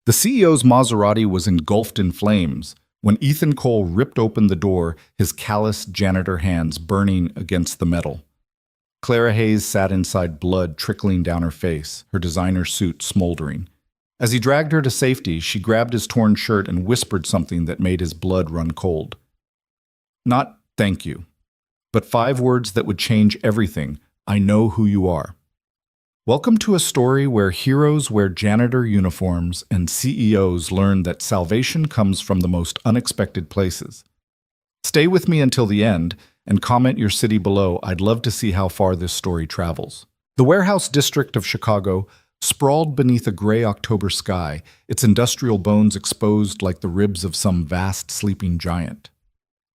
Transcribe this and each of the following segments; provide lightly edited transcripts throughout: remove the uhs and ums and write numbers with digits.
The CEO's Maserati was engulfed in flames when Ethan Cole ripped open the door, his calloused janitor hands burning against the metal. Clara Hayes sat inside, blood trickling down her face, her designer suit smoldering. As he dragged her to safety, she grabbed his torn shirt and whispered something that made his blood run cold. Not thank you, but 5 words that would change everything. I know who you are. Welcome to a story where heroes wear janitor uniforms and CEOs learn that salvation comes from the most unexpected places. Stay with me until the end and comment your city below. I'd love to see how far this story travels. The warehouse district of Chicago sprawled beneath a gray October sky, its industrial bones exposed like the ribs of some vast sleeping giant.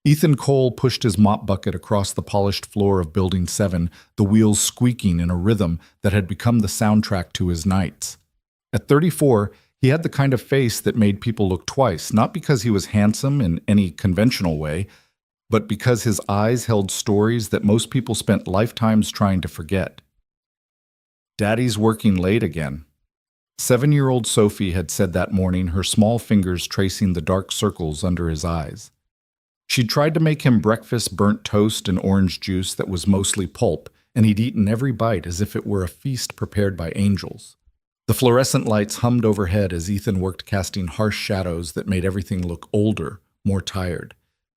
Ethan Cole pushed his mop bucket across the polished floor of Building 7, the wheels squeaking in a rhythm that had become the soundtrack to his nights. At 34, he had the kind of face that made people look twice, not because he was handsome in any conventional way, but because his eyes held stories that most people spent lifetimes trying to forget. Daddy's working late again. 7-year-old Sophie had said that morning, her small fingers tracing the dark circles under his eyes. She'd tried to make him breakfast burnt toast and orange juice that was mostly pulp, and he'd eaten every bite as if it were a feast prepared by angels. The fluorescent lights hummed overhead as Ethan worked, casting harsh shadows that made everything look older, more tired.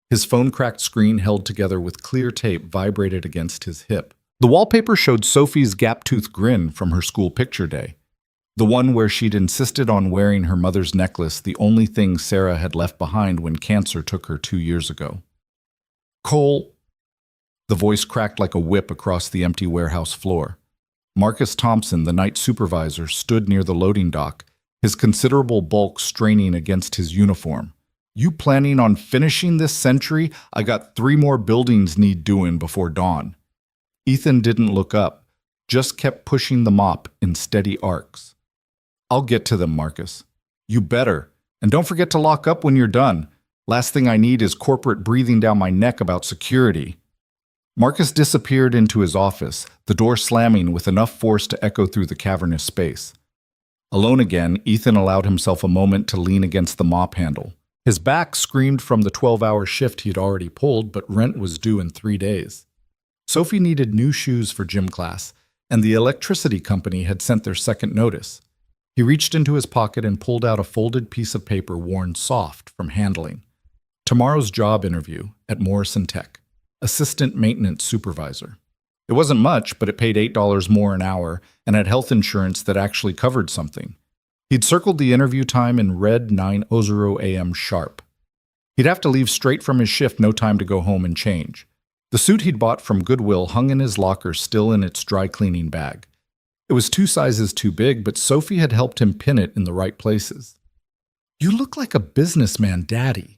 His phone-cracked screen held together with clear tape vibrated against his hip. The wallpaper showed Sophie's gap-toothed grin from her school picture day. The one where she'd insisted on wearing her mother's necklace, the only thing Sarah had left behind when cancer took her 2 years ago. Cole, the voice cracked like a whip across the empty warehouse floor. Marcus Thompson, the night supervisor, stood near the loading dock, his considerable bulk straining against his uniform. You planning on finishing this century? I got 3 more buildings need doing before dawn. Ethan didn't look up, just kept pushing the mop in steady arcs. I'll get to them, Marcus. You better. And don't forget to lock up when you're done. Last thing I need is corporate breathing down my neck about security. Marcus disappeared into his office, the door slamming with enough force to echo through the cavernous space. Alone again, Ethan allowed himself a moment to lean against the mop handle. His back screamed from the 12-hour shift he'd already pulled, but rent was due in 3 days. Sophie needed new shoes for gym class, and the electricity company had sent their second notice. He reached into his pocket and pulled out a folded piece of paper worn soft from handling. Tomorrow's job interview at Morrison Tech, assistant maintenance supervisor. It wasn't much, but it paid $8 more an hour and had health insurance that actually covered something. He'd circled the interview time in red 9:00 a.m. sharp. He'd have to leave straight from his shift, no time to go home and change. The suit he'd bought from Goodwill hung in his locker, still in its dry cleaning bag. It was 2 sizes too big, but Sophie had helped him pin it in the right places. You look like a businessman, Daddy,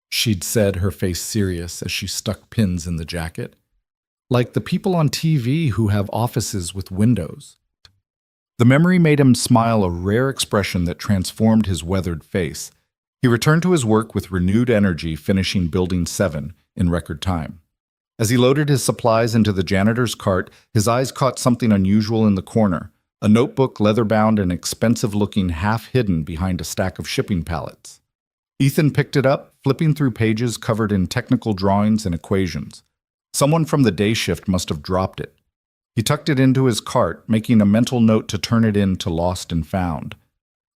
she'd said, her face serious as she stuck pins in the jacket. Like the people on TV who have offices with windows. The memory made him smile, a rare expression that transformed his weathered face. He returned to his work with renewed energy, finishing Building 7 in record time. As he loaded his supplies into the janitor's cart, his eyes caught something unusual in the corner, a notebook, leather-bound and expensive-looking, half hidden behind a stack of shipping pallets. Ethan picked it up, flipping through pages covered in technical drawings and equations. Someone from the day shift must have dropped it. He tucked it into his cart, making a mental note to turn it in to Lost and Found.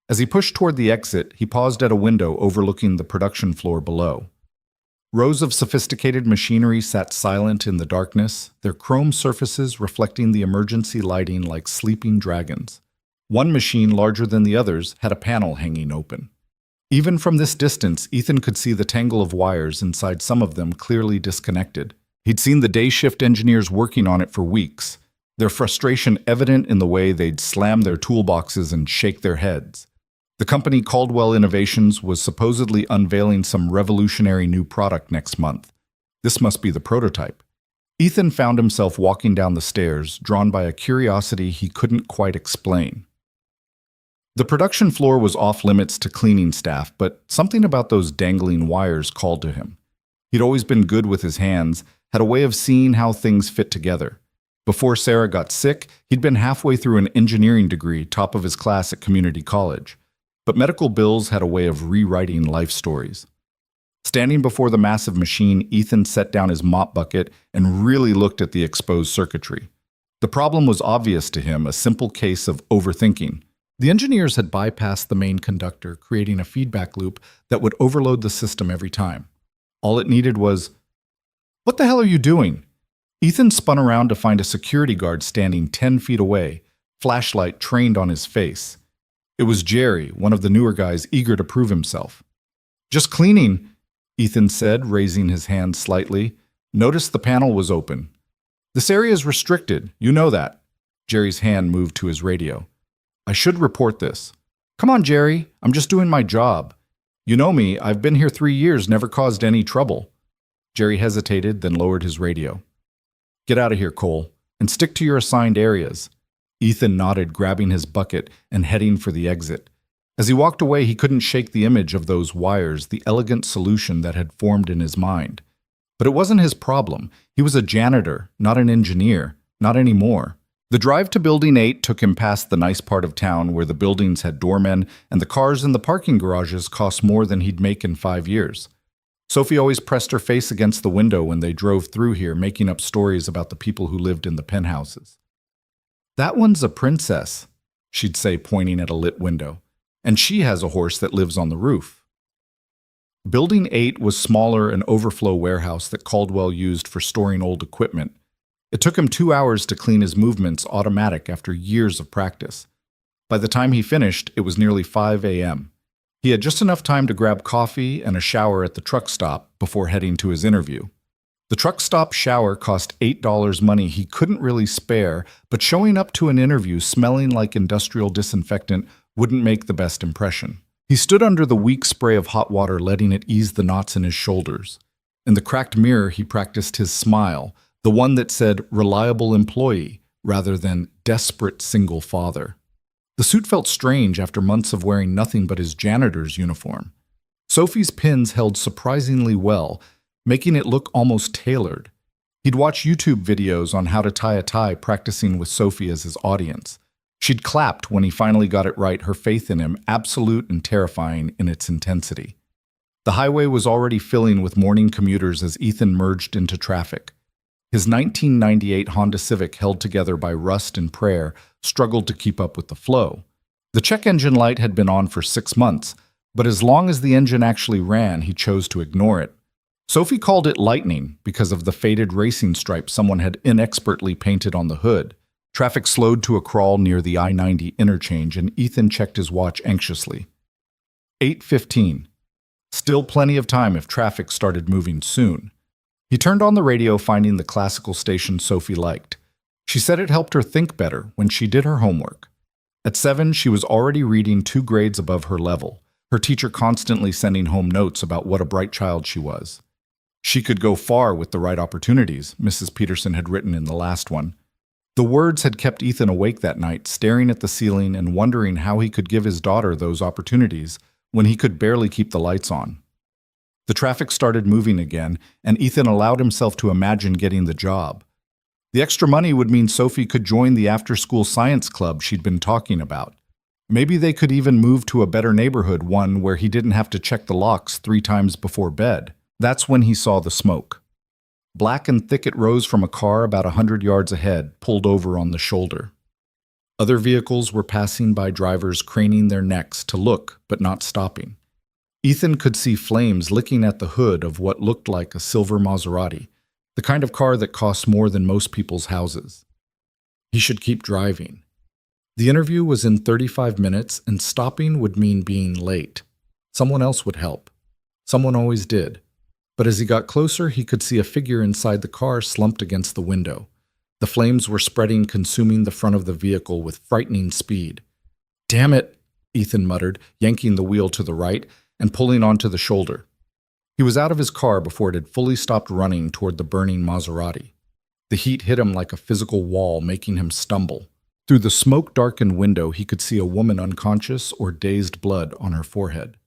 As he pushed toward the exit, he paused at a window overlooking the production floor below. Rows of sophisticated machinery sat silent in the darkness, their chrome surfaces reflecting the emergency lighting like sleeping dragons. One machine, larger than the others, had a panel hanging open. Even from this distance, Ethan could see the tangle of wires inside, some of them clearly disconnected. He'd seen the day shift engineers working on it for weeks, their frustration evident in the way they'd slam their toolboxes and shake their heads. The company Caldwell Innovations was supposedly unveiling some revolutionary new product next month. This must be the prototype. Ethan found himself walking down the stairs, drawn by a curiosity he couldn't quite explain. The production floor was off-limits to cleaning staff, but something about those dangling wires called to him. He'd always been good with his hands, had a way of seeing how things fit together. Before Sarah got sick, he'd been halfway through an engineering degree, top of his class at community college. But medical bills had a way of rewriting life stories. Standing before the massive machine, Ethan set down his mop bucket and really looked at the exposed circuitry. The problem was obvious to him, a simple case of overthinking. The engineers had bypassed the main conductor, creating a feedback loop that would overload the system every time. All it needed was, "What the hell are you doing?" Ethan spun around to find a security guard standing 10 feet away, flashlight trained on his face. It was Jerry, one of the newer guys eager to prove himself. "Just cleaning," Ethan said, raising his hand slightly. Notice the panel was open. "This area is restricted, you know that." Jerry's hand moved to his radio. "I should report this." "Come on, Jerry, I'm just doing my job. You know me, I've been here 3 years, never caused any trouble." Jerry hesitated, then lowered his radio. "Get out of here, Cole, and stick to your assigned areas." Ethan nodded, grabbing his bucket and heading for the exit. As he walked away, he couldn't shake the image of those wires, the elegant solution that had formed in his mind. But it wasn't his problem. He was a janitor, not an engineer. Not anymore. The drive to Building 8 took him past the nice part of town where the buildings had doormen and the cars in the parking garages cost more than he'd make in 5 years. Sophie always pressed her face against the window when they drove through here, making up stories about the people who lived in the penthouses. "That one's a princess," she'd say, pointing at a lit window. "And she has a horse that lives on the roof." Building 8 was smaller, an overflow warehouse that Caldwell used for storing old equipment. It took him 2 hours to clean his movements automatic after years of practice. By the time he finished, it was nearly 5 a.m. He had just enough time to grab coffee and a shower at the truck stop before heading to his interview. The truck stop shower cost $8 money he couldn't really spare, but showing up to an interview smelling like industrial disinfectant wouldn't make the best impression. He stood under the weak spray of hot water, letting it ease the knots in his shoulders. In the cracked mirror, he practiced his smile, the one that said reliable employee rather than desperate single father. The suit felt strange after months of wearing nothing but his janitor's uniform. Sophie's pins held surprisingly well, making it look almost tailored. He'd watch YouTube videos on how to tie a tie, practicing with Sophie as his audience. She'd clapped when he finally got it right, her faith in him absolute and terrifying in its intensity. The highway was already filling with morning commuters as Ethan merged into traffic. His 1998 Honda Civic, held together by rust and prayer, struggled to keep up with the flow. The check engine light had been on for 6 months, but as long as the engine actually ran, he chose to ignore it. Sophie called it lightning because of the faded racing stripe someone had inexpertly painted on the hood. Traffic slowed to a crawl near the I-90 interchange, and Ethan checked his watch anxiously. 8:15. Still plenty of time if traffic started moving soon. He turned on the radio, finding the classical station Sophie liked. She said it helped her think better when she did her homework. At 7, she was already reading 2 grades above her level, her teacher constantly sending home notes about what a bright child she was. She could go far with the right opportunities, Mrs. Peterson had written in the last one. The words had kept Ethan awake that night, staring at the ceiling and wondering how he could give his daughter those opportunities when he could barely keep the lights on. The traffic started moving again, and Ethan allowed himself to imagine getting the job. The extra money would mean Sophie could join the after-school science club she'd been talking about. Maybe they could even move to a better neighborhood, one where he didn't have to check the locks 3 times before bed. That's when he saw the smoke. Black and thick it rose from a car about 100 yards ahead, pulled over on the shoulder. Other vehicles were passing by, drivers craning their necks to look, but not stopping. Ethan could see flames licking at the hood of what looked like a silver Maserati, the kind of car that costs more than most people's houses. He should keep driving. The interview was in 35 minutes, and stopping would mean being late. Someone else would help. Someone always did. But as he got closer, he could see a figure inside the car slumped against the window. The flames were spreading, consuming the front of the vehicle with frightening speed. "Damn it," Ethan muttered, yanking the wheel to the right and pulling onto the shoulder. He was out of his car before it had fully stopped running toward the burning Maserati. The heat hit him like a physical wall, making him stumble. Through the smoke-darkened window, he could see a woman unconscious or dazed, blood on her forehead.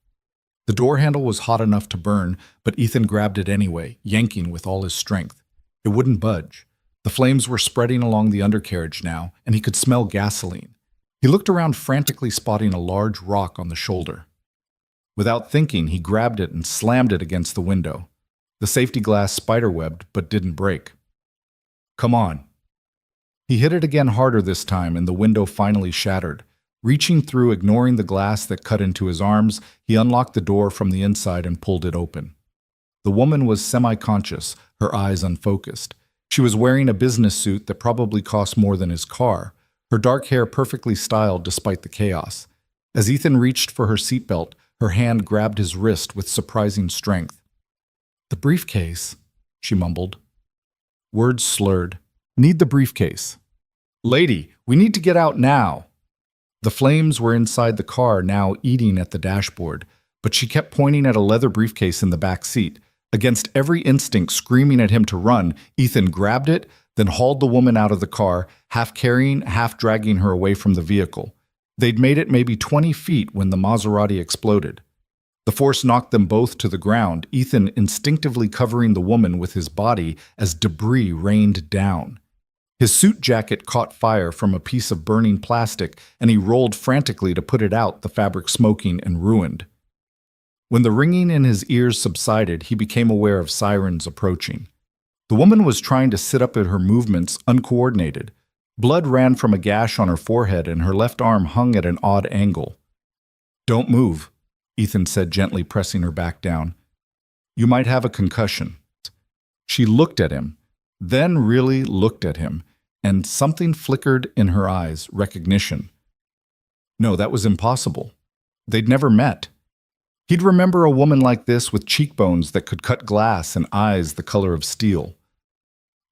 The door handle was hot enough to burn, but Ethan grabbed it anyway, yanking with all his strength. It wouldn't budge. The flames were spreading along the undercarriage now, and he could smell gasoline. He looked around frantically, spotting a large rock on the shoulder. Without thinking, he grabbed it and slammed it against the window. The safety glass spiderwebbed but didn't break. "Come on." He hit it again, harder this time, and the window finally shattered. Reaching through, ignoring the glass that cut into his arms, he unlocked the door from the inside and pulled it open. The woman was semi-conscious, her eyes unfocused. She was wearing a business suit that probably cost more than his car, her dark hair perfectly styled despite the chaos. As Ethan reached for her seatbelt, her hand grabbed his wrist with surprising strength. "The briefcase," she mumbled. Words slurred. "Need the briefcase." "Lady, we need to get out now." The flames were inside the car, now eating at the dashboard, but she kept pointing at a leather briefcase in the back seat. Against every instinct screaming at him to run, Ethan grabbed it, then hauled the woman out of the car, half carrying, half dragging her away from the vehicle. They'd made it maybe 20 feet when the Maserati exploded. The force knocked them both to the ground, Ethan instinctively covering the woman with his body as debris rained down. His suit jacket caught fire from a piece of burning plastic, and he rolled frantically to put it out, the fabric smoking and ruined. When the ringing in his ears subsided, he became aware of sirens approaching. The woman was trying to sit up at her movements, uncoordinated. Blood ran from a gash on her forehead, and her left arm hung at an odd angle. "Don't move," Ethan said, gently pressing her back down. "You might have a concussion." She looked at him, then really looked at him, and something flickered in her eyes, recognition. No, that was impossible. They'd never met. He'd remember a woman like this with cheekbones that could cut glass and eyes the color of steel.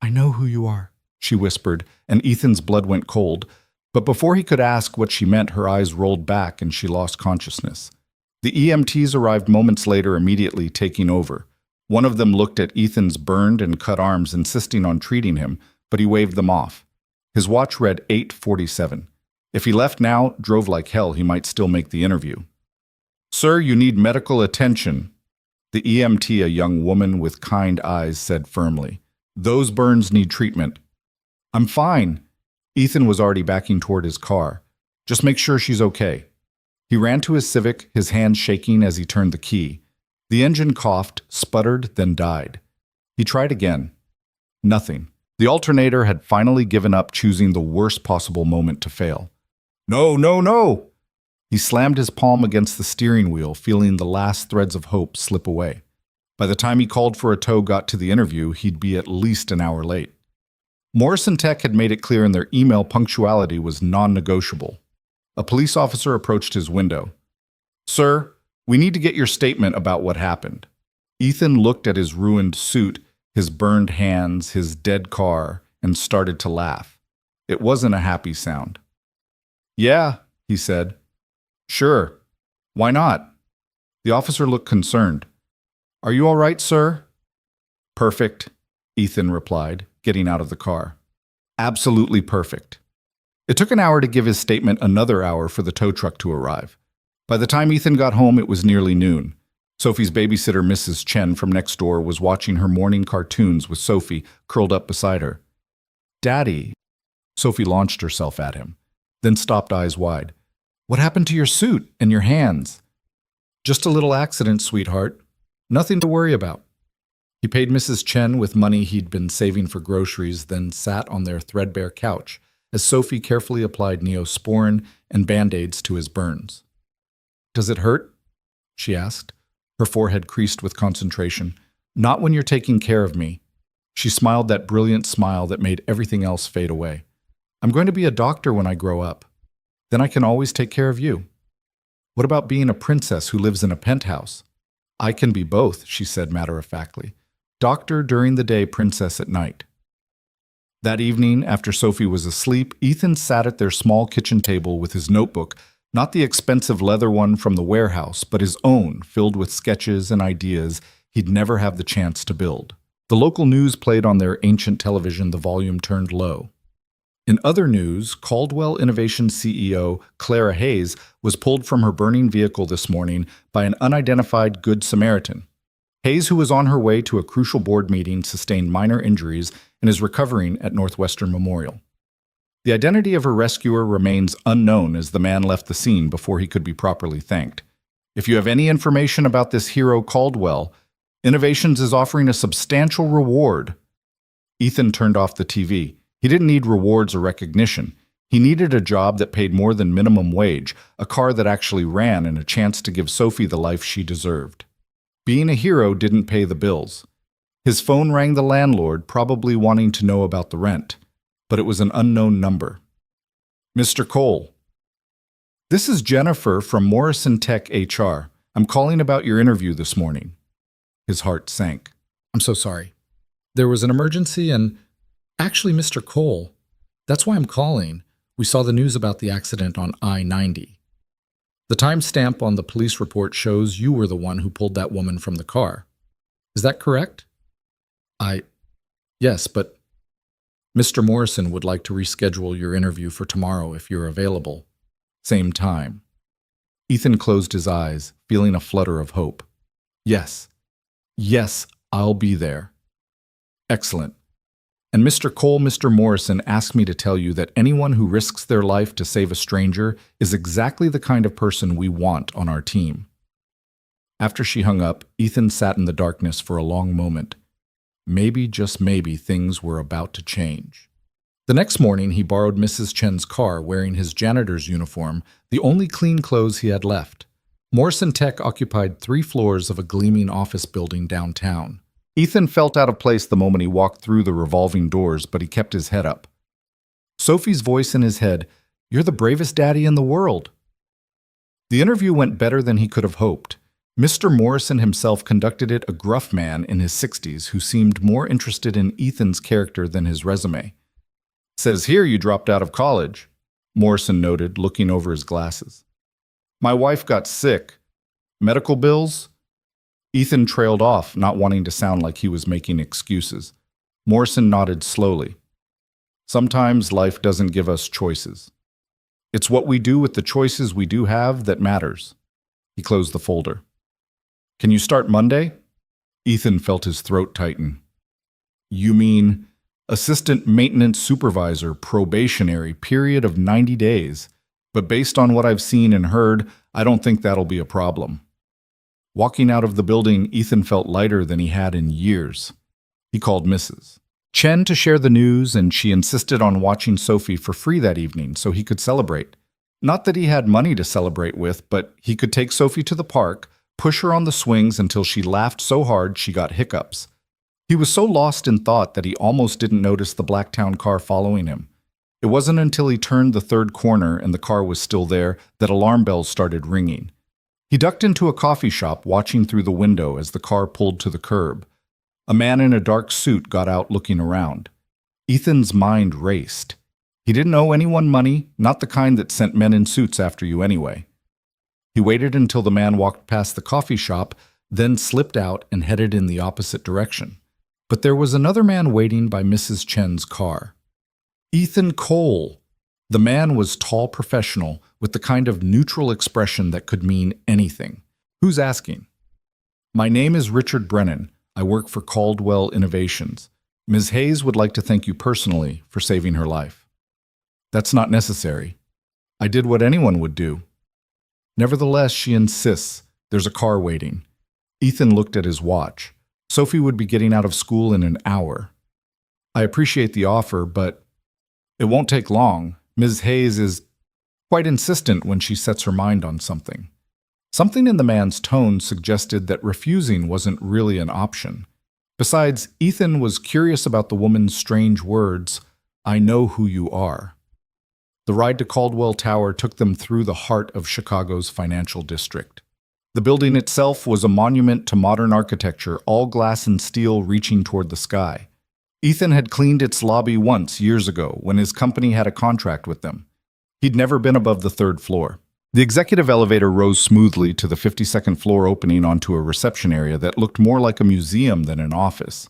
"I know who you are," she whispered, and Ethan's blood went cold. But before he could ask what she meant, her eyes rolled back and she lost consciousness. The EMTs arrived moments later, immediately taking over. One of them looked at Ethan's burned and cut arms, insisting on treating him, but he waved them off. His watch read 8:47. If he left now, drove like hell, he might still make the interview. "Sir, you need medical attention," the EMT, a young woman with kind eyes, said firmly. "Those burns need treatment." "I'm fine." Ethan was already backing toward his car. "Just make sure she's okay." He ran to his Civic, his hand shaking as he turned the key. The engine coughed, sputtered, then died. He tried again. Nothing. The alternator had finally given up, choosing the worst possible moment to fail. "No, no, no!" He slammed his palm against the steering wheel, feeling the last threads of hope slip away. By the time he called for a tow got to the interview, he'd be at least an hour late. Morrison Tech had made it clear in their email punctuality was non-negotiable. A police officer approached his window. "Sir, we need to get your statement about what happened." Ethan looked at his ruined suit, his burned hands, his dead car, and started to laugh. It wasn't a happy sound. "Yeah," he said. "Sure. Why not?" The officer looked concerned. "Are you all right, sir?" "Perfect," Ethan replied, getting out of the car. "Absolutely perfect." It took an hour to give his statement, another hour for the tow truck to arrive. By the time Ethan got home, it was nearly noon. Sophie's babysitter, Mrs. Chen, from next door, was watching her morning cartoons with Sophie curled up beside her. "Daddy," Sophie launched herself at him, then stopped, eyes wide. "What happened to your suit and your hands?" "Just a little accident, sweetheart. Nothing to worry about." He paid Mrs. Chen with money he'd been saving for groceries, then sat on their threadbare couch as Sophie carefully applied Neosporin and Band-Aids to his burns. "Does it hurt?" she asked, her forehead creased with concentration. "Not when you're taking care of me." She smiled that brilliant smile that made everything else fade away. "I'm going to be a doctor when I grow up. Then I can always take care of you." "What about being a princess who lives in a penthouse?" "I can be both," she said matter-of-factly. "Doctor during the day, princess at night." That evening, after Sophie was asleep, Ethan sat at their small kitchen table with his notebook, not the expensive leather one from the warehouse, but his own, filled with sketches and ideas he'd never have the chance to build. The local news played on their ancient television, the volume turned low. In other news, Caldwell Innovation CEO Clara Hayes was pulled from her burning vehicle this morning by an unidentified Good Samaritan. Hayes, who was on her way to a crucial board meeting, sustained minor injuries and is recovering at Northwestern Memorial. The identity of her rescuer remains unknown as the man left the scene before he could be properly thanked. If you have any information about this hero Caldwell, Innovations is offering a substantial reward. Ethan turned off the TV. He didn't need rewards or recognition. He needed a job that paid more than minimum wage, a car that actually ran, and a chance to give Sophie the life she deserved. Being a hero didn't pay the bills. His phone rang the landlord, probably wanting to know about the rent, but it was an unknown number. Mr. Cole. This is Jennifer from Morrison Tech HR. I'm calling about your interview this morning. His heart sank. I'm so sorry. There was an emergency and... Actually, Mr. Cole, that's why I'm calling. We saw the news about the accident on I-90. The timestamp on the police report shows you were the one who pulled that woman from the car. Is that correct? Yes, but Mr. Morrison would like to reschedule your interview for tomorrow if you're available. Same time. Ethan closed his eyes, feeling a flutter of hope. Yes, I'll be there. Excellent. And Mr. Cole, Mr. Morrison asked me to tell you that anyone who risks their life to save a stranger is exactly the kind of person we want on our team. After she hung up, Ethan sat in the darkness for a long moment. Maybe, just maybe, things were about to change. The next morning, he borrowed Mrs. Chen's car wearing his janitor's uniform, the only clean clothes he had left. Morrison Tech occupied 3 floors of a gleaming office building downtown. Ethan felt out of place the moment he walked through the revolving doors, but he kept his head up. Sophie's voice in his head, "You're the bravest daddy in the world." The interview went better than he could have hoped. Mr. Morrison himself conducted it, a gruff man in his 60s who seemed more interested in Ethan's character than his resume. "Says here you dropped out of college," Morrison noted, looking over his glasses. "My wife got sick. Medical bills?" Ethan trailed off, not wanting to sound like he was making excuses. Morrison nodded slowly. "Sometimes life doesn't give us choices. It's what we do with the choices we do have that matters." He closed the folder. "Can you start Monday?" Ethan felt his throat tighten. "You mean assistant maintenance supervisor, probationary, period of 90 days. But based on what I've seen and heard, I don't think that'll be a problem." Walking out of the building, Ethan felt lighter than he had in years. He called Mrs. Chen to share the news, and she insisted on watching Sophie for free that evening so he could celebrate. Not that he had money to celebrate with, but he could take Sophie to the park, push her on the swings until she laughed so hard she got hiccups. He was so lost in thought that he almost didn't notice the Blacktown car following him. It wasn't until he turned the 3rd corner and the car was still there that alarm bells started ringing. He ducked into a coffee shop, watching through the window as the car pulled to the curb. A man in a dark suit got out looking around. Ethan's mind raced. He didn't owe anyone money, not the kind that sent men in suits after you anyway. He waited until the man walked past the coffee shop, then slipped out and headed in the opposite direction. But there was another man waiting by Mrs. Chen's car. Ethan Cole. The man was tall, professional, with the kind of neutral expression that could mean anything. "Who's asking?" "My name is Richard Brennan. I work for Caldwell Innovations. Ms. Hayes would like to thank you personally for saving her life." "That's not necessary. I did what anyone would do." Nevertheless, she insists. There's a car waiting. Ethan looked at his watch. Sophie would be getting out of school in an hour. "I appreciate the offer, but it won't take long. Ms. Hayes is quite insistent when she sets her mind on something." Something in the man's tone suggested that refusing wasn't really an option. Besides, Ethan was curious about the woman's strange words, "I know who you are." The ride to Caldwell Tower took them through the heart of Chicago's financial district. The building itself was a monument to modern architecture, all glass and steel reaching toward the sky. Ethan had cleaned its lobby once years ago when his company had a contract with them. He'd never been above the 3rd floor. The executive elevator rose smoothly to the 52nd floor, opening onto a reception area that looked more like a museum than an office.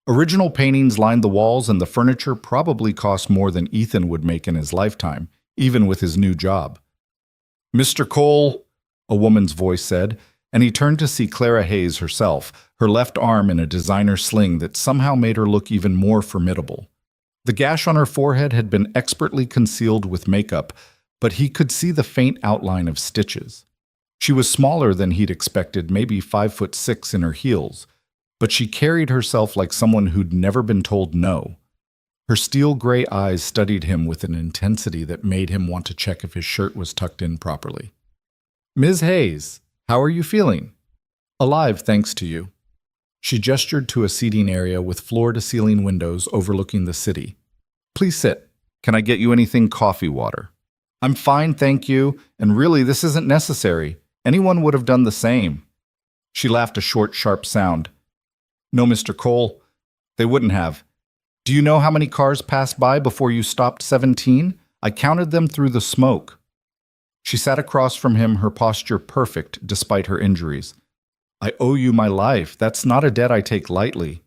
Original paintings lined the walls, and the furniture probably cost more than Ethan would make in his lifetime, even with his new job. "Mr. Cole," a woman's voice said, and he turned to see Clara Hayes herself, her left arm in a designer sling that somehow made her look even more formidable. The gash on her forehead had been expertly concealed with makeup, but he could see the faint outline of stitches. She was smaller than he'd expected, maybe 5'6" in her heels, but she carried herself like someone who'd never been told no. Her steel gray eyes studied him with an intensity that made him want to check if his shirt was tucked in properly. "Ms. Hayes, how are you feeling?" "Alive, thanks to you." She gestured to a seating area with floor-to-ceiling windows overlooking the city. "Please sit. Can I get you anything coffee water?" "I'm fine, thank you, and really this isn't necessary. Anyone would have done the same." She laughed a short, sharp sound. "No, Mr. Cole, they wouldn't have. Do you know how many cars passed by before you stopped 17? I counted them through the smoke." She sat across from him, her posture perfect despite her injuries. "I owe you my life. That's not a debt I take lightly."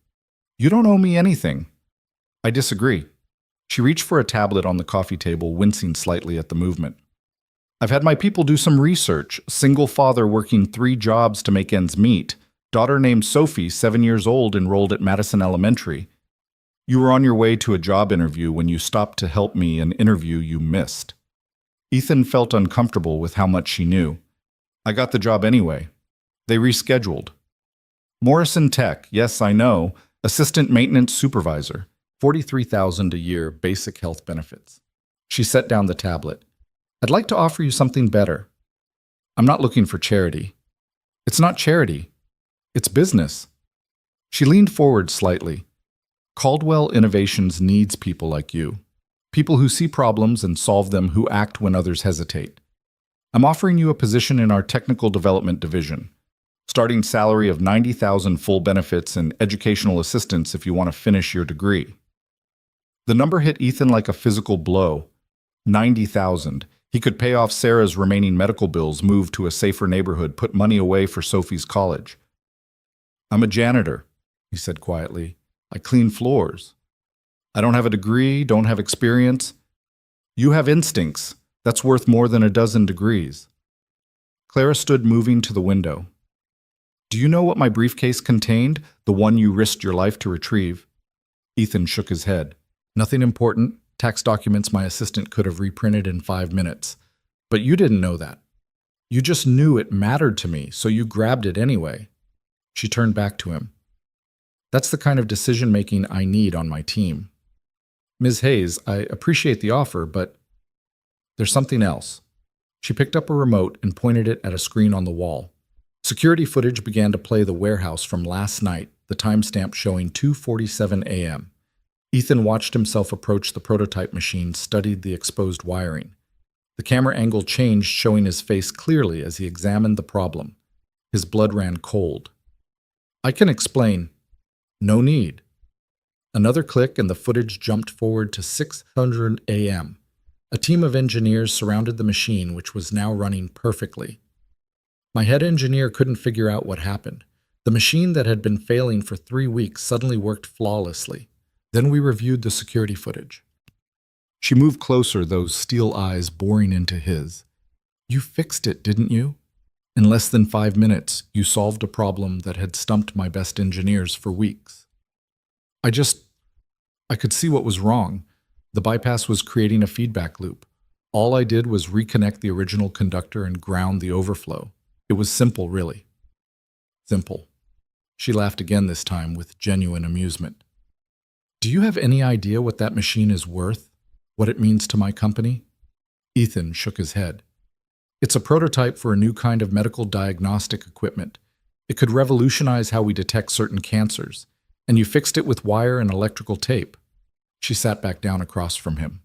"You don't owe me anything." "I disagree." She reached for a tablet on the coffee table, wincing slightly at the movement. "I've had my people do some research. Single father working 3 jobs to make ends meet. Daughter named Sophie, 7 years old, enrolled at Madison Elementary. You were on your way to a job interview when you stopped to help me, an interview you missed." Ethan felt uncomfortable with how much she knew. "I got the job anyway. They rescheduled." "Morrison Tech, yes, I know. Assistant maintenance supervisor. $43,000 a year, basic health benefits." She set down the tablet. "I'd like to offer you something better." "I'm not looking for charity." "It's not charity. It's business." She leaned forward slightly. "Caldwell Innovations needs people like you. People who see problems and solve them, who act when others hesitate. I'm offering you a position in our technical development division. Starting salary of $90,000, full benefits, and educational assistance if you want to finish your degree." The number hit Ethan like a physical blow. $90,000. He could pay off Sarah's remaining medical bills, move to a safer neighborhood, put money away for Sophie's college. "I'm a janitor," he said quietly. "I clean floors. I don't have a degree, don't have experience. You have instincts. That's worth more than a dozen degrees." Clara stood moving to the window. "Do you know what my briefcase contained, the one you risked your life to retrieve?" Ethan shook his head. "Nothing important. Tax documents my assistant could have reprinted in 5 minutes. But you didn't know that. You just knew it mattered to me, so you grabbed it anyway." She turned back to him. "That's the kind of decision-making I need on my team. Ms. Hayes, I appreciate the offer, but there's something else." She picked up a remote and pointed it at a screen on the wall. Security footage began to play the warehouse from last night, the timestamp showing 2:47 a.m. Ethan watched himself approach the prototype machine, studied the exposed wiring. The camera angle changed, showing his face clearly as he examined the problem. His blood ran cold. "I can explain." "No need." Another click and the footage jumped forward to 600 a.m. A team of engineers surrounded the machine, which was now running perfectly. "My head engineer couldn't figure out what happened. The machine that had been failing for 3 weeks suddenly worked flawlessly. Then we reviewed the security footage." She moved closer, those steel eyes boring into his. "You fixed it, didn't you? In less than 5 minutes, you solved a problem that had stumped my best engineers for weeks." I could see what was wrong. The bypass was creating a feedback loop. All I did was reconnect the original conductor and ground the overflow. It was simple, really. Simple. She laughed again this time with genuine amusement. "Do you have any idea what that machine is worth? What it means to my company?" Ethan shook his head. "It's a prototype for a new kind of medical diagnostic equipment. It could revolutionize how we detect certain cancers. And you fixed it with wire and electrical tape." She sat back down across from him.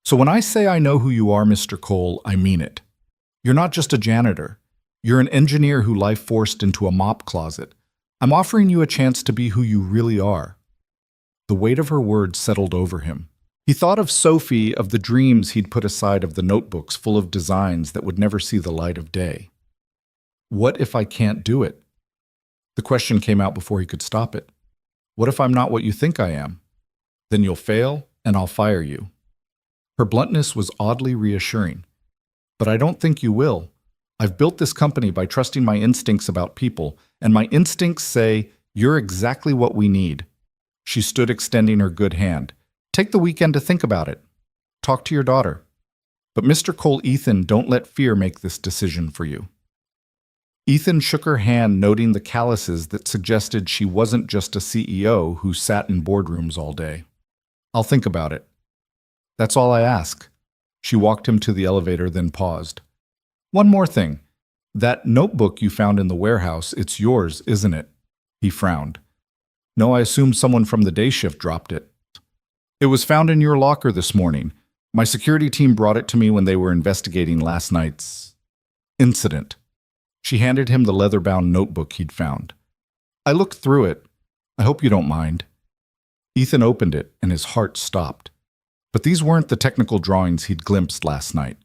"So when I say I know who you are, Mr. Cole, I mean it. You're not just a janitor. You're an engineer who life forced into a mop closet. I'm offering you a chance to be who you really are." The weight of her words settled over him. He thought of Sophie, of the dreams he'd put aside, of the notebooks full of designs that would never see the light of day. What if I can't do it? The question came out before he could stop it. What if I'm not what you think I am? Then you'll fail, and I'll fire you. Her bluntness was oddly reassuring. But I don't think you will. I've built this company by trusting my instincts about people, and my instincts say, you're exactly what we need. She stood extending her good hand. Take the weekend to think about it. Talk to your daughter. But Mr. Cole, Ethan, don't let fear make this decision for you. Ethan shook her hand, noting the calluses that suggested she wasn't just a CEO who sat in boardrooms all day. I'll think about it. That's all I ask. She walked him to the elevator, then paused. One more thing. That notebook you found in the warehouse, it's yours, isn't it? He frowned. No, I assume someone from the day shift dropped it. It was found in your locker this morning. My security team brought it to me when they were investigating last night's incident. She handed him the leather-bound notebook he'd found. I looked through it. I hope you don't mind. Ethan opened it, and his heart stopped. But these weren't the technical drawings he'd glimpsed last night.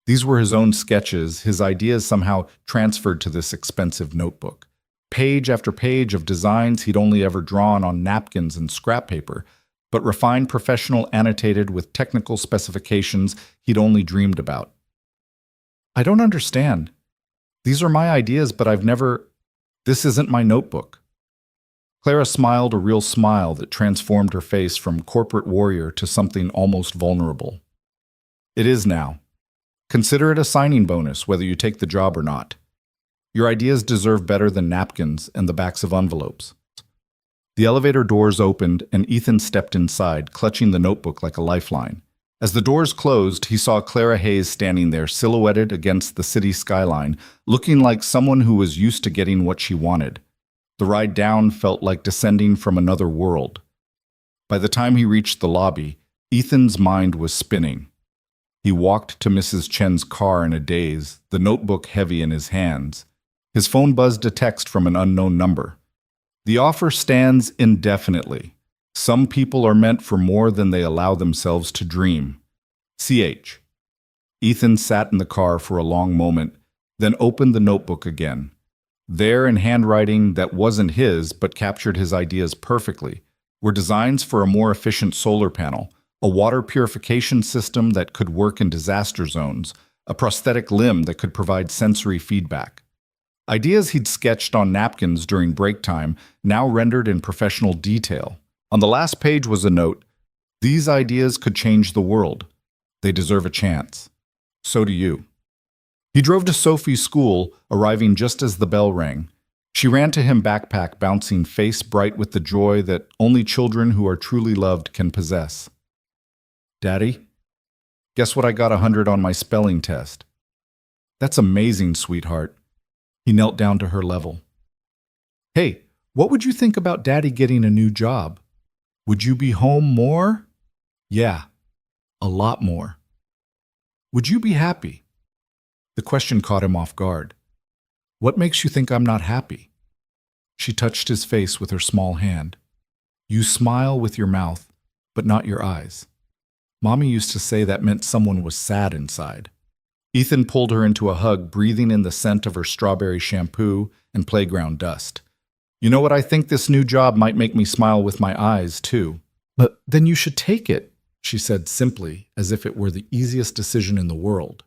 These were his own sketches, his ideas somehow transferred to this expensive notebook. Page after page of designs he'd only ever drawn on napkins and scrap paper, but refined, professional, annotated with technical specifications he'd only dreamed about. I don't understand. These are my ideas, but this isn't my notebook. Clara smiled, a real smile that transformed her face from corporate warrior to something almost vulnerable. It is now. Consider it a signing bonus, whether you take the job or not. Your ideas deserve better than napkins and the backs of envelopes. The elevator doors opened, and Ethan stepped inside, clutching the notebook like a lifeline. As the doors closed, he saw Clara Hayes standing there, silhouetted against the city skyline, looking like someone who was used to getting what she wanted. The ride down felt like descending from another world. By the time he reached the lobby, Ethan's mind was spinning. He walked to Mrs. Chen's car in a daze, the notebook heavy in his hands. His phone buzzed a text from an unknown number. The offer stands indefinitely. Some people are meant for more than they allow themselves to dream. CH. Ethan sat in the car for a long moment, then opened the notebook again. There, in handwriting that wasn't his but captured his ideas perfectly, were designs for a more efficient solar panel, a water purification system that could work in disaster zones, a prosthetic limb that could provide sensory feedback. Ideas he'd sketched on napkins during break time, now rendered in professional detail. On the last page was a note, "These ideas could change the world. They deserve a chance. So do you." He drove to Sophie's school, arriving just as the bell rang. She ran to him, backpack bouncing, face bright with the joy that only children who are truly loved can possess. "Daddy, guess what I got 100 on my spelling test?" "That's amazing, sweetheart." He knelt down to her level. "Hey, what would you think about Daddy getting a new job? Would you be home more?" "Yeah, a lot more." "Would you be happy?" The question caught him off guard. "What makes you think I'm not happy?" She touched his face with her small hand. "You smile with your mouth, but not your eyes. Mommy used to say that meant someone was sad inside." Ethan pulled her into a hug, breathing in the scent of her strawberry shampoo and playground dust. "You know what, I think this new job might make me smile with my eyes, too." "But then you should take it," she said simply, as if it were the easiest decision in the world.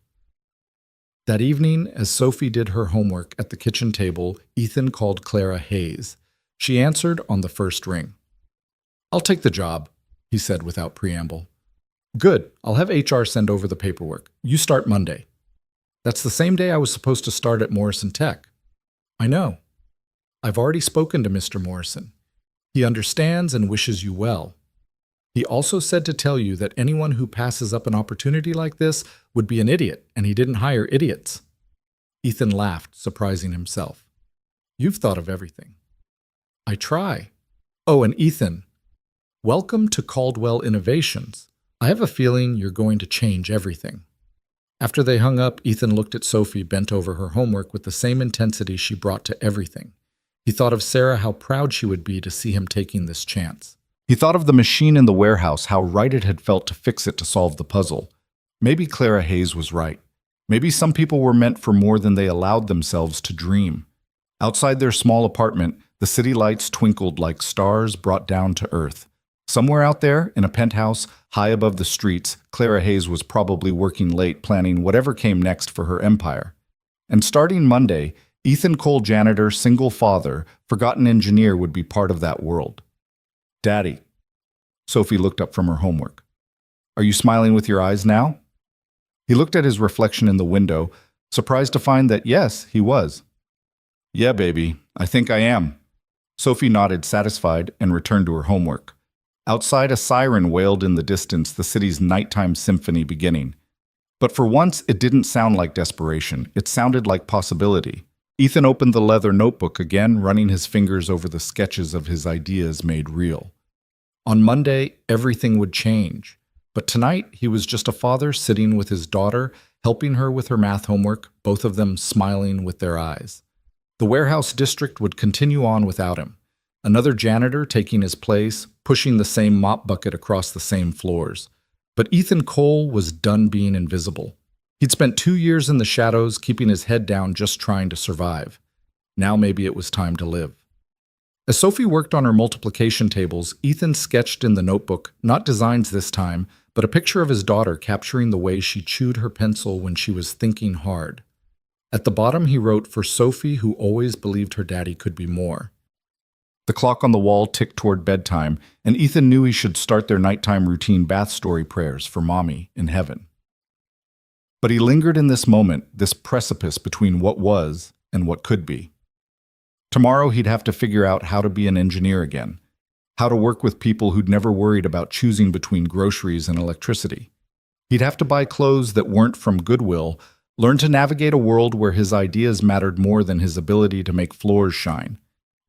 That evening, as Sophie did her homework at the kitchen table, Ethan called Clara Hayes. She answered on the first ring. "I'll take the job," he said without preamble. "Good, I'll have HR send over the paperwork. You start Monday." "That's the same day I was supposed to start at Morrison Tech." "I know. I've already spoken to Mr. Morrison. He understands and wishes you well. He also said to tell you that anyone who passes up an opportunity like this would be an idiot, and he didn't hire idiots." Ethan laughed, surprising himself. "You've thought of everything." "I try." "Oh, and Ethan, welcome to Caldwell Innovations. I have a feeling you're going to change everything." After they hung up, Ethan looked at Sophie, bent over her homework with the same intensity she brought to everything. He thought of Sarah, how proud she would be to see him taking this chance. He thought of the machine in the warehouse, how right it had felt to fix it to solve the puzzle. Maybe Clara Hayes was right. Maybe some people were meant for more than they allowed themselves to dream. Outside their small apartment, the city lights twinkled like stars brought down to earth. Somewhere out there, in a penthouse, high above the streets, Clara Hayes was probably working late, planning whatever came next for her empire. And starting Monday, Ethan Cole, janitor, single father, forgotten engineer, would be part of that world. "Daddy." Sophie looked up from her homework. Are you smiling with your eyes now? He looked at his reflection in the window, surprised to find that yes, he was. Yeah, baby, I think I am. Sophie nodded, satisfied, and returned to her homework. Outside, a siren wailed in the distance, the city's nighttime symphony beginning. But for once, it didn't sound like desperation. It sounded like possibility. Ethan opened the leather notebook again, running his fingers over the sketches of his ideas made real. On Monday, everything would change. But tonight, he was just a father sitting with his daughter, helping her with her math homework, both of them smiling with their eyes. The warehouse district would continue on without him. Another janitor taking his place, pushing the same mop bucket across the same floors. But Ethan Cole was done being invisible. He'd spent 2 years in the shadows, keeping his head down, just trying to survive. Now maybe it was time to live. As Sophie worked on her multiplication tables, Ethan sketched in the notebook, not designs this time, but a picture of his daughter capturing the way she chewed her pencil when she was thinking hard. At the bottom he wrote, "For Sophie, who always believed her daddy could be more." The clock on the wall ticked toward bedtime, and Ethan knew he should start their nighttime routine bath story prayers for Mommy in heaven. But he lingered in this moment, this precipice between what was and what could be. Tomorrow he'd have to figure out how to be an engineer again, how to work with people who'd never worried about choosing between groceries and electricity. He'd have to buy clothes that weren't from Goodwill, learn to navigate a world where his ideas mattered more than his ability to make floors shine.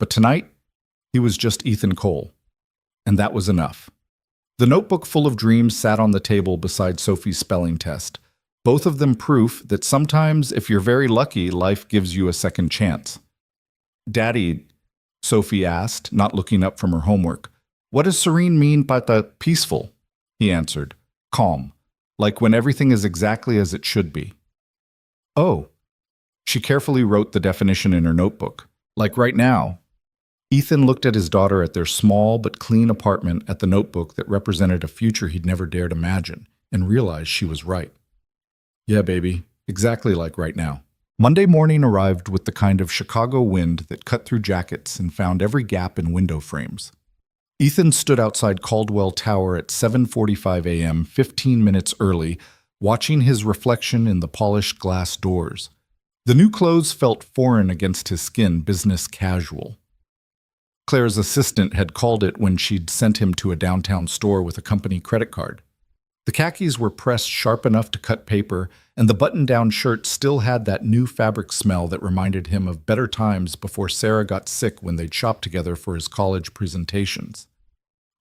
But tonight, he was just Ethan Cole. And that was enough. The notebook full of dreams sat on the table beside Sophie's spelling test, both of them proof that sometimes, if you're very lucky, life gives you a second chance. Daddy, Sophie asked, not looking up from her homework, what does serene mean by the peaceful? He answered, calm, like when everything is exactly as it should be. Oh. She carefully wrote the definition in her notebook, like right now. Ethan looked at his daughter at their small but clean apartment at the notebook that represented a future he'd never dared imagine, and realized she was right. Yeah, baby, exactly like right now. Monday morning arrived with the kind of Chicago wind that cut through jackets and found every gap in window frames. Ethan stood outside Caldwell Tower at 7:45 a.m., 15 minutes early, watching his reflection in the polished glass doors. The new clothes felt foreign against his skin, business casual. Claire's assistant had called it when she'd sent him to a downtown store with a company credit card. The khakis were pressed sharp enough to cut paper, and the button-down shirt still had that new fabric smell that reminded him of better times before Sarah got sick when they'd shopped together for his college presentations.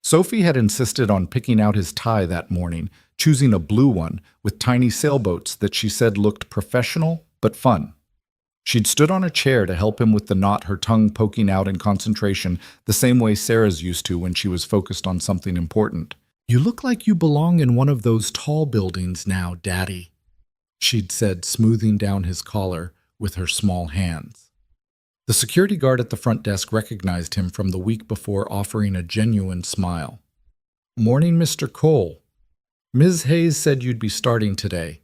Sophie had insisted on picking out his tie that morning, choosing a blue one with tiny sailboats that she said looked professional but fun. She'd stood on a chair to help him with the knot, her tongue poking out in concentration, the same way Sarah's used to when she was focused on something important. You look like you belong in one of those tall buildings now, Daddy, she'd said, smoothing down his collar with her small hands. The security guard at the front desk recognized him from the week before, offering a genuine smile. Morning, Mr. Cole. Ms. Hayes said you'd be starting today.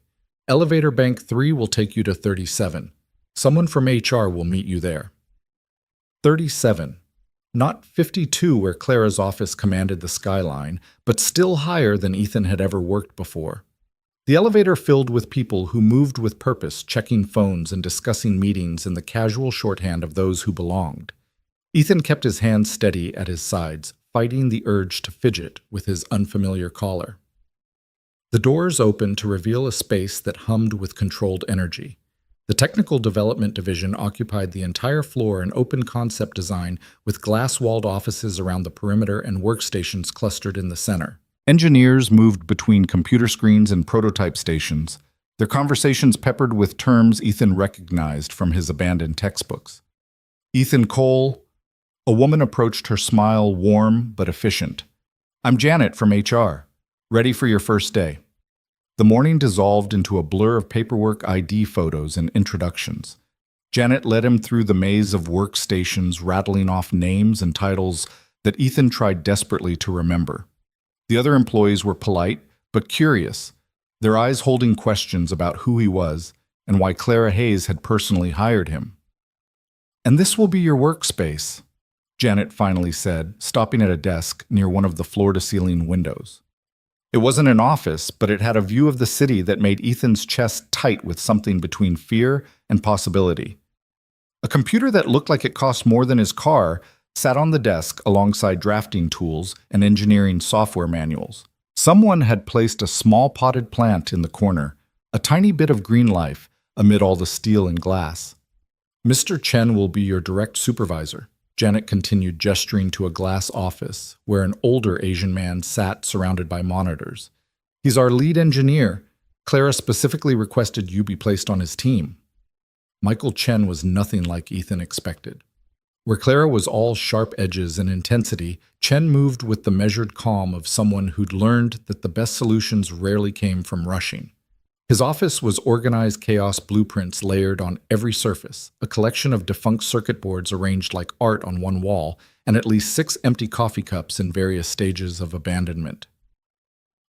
Elevator bank 3 will take you to 37. Someone from HR will meet you there. 37. Not 52 where Clara's office commanded the skyline, but still higher than Ethan had ever worked before. The elevator filled with people who moved with purpose, checking phones and discussing meetings in the casual shorthand of those who belonged. Ethan kept his hands steady at his sides, fighting the urge to fidget with his unfamiliar collar. The doors opened to reveal a space that hummed with controlled energy. The Technical Development Division occupied the entire floor in open concept design with glass-walled offices around the perimeter and workstations clustered in the center. Engineers moved between computer screens and prototype stations, their conversations peppered with terms Ethan recognized from his abandoned textbooks. Ethan Cole. A woman approached, her smile warm but efficient. I'm Janet from HR. Ready for your first day. The morning dissolved into a blur of paperwork, ID photos, and introductions. Janet led him through the maze of workstations, rattling off names and titles that Ethan tried desperately to remember. The other employees were polite, but curious, their eyes holding questions about who he was and why Clara Hayes had personally hired him. And this will be your workspace. Janet finally said, stopping at a desk near one of the floor-to-ceiling windows. It wasn't an office, but it had a view of the city that made Ethan's chest tight with something between fear and possibility. A computer that looked like it cost more than his car sat on the desk alongside drafting tools and engineering software manuals. Someone had placed a small potted plant in the corner, a tiny bit of green life amid all the steel and glass. "Mr. Chen will be your direct supervisor," Janet continued, gesturing to a glass office where an older Asian man sat surrounded by monitors. "He's our lead engineer. Clara specifically requested you be placed on his team." Michael Chen was nothing like Ethan expected. Where Clara was all sharp edges and intensity, Chen moved with the measured calm of someone who'd learned that the best solutions rarely came from rushing. His office was organized chaos blueprints layered on every surface, a collection of defunct circuit boards arranged like art on one wall, and at least 6 empty coffee cups in various stages of abandonment.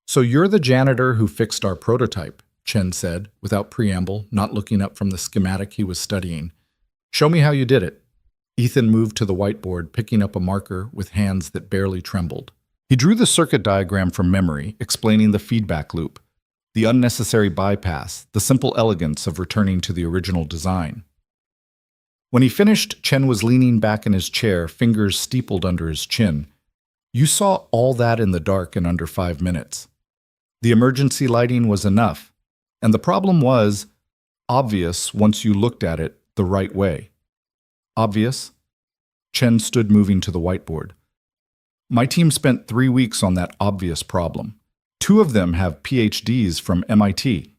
"So you're the janitor who fixed our prototype," Chen said, without preamble, not looking up from the schematic he was studying. "Show me how you did it." Ethan moved to the whiteboard, picking up a marker with hands that barely trembled. He drew the circuit diagram from memory, explaining the feedback loop, the unnecessary bypass, the simple elegance of returning to the original design. When he finished, Chen was leaning back in his chair, fingers steepled under his chin. "You saw all that in the dark in under 5 minutes. The emergency lighting was enough, and the problem was obvious once you looked at it the right way." "Obvious?" Chen stood moving to the whiteboard. "My team spent 3 weeks on that obvious problem. 2 of them have PhDs from MIT.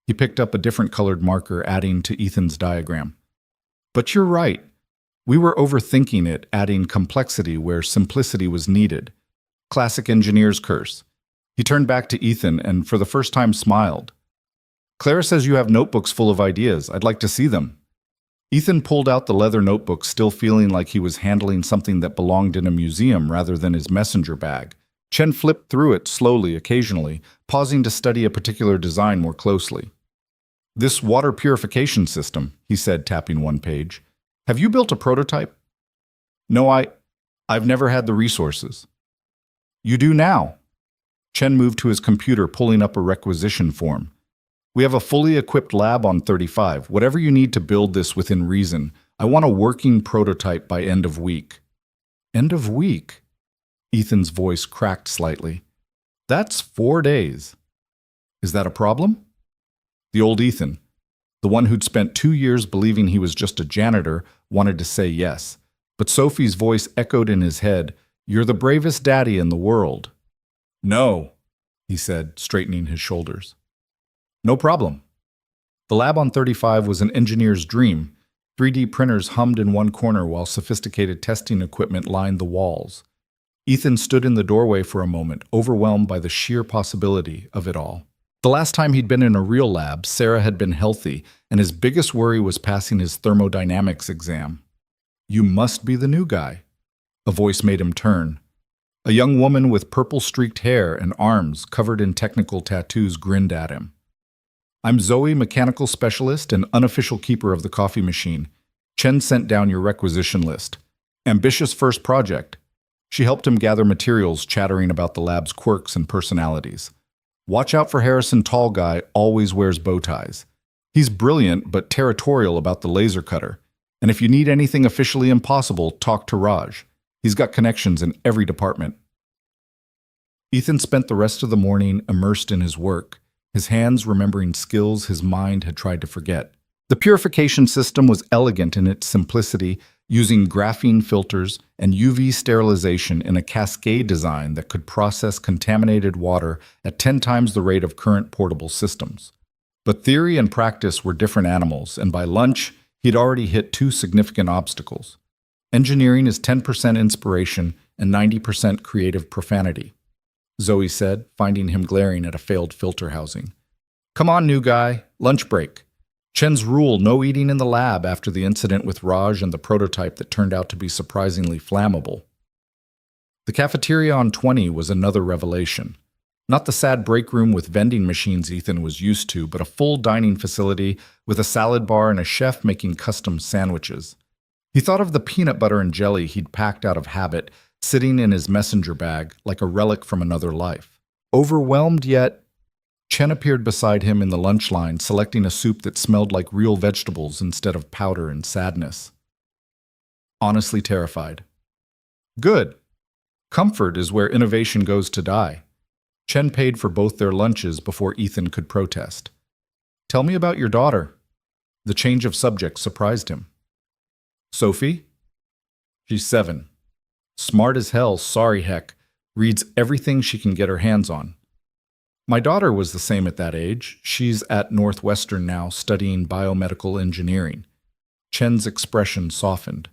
He picked up a different colored marker, adding to Ethan's diagram. "But you're right. We were overthinking it, adding complexity where simplicity was needed. Classic engineer's curse." He turned back to Ethan and for the first time smiled. "Clara says you have notebooks full of ideas. I'd like to see them." Ethan pulled out the leather notebook, still feeling like he was handling something that belonged in a museum rather than his messenger bag. Chen flipped through it slowly, occasionally, pausing to study a particular design more closely. "This water purification system," he said, tapping one page. "Have you built a prototype?" "No, I've never had the resources." "You do now." Chen moved to his computer, pulling up a requisition form. "We have a fully equipped lab on 35. Whatever you need to build this within reason. I want a working prototype by end of week." "End of week?" Ethan's voice cracked slightly. "That's 4 days. Is that a problem?" The old Ethan, the one who'd spent 2 years believing he was just a janitor, wanted to say yes. But Sophie's voice echoed in his head, "You're the bravest daddy in the world." "No," he said, straightening his shoulders. "No problem." The lab on 35 was an engineer's dream. 3D printers hummed in one corner while sophisticated testing equipment lined the walls. Ethan stood in the doorway for a moment, overwhelmed by the sheer possibility of it all. The last time he'd been in a real lab, Sarah had been healthy, and his biggest worry was passing his thermodynamics exam. "You must be the new guy." A voice made him turn. A young woman with purple-streaked hair and arms covered in technical tattoos grinned at him. "I'm Zoe, mechanical specialist and unofficial keeper of the coffee machine. Chen sent down your requisition list. Ambitious first project." She helped him gather materials, chattering about the lab's quirks and personalities. "Watch out for Harrison, tall guy, always wears bow ties. He's brilliant but territorial about the laser cutter. And if you need anything officially impossible, talk to Raj. He's got connections in every department." Ethan spent the rest of the morning immersed in his work, his hands remembering skills his mind had tried to forget. The purification system was elegant in its simplicity, using graphene filters and UV sterilization in a cascade design that could process contaminated water at 10 times the rate of current portable systems. But theory and practice were different animals, and by lunch, he'd already hit 2 significant obstacles. Engineering is 10% inspiration and 90% creative profanity, Zoe said, finding him glaring at a failed filter housing. "Come on, new guy, lunch break." Chen's rule, no eating in the lab after the incident with Raj and the prototype that turned out to be surprisingly flammable. The cafeteria on 20 was another revelation. Not the sad break room with vending machines Ethan was used to, but a full dining facility with a salad bar and a chef making custom sandwiches. He thought of the peanut butter and jelly he'd packed out of habit, sitting in his messenger bag like a relic from another life. Overwhelmed yet, Chen appeared beside him in the lunch line, selecting a soup that smelled like real vegetables instead of powder and sadness. Honestly terrified. Good. Comfort is where innovation goes to die. Chen paid for both their lunches before Ethan could protest. Tell me about your daughter. The change of subject surprised him. Sophie? She's 7. Smart as hell, sorry heck. Reads everything she can get her hands on. My daughter was the same at that age. She's at Northwestern now, studying biomedical engineering. Chen's expression softened.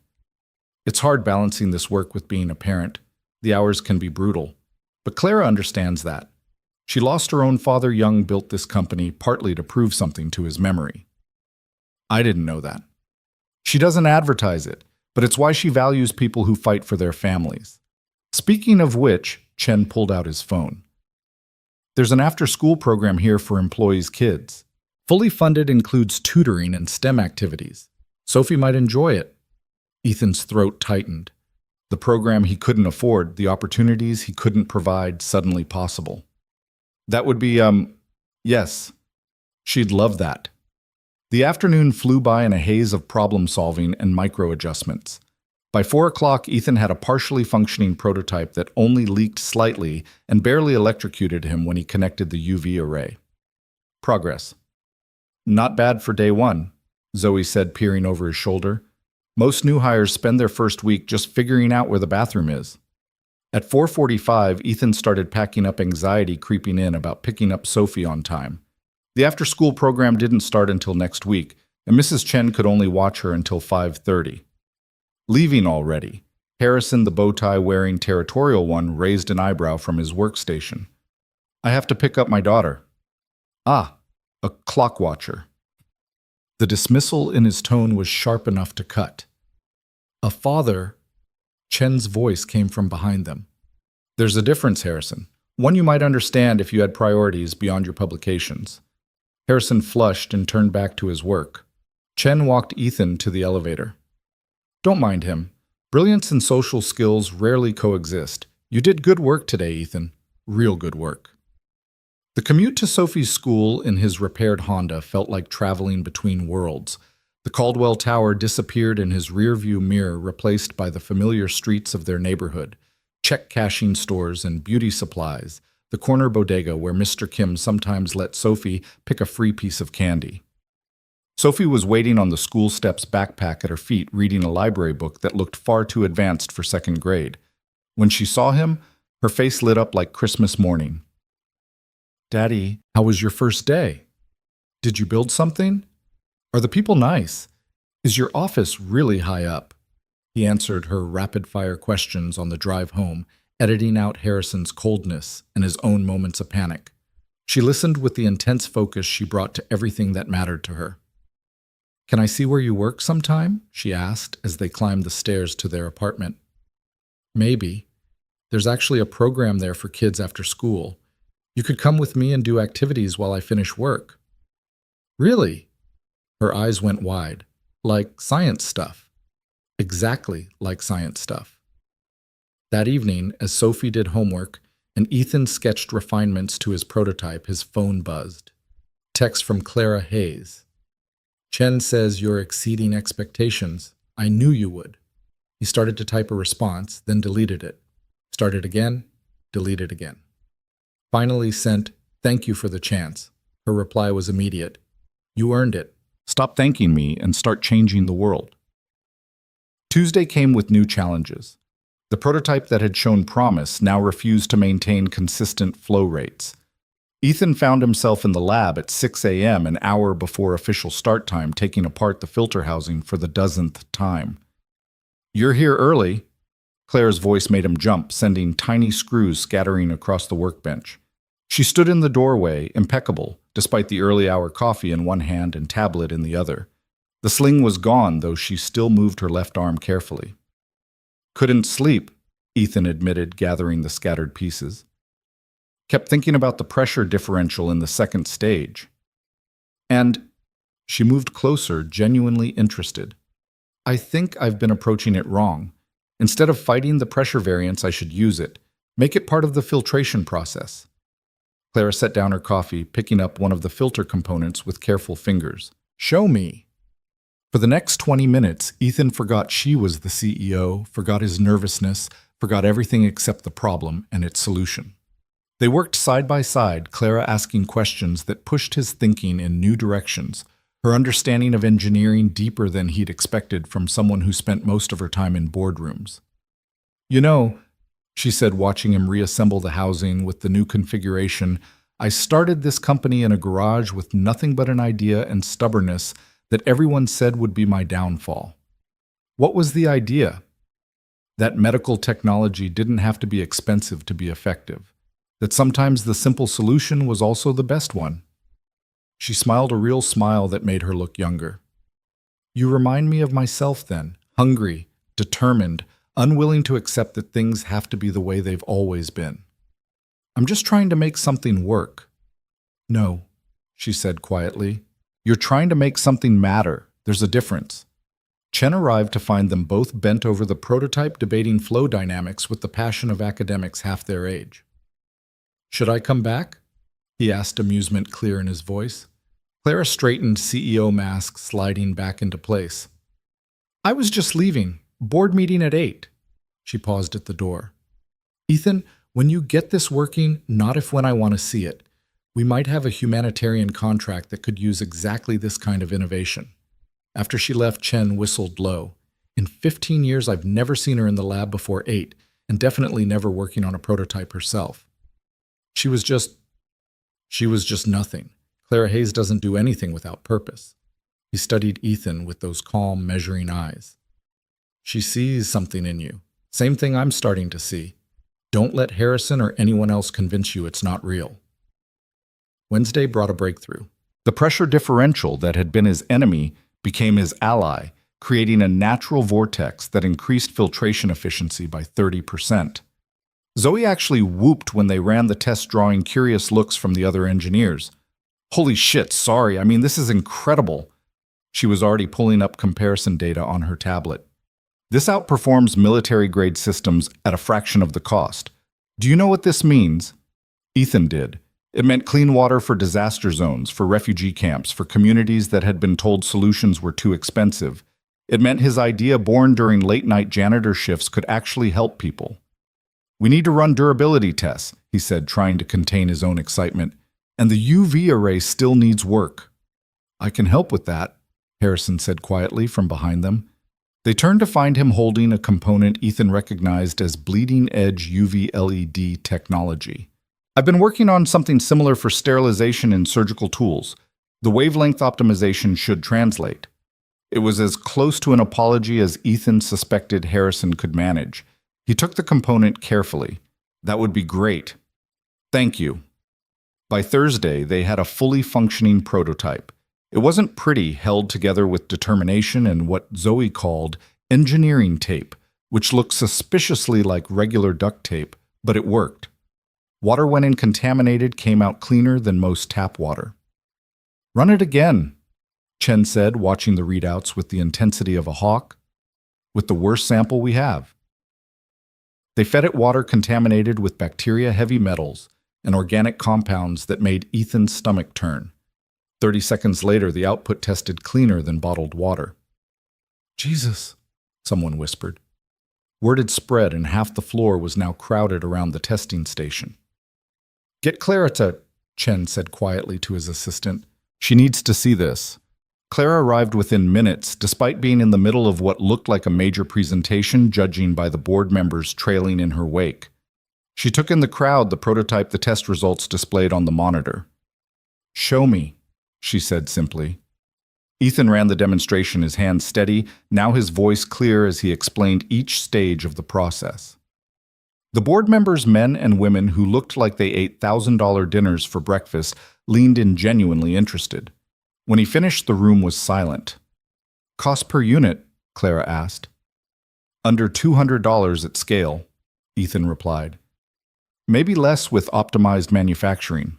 It's hard balancing this work with being a parent. The hours can be brutal. But Clara understands that. She lost her own father young, built this company partly to prove something to his memory. I didn't know that. She doesn't advertise it, but it's why she values people who fight for their families. Speaking of which, Chen pulled out his phone. There's an after-school program here for employees' kids. Fully funded, includes tutoring and STEM activities. Sophie might enjoy it. Ethan's throat tightened. The program he couldn't afford, the opportunities he couldn't provide, suddenly possible. That would be, yes. She'd love that. The afternoon flew by in a haze of problem-solving and micro-adjustments. By 4 o'clock, Ethan had a partially functioning prototype that only leaked slightly and barely electrocuted him when he connected the UV array. Progress. Not bad for day 1, Zoe said, peering over his shoulder. Most new hires spend their first week just figuring out where the bathroom is. At 4:45, Ethan started packing up, anxiety creeping in about picking up Sophie on time. The after-school program didn't start until next week, and Mrs. Chen could only watch her until 5:30. Leaving already. Harrison, the bow-tie-wearing territorial one, raised an eyebrow from his workstation. I have to pick up my daughter. Ah, a clock watcher. The dismissal in his tone was sharp enough to cut. A father? Chen's voice came from behind them. There's a difference, Harrison. One you might understand if you had priorities beyond your publications. Harrison flushed and turned back to his work. Chen walked Ethan to the elevator. Don't mind him. Brilliance and social skills rarely coexist. You did good work today, Ethan. Real good work. The commute to Sophie's school in his repaired Honda felt like traveling between worlds. The Caldwell Tower disappeared in his rearview mirror, replaced by the familiar streets of their neighborhood, check-cashing stores and beauty supplies, the corner bodega where Mr. Kim sometimes let Sophie pick a free piece of candy. Sophie was waiting on the school steps, backpack at her feet, reading a library book that looked far too advanced for 2nd grade. When she saw him, her face lit up like Christmas morning. Daddy, how was your first day? Did you build something? Are the people nice? Is your office really high up? He answered her rapid-fire questions on the drive home, editing out Harrison's coldness and his own moments of panic. She listened with the intense focus she brought to everything that mattered to her. Can I see where you work sometime? She asked as they climbed the stairs to their apartment. Maybe. There's actually a program there for kids after school. You could come with me and do activities while I finish work. Really? Her eyes went wide. Like science stuff. Exactly like science stuff. That evening, as Sophie did homework and Ethan sketched refinements to his prototype, his phone buzzed. Text from Clara Hayes. Chen says you're exceeding expectations. I knew you would. He started to type a response, then deleted it. Started again, deleted again. Finally sent, thank you for the chance. Her reply was immediate. You earned it. Stop thanking me and start changing the world. Tuesday came with new challenges. The prototype that had shown promise now refused to maintain consistent flow rates. Ethan found himself in the lab at 6 a.m., an hour before official start time, taking apart the filter housing for the dozenth time. You're here early. Claire's voice made him jump, sending tiny screws scattering across the workbench. She stood in the doorway, impeccable, despite the early hour coffee in one hand and tablet in the other. The sling was gone, though she still moved her left arm carefully. Couldn't sleep, Ethan admitted, gathering the scattered pieces. Kept thinking about the pressure differential in the 2nd stage. And she moved closer, genuinely interested. I think I've been approaching it wrong. Instead of fighting the pressure variance, I should use it. Make it part of the filtration process. Clara set down her coffee, picking up one of the filter components with careful fingers. Show me. For the next 20 minutes, Ethan forgot she was the CEO, forgot his nervousness, forgot everything except the problem and its solution. They worked side by side, Clara asking questions that pushed his thinking in new directions, her understanding of engineering deeper than he'd expected from someone who spent most of her time in boardrooms. You know, she said, watching him reassemble the housing with the new configuration, I started this company in a garage with nothing but an idea and stubbornness that everyone said would be my downfall. What was the idea? That medical technology didn't have to be expensive to be effective, that sometimes the simple solution was also the best one. She smiled a real smile that made her look younger. You remind me of myself then, hungry, determined, unwilling to accept that things have to be the way they've always been. I'm just trying to make something work. No, she said quietly. You're trying to make something matter. There's a difference. Chen arrived to find them both bent over the prototype debating flow dynamics with the passion of academics half their age. Should I come back? He asked, amusement clear in his voice. Clara straightened, CEO mask sliding back into place. I was just leaving. Board meeting at 8. She paused at the door. Ethan, when you get this working, not if when I want to see it. We might have a humanitarian contract that could use exactly this kind of innovation. After she left, Chen whistled low. In 15 years, I've never seen her in the lab before 8, and definitely never working on a prototype herself. She was just nothing. Clara Hayes doesn't do anything without purpose. He studied Ethan with those calm, measuring eyes. She sees something in you. Same thing I'm starting to see. Don't let Harrison or anyone else convince you it's not real. Wednesday brought a breakthrough. The pressure differential that had been his enemy became his ally, creating a natural vortex that increased filtration efficiency by 30%. Zoe actually whooped when they ran the test, drawing curious looks from the other engineers. Holy shit, sorry, this is incredible. She was already pulling up comparison data on her tablet. This outperforms military-grade systems at a fraction of the cost. Do you know what this means? Ethan did. It meant clean water for disaster zones, for refugee camps, for communities that had been told solutions were too expensive. It meant his idea, born during late-night janitor shifts, could actually help people. We need to run durability tests, he said, trying to contain his own excitement. And the UV array still needs work. I can help with that, Harrison said quietly from behind them. They turned to find him holding a component Ethan recognized as bleeding-edge UV LED technology. I've been working on something similar for sterilization in surgical tools. The wavelength optimization should translate. It was as close to an apology as Ethan suspected Harrison could manage. He took the component carefully. That would be great. Thank you. By Thursday, they had a fully functioning prototype. It wasn't pretty, held together with determination and what Zoe called engineering tape, which looked suspiciously like regular duct tape, but it worked. Water, when uncontaminated, came out cleaner than most tap water. Run it again, Chen said, watching the readouts with the intensity of a hawk. With the worst sample we have. They fed it water contaminated with bacteria, heavy metals, and organic compounds that made Ethan's stomach turn. 30 seconds later, the output tested cleaner than bottled water. Jesus, someone whispered. Word had spread, and half the floor was now crowded around the testing station. Get Clara to, Chen said quietly to his assistant. She needs to see this. Clara arrived within minutes, despite being in the middle of what looked like a major presentation, judging by the board members trailing in her wake. She took in the crowd, the prototype, the test results displayed on the monitor. Show me, she said simply. Ethan ran the demonstration, his hands steady, now his voice clear as he explained each stage of the process. The board members, men and women who looked like they ate $1,000 dinners for breakfast, leaned in genuinely interested. When he finished, the room was silent. Cost per unit? Clara asked. Under $200 at scale, Ethan replied. Maybe less with optimized manufacturing.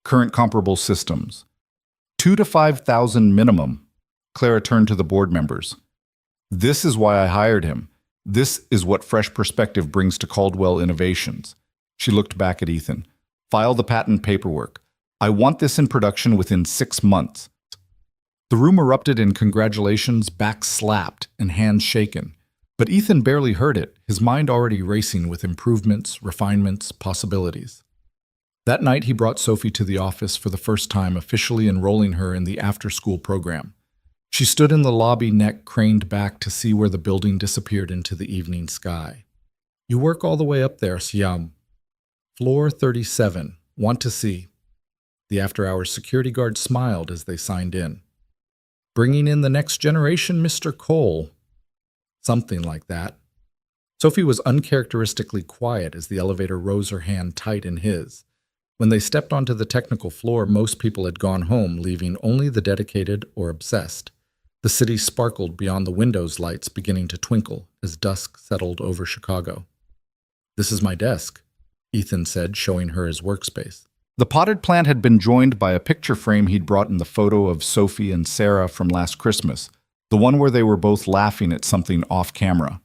Current comparable systems. 2,000 to 5,000 minimum. Clara turned to the board members. This is why I hired him. This is what fresh perspective brings to Caldwell Innovations. She looked back at Ethan. File the patent paperwork. I want this in production within 6 months. The room erupted in congratulations, backs slapped, and hands shaken. But Ethan barely heard it, his mind already racing with improvements, refinements, possibilities. That night he brought Sophie to the office for the first time, officially enrolling her in the after-school program. She stood in the lobby, neck craned back to see where the building disappeared into the evening sky. You work all the way up there, Siam. Floor 37. Want to see. The after-hours security guard smiled as they signed in. Bringing in the next generation, Mr. Cole. Something like that. Sophie was uncharacteristically quiet as the elevator rose her hand tight in his. When they stepped onto the technical floor, most people had gone home, leaving only the dedicated or obsessed. The city sparkled beyond the windows' lights beginning to twinkle as dusk settled over Chicago. This is my desk, Ethan said, showing her his workspace. The potted plant had been joined by a picture frame he'd brought in the photo of Sophie and Sarah from last Christmas, the one where they were both laughing at something off camera.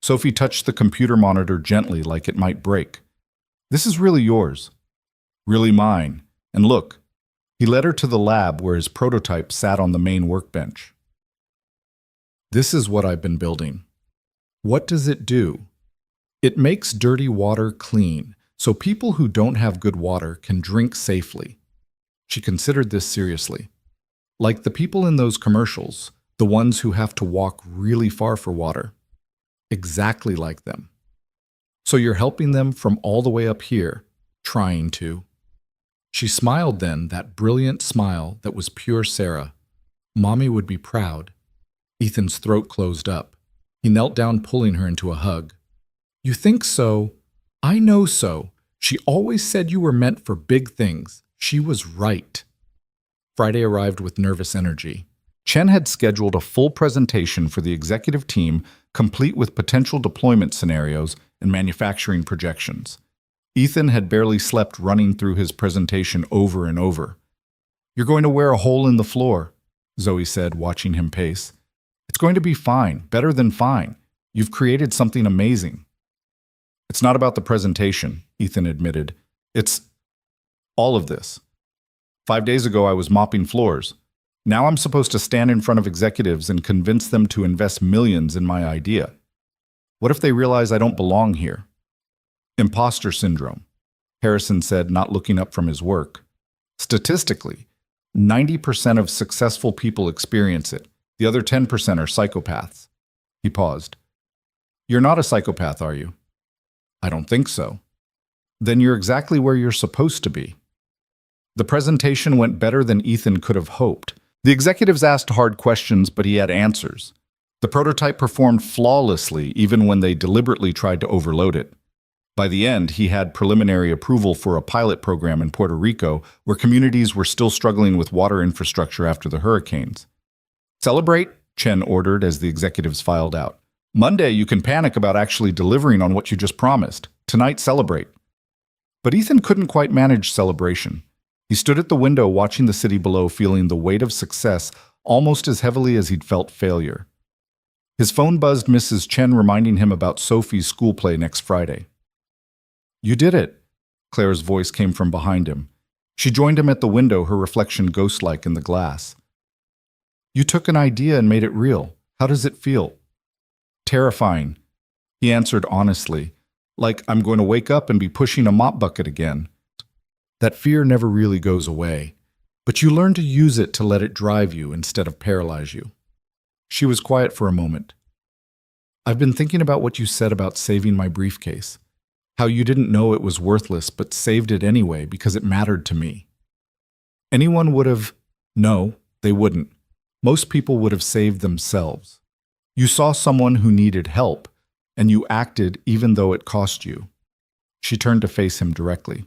Sophie touched the computer monitor gently like it might break. This is really yours. Really mine. And look, he led her to the lab where his prototype sat on the main workbench. This is what I've been building. What does it do? It makes dirty water clean, so people who don't have good water can drink safely. She considered this seriously. Like the people in those commercials, the ones who have to walk really far for water. Exactly like them. So you're helping them from all the way up here, trying to. She smiled then, that brilliant smile that was pure Sarah. Mommy would be proud. Ethan's throat closed up. He knelt down, pulling her into a hug. You think so? I know so. She always said you were meant for big things. She was right. Friday arrived with nervous energy. Chen had scheduled a full presentation for the executive team, complete with potential deployment scenarios and manufacturing projections. Ethan had barely slept running through his presentation over and over. You're going to wear a hole in the floor, Zoe said, watching him pace. It's going to be fine, better than fine. You've created something amazing. It's not about the presentation, Ethan admitted. It's all of this. 5 days ago, I was mopping floors. Now I'm supposed to stand in front of executives and convince them to invest millions in my idea. What if they realize I don't belong here? Imposter syndrome, Harrison said, not looking up from his work. Statistically, 90% of successful people experience it. The other 10% are psychopaths. He paused. You're not a psychopath, are you? I don't think so. Then you're exactly where you're supposed to be. The presentation went better than Ethan could have hoped. The executives asked hard questions, but he had answers. The prototype performed flawlessly, even when they deliberately tried to overload it. By the end, he had preliminary approval for a pilot program in Puerto Rico, where communities were still struggling with water infrastructure after the hurricanes. Celebrate, Chen ordered as the executives filed out. Monday, you can panic about actually delivering on what you just promised. Tonight, celebrate. But Ethan couldn't quite manage celebration. He stood at the window watching the city below, feeling the weight of success almost as heavily as he'd felt failure. His phone buzzed, Mrs. Chen reminding him about Sophie's school play next Friday. You did it, Claire's voice came from behind him. She joined him at the window, her reflection ghost-like in the glass. You took an idea and made it real. How does it feel? Terrifying, he answered honestly, like I'm going to wake up and be pushing a mop bucket again. That fear never really goes away, but you learn to use it to let it drive you instead of paralyze you. She was quiet for a moment. I've been thinking about what you said about saving my briefcase, how you didn't know it was worthless but saved it anyway because it mattered to me. Anyone would have... No, they wouldn't. Most people would have saved themselves. You saw someone who needed help, and you acted even though it cost you. She turned to face him directly.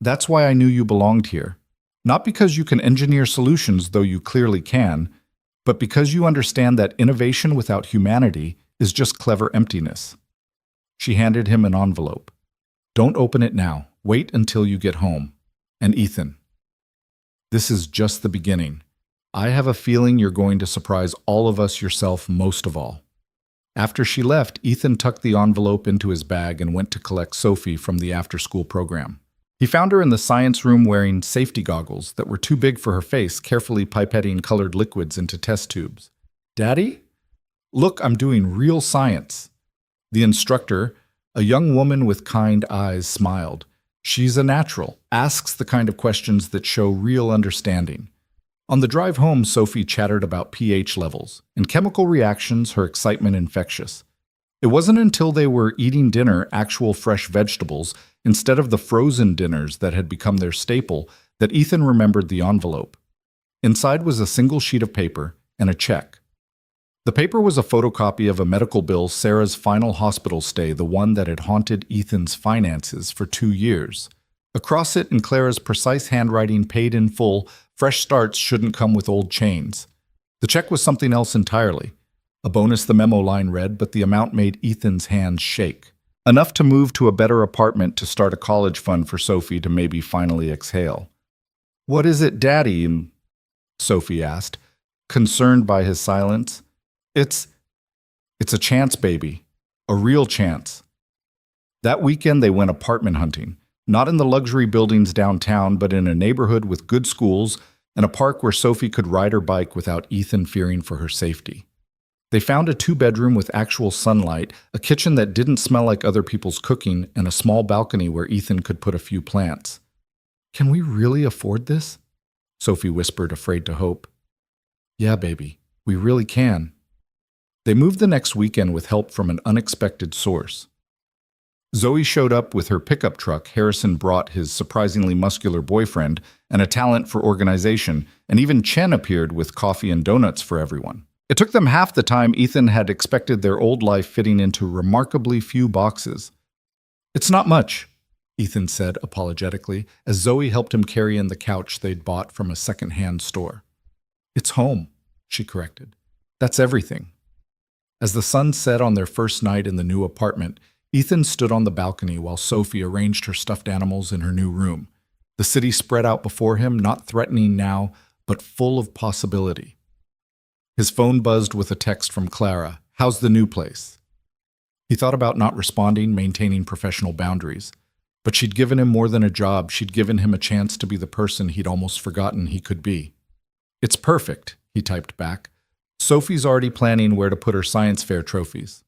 That's why I knew you belonged here. Not because you can engineer solutions, though you clearly can, but because you understand that innovation without humanity is just clever emptiness. She handed him an envelope. Don't open it now. Wait until you get home. And Ethan. This is just the beginning. I have a feeling you're going to surprise all of us yourself most of all." After she left, Ethan tucked the envelope into his bag and went to collect Sophie from the after-school program. He found her in the science room wearing safety goggles that were too big for her face, carefully pipetting colored liquids into test tubes. "Daddy? Look, I'm doing real science." The instructor, a young woman with kind eyes, smiled. "She's a natural, asks the kind of questions that show real understanding." On the drive home, Sophie chattered about pH levels and chemical reactions, her excitement infectious. It wasn't until they were eating dinner, actual fresh vegetables, instead of the frozen dinners that had become their staple, that Ethan remembered the envelope. Inside was a single sheet of paper and a check. The paper was a photocopy of a medical bill, Sarah's final hospital stay, the one that had haunted Ethan's finances for 2 years. Across it, in Clara's precise handwriting, paid in full, fresh starts shouldn't come with old chains. The check was something else entirely. A bonus, the memo line read, but the amount made Ethan's hands shake. Enough to move to a better apartment, to start a college fund for Sophie, to maybe finally exhale. "What is it, Daddy?" Sophie asked, concerned by his silence. It's a chance, baby. A real chance." That weekend they went apartment hunting, not in the luxury buildings downtown, but in a neighborhood with good schools and a park where Sophie could ride her bike without Ethan fearing for her safety. They found a 2-bedroom with actual sunlight, a kitchen that didn't smell like other people's cooking, and a small balcony where Ethan could put a few plants. "Can we really afford this?" Sophie whispered, afraid to hope. "Yeah, baby, we really can." They moved the next weekend with help from an unexpected source. Zoe showed up with her pickup truck. Harrison brought his surprisingly muscular boyfriend and a talent for organization, and even Chen appeared with coffee and donuts for everyone. It took them half the time Ethan had expected, their old life fitting into remarkably few boxes. "It's not much," Ethan said apologetically, as Zoe helped him carry in the couch they'd bought from a second-hand store. "It's home," she corrected. "That's everything." As the sun set on their first night in the new apartment, Ethan stood on the balcony while Sophie arranged her stuffed animals in her new room. The city spread out before him, not threatening now, but full of possibility. His phone buzzed with a text from Clara. "How's the new place?" He thought about not responding, maintaining professional boundaries. But she'd given him more than a job. She'd given him a chance to be the person he'd almost forgotten he could be. "It's perfect," he typed back. "Sophie's already planning where to put her science fair trophies.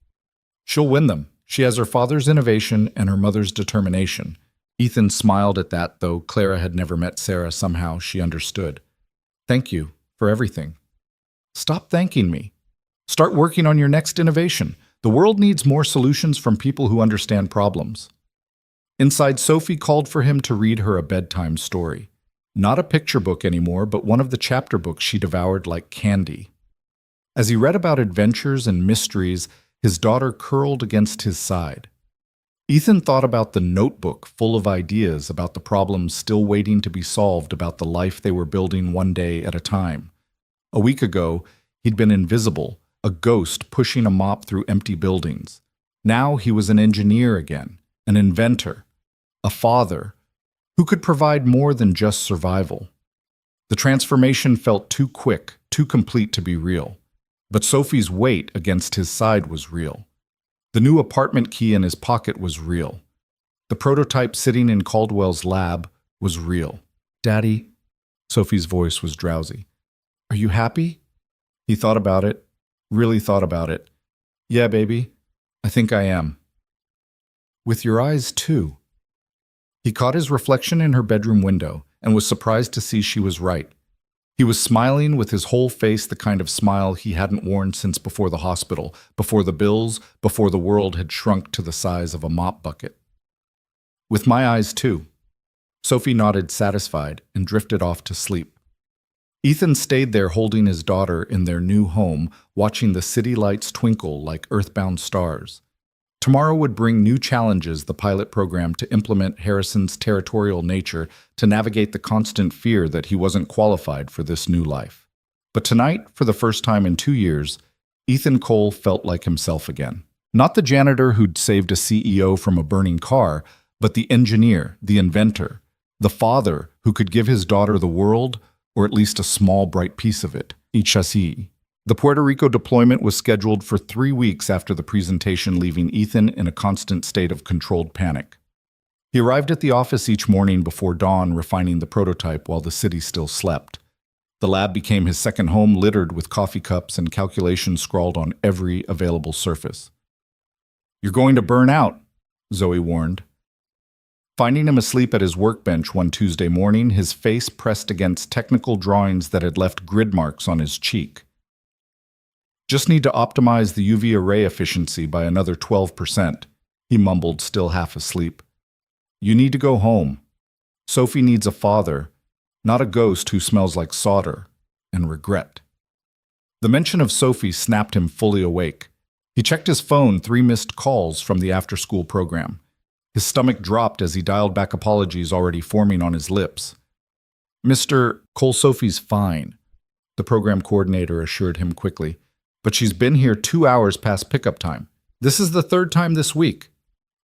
She'll win them. She has her father's innovation and her mother's determination." Ethan smiled at that, though Clara had never met Sarah. Somehow she understood. "Thank you for everything." "Stop thanking me. Start working on your next innovation. The world needs more solutions from people who understand problems." Inside, Sophie called for him to read her a bedtime story. Not a picture book anymore, but one of the chapter books she devoured like candy. As he read about adventures and mysteries, his daughter curled against his side. Ethan thought about the notebook full of ideas, about the problems still waiting to be solved, about the life they were building one day at a time. A week ago, he'd been invisible, a ghost pushing a mop through empty buildings. Now he was an engineer again, an inventor, a father, who could provide more than just survival. The transformation felt too quick, too complete to be real. But Sophie's weight against his side was real. The new apartment key in his pocket was real. The prototype sitting in Caldwell's lab was real. "Daddy," Sophie's voice was drowsy. "Are you happy?" He thought about it, really thought about it. "Yeah, baby, I think I am." "With your eyes, too." He caught his reflection in her bedroom window and was surprised to see she was right. He was smiling with his whole face, the kind of smile he hadn't worn since before the hospital, before the bills, before the world had shrunk to the size of a mop bucket. "With my eyes, too." Sophie nodded, satisfied, and drifted off to sleep. Ethan stayed there holding his daughter in their new home, watching the city lights twinkle like earthbound stars. Tomorrow would bring new challenges, the pilot program to implement Harrison's territorial nature, to navigate the constant fear that he wasn't qualified for this new life. But tonight, for the first time in 2 years, Ethan Cole felt like himself again. Not the janitor who'd saved a CEO from a burning car, but the engineer, the inventor, the father who could give his daughter the world or at least a small bright piece of it, each chassis. The Puerto Rico deployment was scheduled for 3 weeks after the presentation, leaving Ethan in a constant state of controlled panic. He arrived at the office each morning before dawn, refining the prototype while the city still slept. The lab became his second home, littered with coffee cups and calculations scrawled on every available surface. "You're going to burn out," Zoe warned. Finding him asleep at his workbench one Tuesday morning, his face pressed against technical drawings that had left grid marks on his cheek. "Just need to optimize the UV array efficiency by another 12%, he mumbled, still half asleep. "You need to go home. Sophie needs a father, not a ghost who smells like solder and regret." The mention of Sophie snapped him fully awake. He checked his phone, 3 missed calls from the after-school program. His stomach dropped as he dialed back, apologies already forming on his lips. "Mr. Cole, Sophie's fine," the program coordinator assured him quickly. "But she's been here 2 hours past pickup time. This is the 3rd time this week."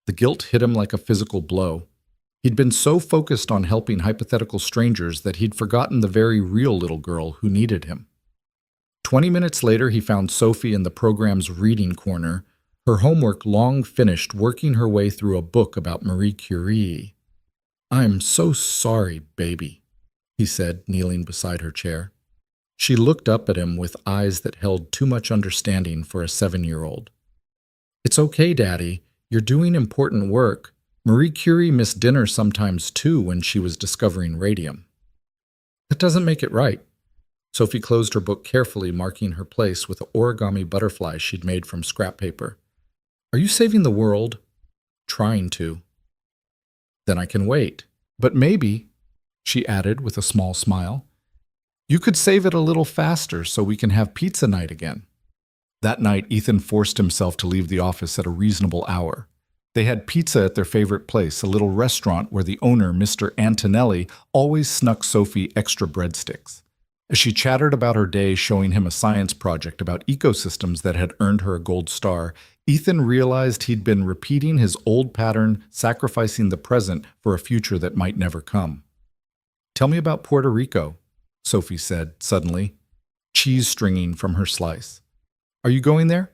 The guilt hit him like a physical blow. He'd been so focused on helping hypothetical strangers that he'd forgotten the very real little girl who needed him. 20 minutes later, he found Sophie in the program's reading corner, her homework long finished, working her way through a book about Marie Curie. "I'm so sorry, baby," he said, kneeling beside her chair. She looked up at him with eyes that held too much understanding for a 7-year-old. "It's okay, Daddy. You're doing important work. Marie Curie missed dinner sometimes too when she was discovering radium." "That doesn't make it right." Sophie closed her book carefully, marking her place with the origami butterflies she'd made from scrap paper. "Are you saving the world?" "Trying to." "Then I can wait. But maybe," she added with a small smile, "you could save it a little faster so we can have pizza night again." That night, Ethan forced himself to leave the office at a reasonable hour. They had pizza at their favorite place, a little restaurant where the owner, Mr. Antonelli, always snuck Sophie extra breadsticks. As she chattered about her day, showing him a science project about ecosystems that had earned her a gold star, Ethan realized he'd been repeating his old pattern, sacrificing the present for a future that might never come. "Tell me about Puerto Rico," Sophie said suddenly, cheese stringing from her slice. "Are you going there?"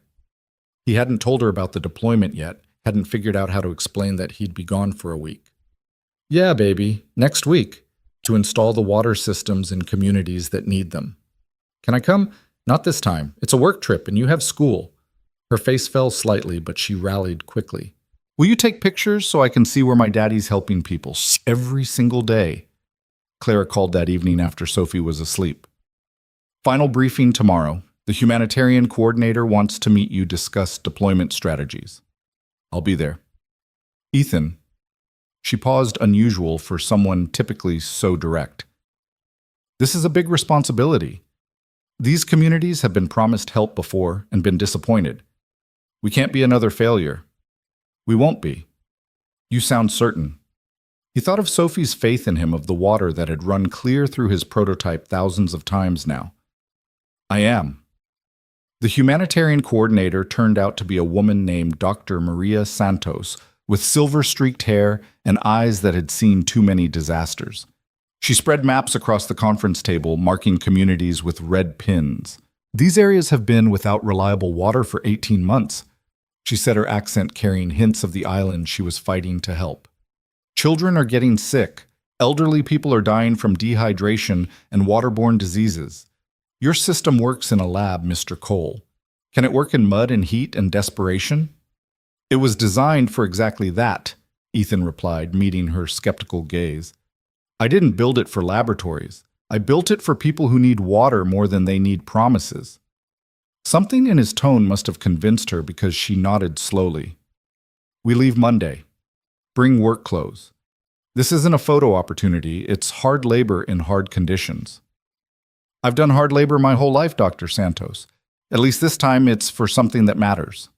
He hadn't told her about the deployment yet, hadn't figured out how to explain that he'd be gone for a week. "Yeah, baby, next week, to install the water systems in communities that need them." "Can I come?" "Not this time. It's a work trip and you have school." Her face fell slightly, but she rallied quickly. "Will you take pictures so I can see where my daddy's helping people every single day?" Clara called that evening after Sophie was asleep. "Final briefing tomorrow. The humanitarian coordinator wants to meet you, discuss deployment strategies. I'll be there." "Ethan." She paused, unusual for someone typically so direct. "This is a big responsibility. These communities have been promised help before and been disappointed. We can't be another failure." "We won't be." "You sound certain." He thought of Sophie's faith in him, of the water that had run clear through his prototype thousands of times now. "I am." The humanitarian coordinator turned out to be a woman named Dr. Maria Santos, with silver-streaked hair and eyes that had seen too many disasters. She spread maps across the conference table, marking communities with red pins. "These areas have been without reliable water for 18 months, she said, her accent carrying hints of the island she was fighting to help. "Children are getting sick. Elderly people are dying from dehydration and waterborne diseases. Your system works in a lab, Mr. Cole. Can it work in mud and heat and desperation?" "It was designed for exactly that," Ethan replied, meeting her skeptical gaze. "I didn't build it for laboratories. I built it for people who need water more than they need promises." Something in his tone must have convinced her, because she nodded slowly. "We leave Monday. Bring work clothes. This isn't a photo opportunity. It's hard labor in hard conditions." "I've done hard labor my whole life, Dr. Santos. At least this time it's for something that matters."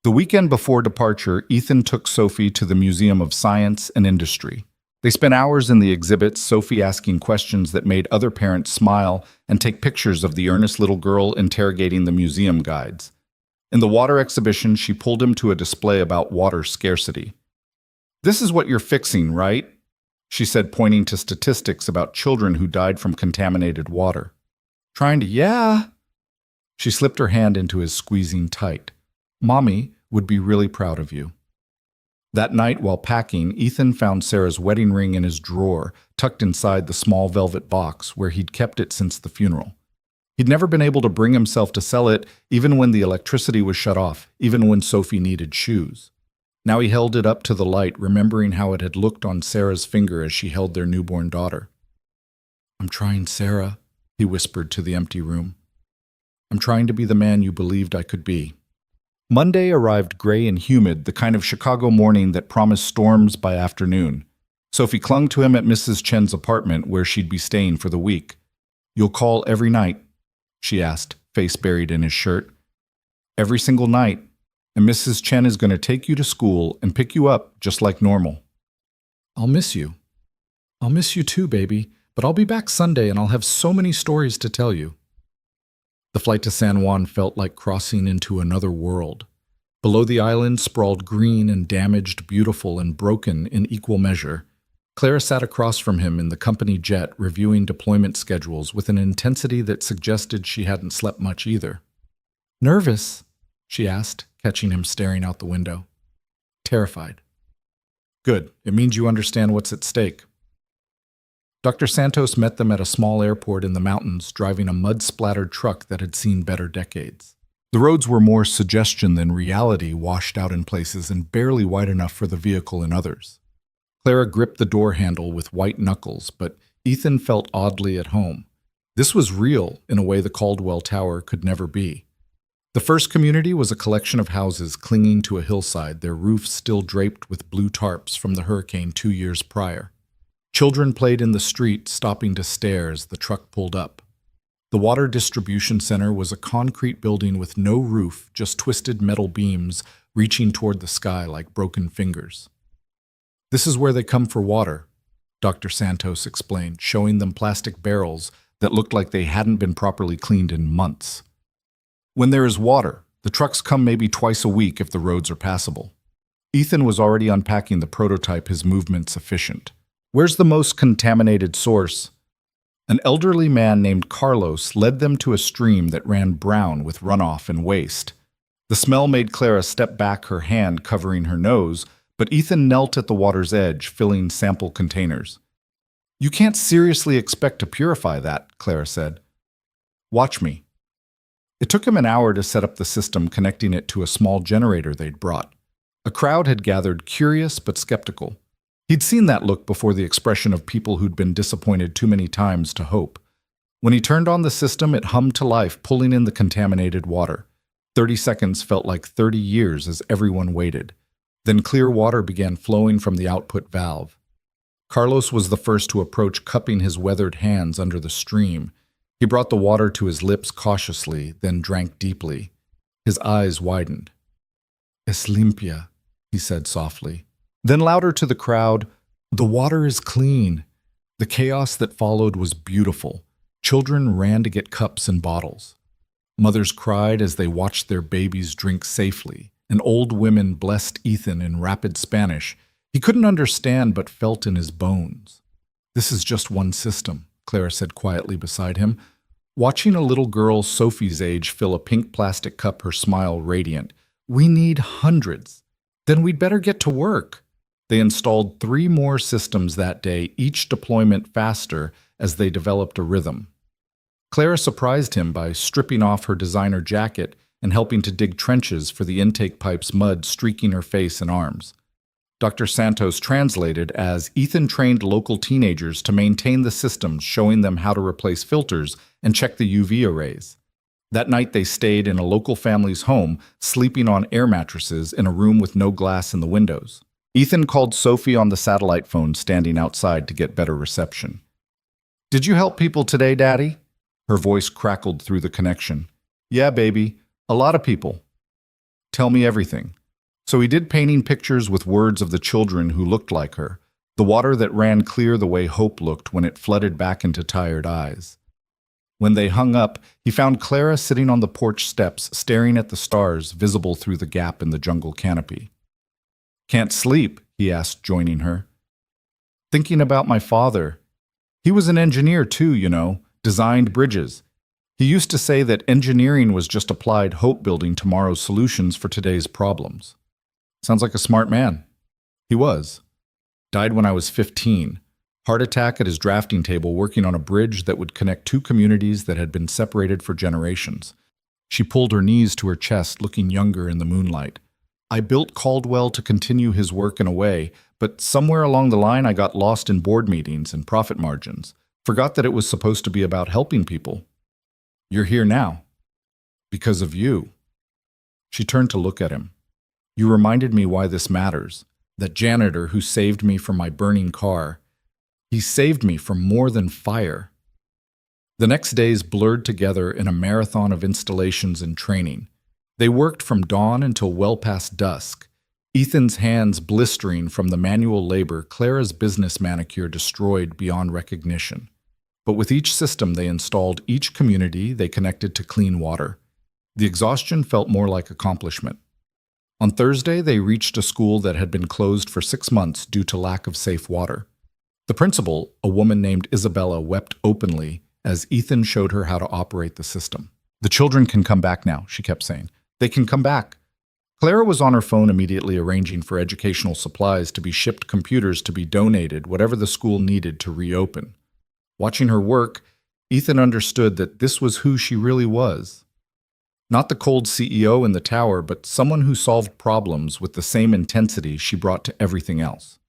The weekend before departure, Ethan took Sophie to the Museum of Science and Industry. They spent hours in the exhibits, Sophie asking questions that made other parents smile and take pictures of the earnest little girl interrogating the museum guides. In the water exhibition, she pulled him to a display about water scarcity. "This is what you're fixing, right?" she said, pointing to statistics about children who died from contaminated water. Trying to, yeah. She slipped her hand into his, squeezing tight. Mommy would be really proud of you. That night, while packing, Ethan found Sarah's wedding ring in his drawer, tucked inside the small velvet box where he'd kept it since the funeral. He'd never been able to bring himself to sell it, even when the electricity was shut off, even when Sophie needed shoes. Now he held it up to the light, remembering how it had looked on Sarah's finger as she held their newborn daughter. I'm trying, Sarah, he whispered to the empty room. I'm trying to be the man you believed I could be. Monday arrived gray and humid, the kind of Chicago morning that promised storms by afternoon. Sophie clung to him at Mrs. Chen's apartment where she'd be staying for the week. You'll call every night? She asked, face buried in his shirt. Every single night, and Mrs. Chen is going to take you to school and pick you up just like normal. I'll miss you. I'll miss you too, baby, but I'll be back Sunday and I'll have so many stories to tell you. The flight to San Juan felt like crossing into another world. Below the island sprawled green and damaged, beautiful and broken in equal measure. Clara sat across from him in the company jet, reviewing deployment schedules with an intensity that suggested she hadn't slept much either. Nervous? She asked, catching him staring out the window. Terrified. Good. It means you understand what's at stake. Dr. Santos met them at a small airport in the mountains, driving a mud-splattered truck that had seen better decades. The roads were more suggestion than reality, washed out in places and barely wide enough for the vehicle in others. Clara gripped the door handle with white knuckles, but Ethan felt oddly at home. This was real in a way the Caldwell Tower could never be. The first community was a collection of houses clinging to a hillside, their roofs still draped with blue tarps from the hurricane 2 years prior. Children played in the street, stopping to stare as the truck pulled up. The water distribution center was a concrete building with no roof, just twisted metal beams reaching toward the sky like broken fingers. This is where they come for water, Dr. Santos explained, showing them plastic barrels that looked like they hadn't been properly cleaned in months. When there is water, the trucks come maybe twice a week if the roads are passable. Ethan was already unpacking the prototype, his movements efficient. Where's the most contaminated source? An elderly man named Carlos led them to a stream that ran brown with runoff and waste. The smell made Clara step back, her hand covering her nose, but Ethan knelt at the water's edge, filling sample containers. You can't seriously expect to purify that, Clara said. Watch me. It took him an hour to set up the system, connecting it to a small generator they'd brought. A crowd had gathered, curious but skeptical. He'd seen that look before, the expression of people who'd been disappointed too many times to hope. When he turned on the system, it hummed to life, pulling in the contaminated water. 30 seconds felt like 30 years as everyone waited. Then clear water began flowing from the output valve. Carlos was the first to approach, cupping his weathered hands under the stream. He brought the water to his lips cautiously, then drank deeply. His eyes widened. Es limpia, he said softly. Then louder to the crowd, the water is clean. The chaos that followed was beautiful. Children ran to get cups and bottles. Mothers cried as they watched their babies drink safely, and old women blessed Ethan in rapid Spanish. He couldn't understand but felt in his bones. This is just one system, Clara said quietly beside him. Watching a little girl Sophie's age fill a pink plastic cup, her smile radiant. We need hundreds. Then we'd better get to work. They installed 3 more systems that day, each deployment faster as they developed a rhythm. Clara surprised him by stripping off her designer jacket and helping to dig trenches for the intake pipes, mud streaking her face and arms. Dr. Santos translated as Ethan trained local teenagers to maintain the systems, showing them how to replace filters and check the UV arrays. That night they stayed in a local family's home, sleeping on air mattresses in a room with no glass in the windows. Ethan called Sophie on the satellite phone standing outside to get better reception. Did you help people today, Daddy? Her voice crackled through the connection. Yeah, baby. A lot of people. Tell me everything. So he did painting pictures with words of the children who looked like her, the water that ran clear the way hope looked when it flooded back into tired eyes. When they hung up, he found Clara sitting on the porch steps, staring at the stars visible through the gap in the jungle canopy. Can't sleep? He asked, joining her. Thinking about my father. He was an engineer too, designed bridges. He used to say that engineering was just applied hope building tomorrow's solutions for today's problems. Sounds like a smart man. He was. Died when I was 15. Heart attack at his drafting table working on a bridge that would connect two communities that had been separated for generations. She pulled her knees to her chest, looking younger in the moonlight. I built Caldwell to continue his work in a way, but somewhere along the line I got lost in board meetings and profit margins. Forgot that it was supposed to be about helping people. You're here now. Because of you. She turned to look at him. You reminded me why this matters. That janitor who saved me from my burning car. He saved me from more than fire. The next days blurred together in a marathon of installations and training. They worked from dawn until well past dusk. Ethan's hands blistering from the manual labor, Clara's business manicure destroyed beyond recognition. But with each system they installed, each community they connected to clean water. The exhaustion felt more like accomplishment. On Thursday, they reached a school that had been closed for 6 months due to lack of safe water. The principal, a woman named Isabella, wept openly as Ethan showed her how to operate the system. The children can come back now, she kept saying. They can come back. Clara was on her phone immediately arranging for educational supplies to be shipped, computers to be donated, whatever the school needed to reopen. Watching her work, Ethan understood that this was who she really was. Not the cold CEO in the tower, but someone who solved problems with the same intensity she brought to everything else.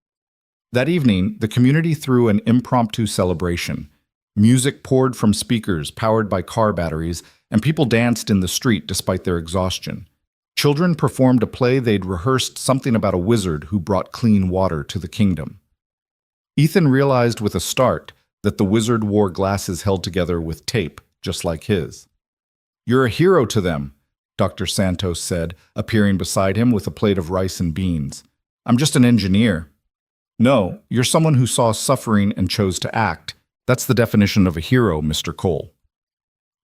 That evening, the community threw an impromptu celebration. Music poured from speakers powered by car batteries, and people danced in the street despite their exhaustion. Children performed a play they'd rehearsed, something about a wizard who brought clean water to the kingdom. Ethan realized with a start that the wizard wore glasses held together with tape, just like his. You're a hero to them, Dr. Santos said, appearing beside him with a plate of rice and beans. I'm just an engineer. No, you're someone who saw suffering and chose to act. That's the definition of a hero, Mr. Cole.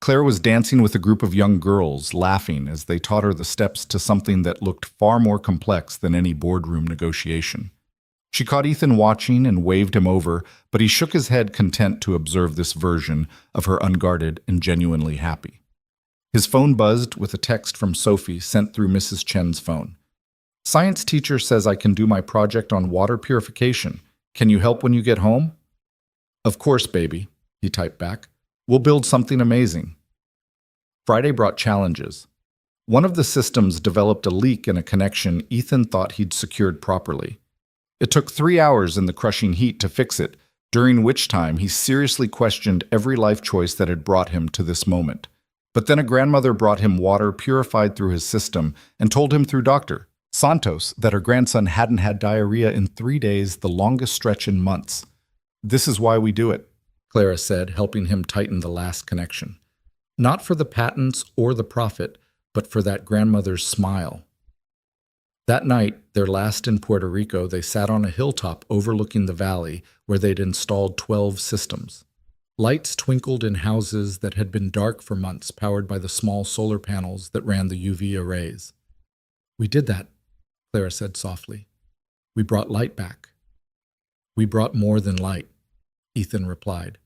Claire was dancing with a group of young girls, laughing as they taught her the steps to something that looked far more complex than any boardroom negotiation. She caught Ethan watching and waved him over, but he shook his head, content to observe this version of her, unguarded and genuinely happy. His phone buzzed with a text from Sophie sent through Mrs. Chen's phone. Science teacher says I can do my project on water purification. Can you help when you get home? Of course, baby, he typed back. We'll build something amazing. Friday brought challenges. One of the systems developed a leak in a connection Ethan thought he'd secured properly. It took 3 hours in the crushing heat to fix it, during which time he seriously questioned every life choice that had brought him to this moment. But then a grandmother brought him water purified through his system and told him through Dr. Santos that her grandson hadn't had diarrhea in 3 days, the longest stretch in months. This is why we do it, Clara said, helping him tighten the last connection. Not for the patents or the profit, but for that grandmother's smile. That night, their last in Puerto Rico, they sat on a hilltop overlooking the valley where they'd installed 12 systems. Lights twinkled in houses that had been dark for months, powered by the small solar panels that ran the UV arrays. We did that, Clara said softly. We brought light back. We brought more than light, Ethan replied.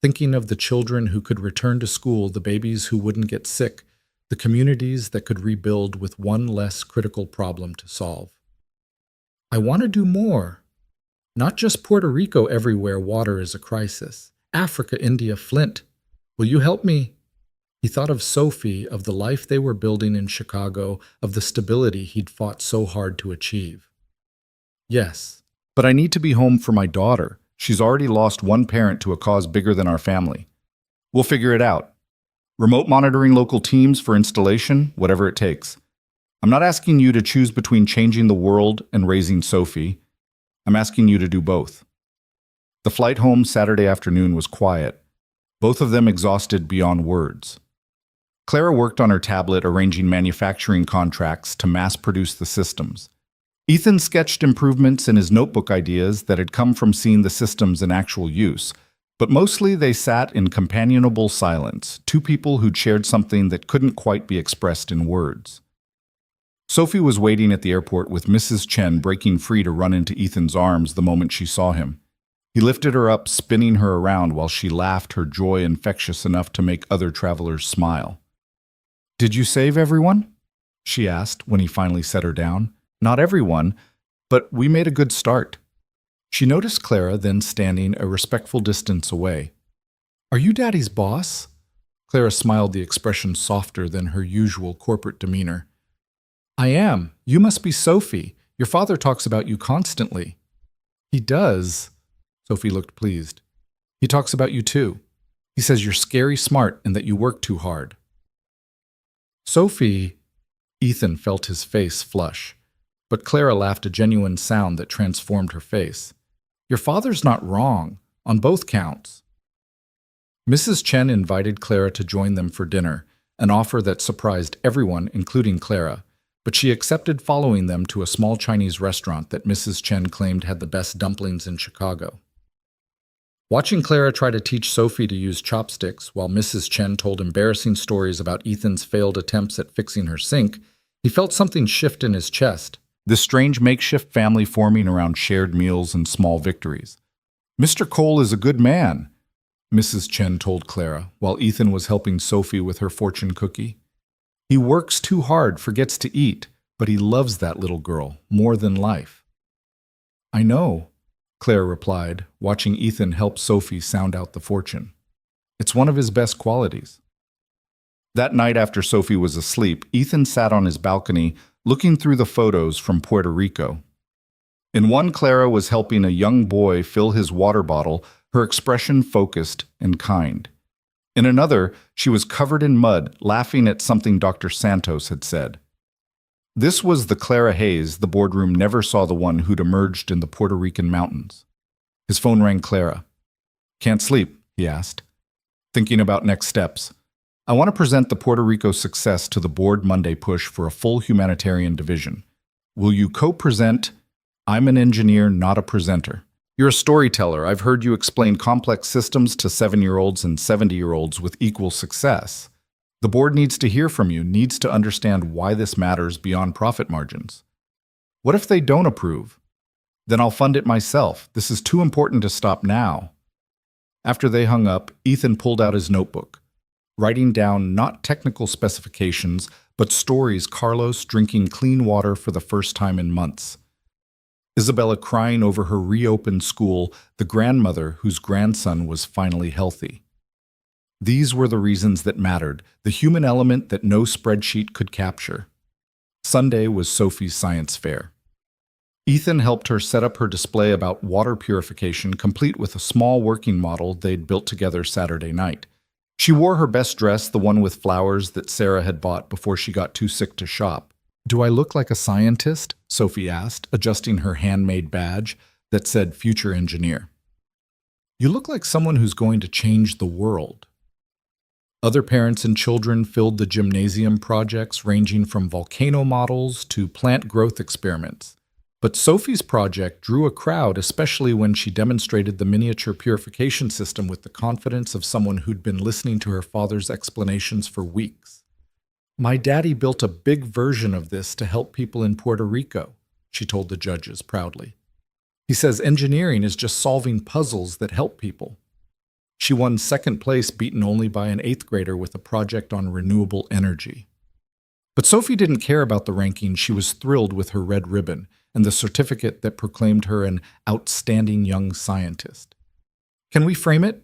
Thinking of the children who could return to school, the babies who wouldn't get sick, the communities that could rebuild with one less critical problem to solve. I want to do more. Not just Puerto Rico, everywhere water is a crisis. Africa, India, Flint. Will you help me? He thought of Sophie, of the life they were building in Chicago, of the stability he'd fought so hard to achieve. Yes, but I need to be home for my daughter. She's already lost one parent to a cause bigger than our family. We'll figure it out. Remote monitoring local teams for installation, whatever it takes. I'm not asking you to choose between changing the world and raising Sophie. I'm asking you to do both. The flight home Saturday afternoon was quiet, both of them exhausted beyond words. Clara worked on her tablet arranging manufacturing contracts to mass-produce the systems. Ethan sketched improvements in his notebook ideas that had come from seeing the systems in actual use, but mostly they sat in companionable silence, two people who'd shared something that couldn't quite be expressed in words. Sophie was waiting at the airport with Mrs. Chen breaking free to run into Ethan's arms the moment she saw him. He lifted her up, spinning her around while she laughed, her joy infectious enough to make other travelers smile. "Did you save everyone?" she asked when he finally set her down. "Not everyone, but we made a good start." She noticed Clara then standing a respectful distance away. "Are you Daddy's boss?" Clara smiled, the expression softer than her usual corporate demeanor. "I am. You must be Sophie. Your father talks about you constantly." "He does?" Sophie looked pleased. "He talks about you too. He says you're scary smart and that you work too hard." "Sophie," Ethan felt his face flush, but Clara laughed, a genuine sound that transformed her face. "Your father's not wrong, on both counts." Mrs. Chen invited Clara to join them for dinner, an offer that surprised everyone, including Clara, but she accepted, following them to a small Chinese restaurant that Mrs. Chen claimed had the best dumplings in Chicago. Watching Clara try to teach Sophie to use chopsticks while Mrs. Chen told embarrassing stories about Ethan's failed attempts at fixing her sink, he felt something shift in his chest. This strange makeshift family forming around shared meals and small victories. "Mr. Cole is a good man," Mrs. Chen told Clara, while Ethan was helping Sophie with her fortune cookie. "He works too hard, forgets to eat, but he loves that little girl more than life." "I know," Clara replied, watching Ethan help Sophie sound out the fortune. "It's one of his best qualities." That night after Sophie was asleep, Ethan sat on his balcony looking through the photos from Puerto Rico. In one, Clara was helping a young boy fill his water bottle, her expression focused and kind. In another, she was covered in mud, laughing at something Dr. Santos had said. This was the Clara Hayes the boardroom never saw, the one who'd emerged in the Puerto Rican mountains. His phone rang. "Clara." "Can't sleep?" he asked. "Thinking about next steps. I want to present the Puerto Rico success to the board Monday push for a full humanitarian division. Will you co-present? I'm an engineer, not a presenter. You're a storyteller. I've heard you explain complex systems to 7-year-olds and 70-year-olds with equal success. The board needs to hear from you, needs to understand why this matters beyond profit margins. What if they don't approve? Then I'll fund it myself. This is too important to stop now." After they hung up, Ethan pulled out his notebook, writing down not technical specifications, but stories: Carlos drinking clean water for the first time in months, Isabella crying over her reopened school, the grandmother whose grandson was finally healthy. These were the reasons that mattered, the human element that no spreadsheet could capture. Sunday was Sophie's science fair. Ethan helped her set up her display about water purification, complete with a small working model they'd built together Saturday night. She wore her best dress, the one with flowers that Sarah had bought before she got too sick to shop. "Do I look like a scientist?" Sophie asked, adjusting her handmade badge that said future engineer. "You look like someone who's going to change the world." Other parents and children filled the gymnasium, projects ranging from volcano models to plant growth experiments. But Sophie's project drew a crowd, especially when she demonstrated the miniature purification system with the confidence of someone who'd been listening to her father's explanations for weeks. "My daddy built a big version of this to help people in Puerto Rico," she told the judges proudly. "He says engineering is just solving puzzles that help people." She won second place, beaten only by an 8th grader with a project on renewable energy. But Sophie didn't care about the ranking. She was thrilled with her red ribbon and the certificate that proclaimed her an outstanding young scientist. "Can we frame it?"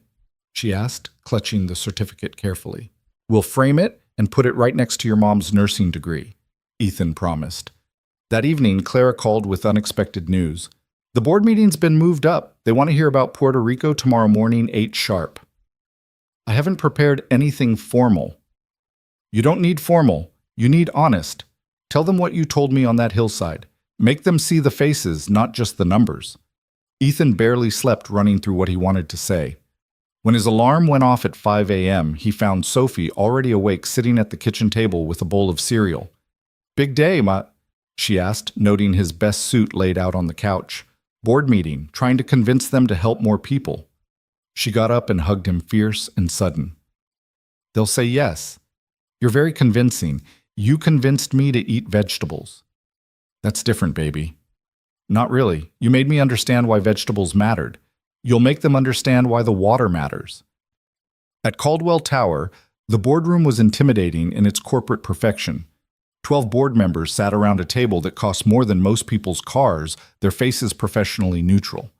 she asked, clutching the certificate carefully. "We'll frame it and put it right next to your mom's nursing degree," Ethan promised. That evening, Clara called with unexpected news. "The board meeting's been moved up. They want to hear about Puerto Rico tomorrow morning, 8 sharp. I haven't prepared anything formal." "You don't need formal. You need honest. Tell them what you told me on that hillside. Make them see the faces, not just the numbers." Ethan barely slept, running through what he wanted to say. When his alarm went off at 5 a.m., he found Sophie already awake, sitting at the kitchen table with a bowl of cereal. "Big day, Ma," she asked, noting his best suit laid out on the couch. "Board meeting, trying to convince them to help more people." She got up and hugged him, fierce and sudden. "They'll say yes. You're very convincing. You convinced me to eat vegetables." "That's different, baby." "Not really. You made me understand why vegetables mattered. You'll make them understand why the water matters. At Caldwell Tower, the boardroom was intimidating in its corporate perfection. 12 board members sat around a table that cost more than most people's cars, their faces professionally neutral.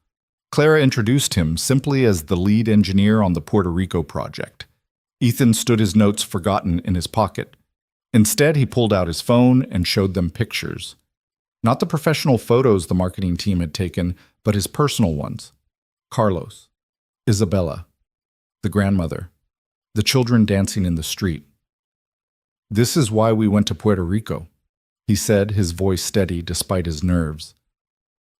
Clara introduced him simply as the lead engineer on the Puerto Rico project. Ethan stood his notes forgotten in his pocket. Instead, he pulled out his phone and showed them pictures. Not the professional photos the marketing team had taken, but his personal ones. Carlos, Isabella, the grandmother, the children dancing in the street. "This is why we went to Puerto Rico," he said, his voice steady despite his nerves.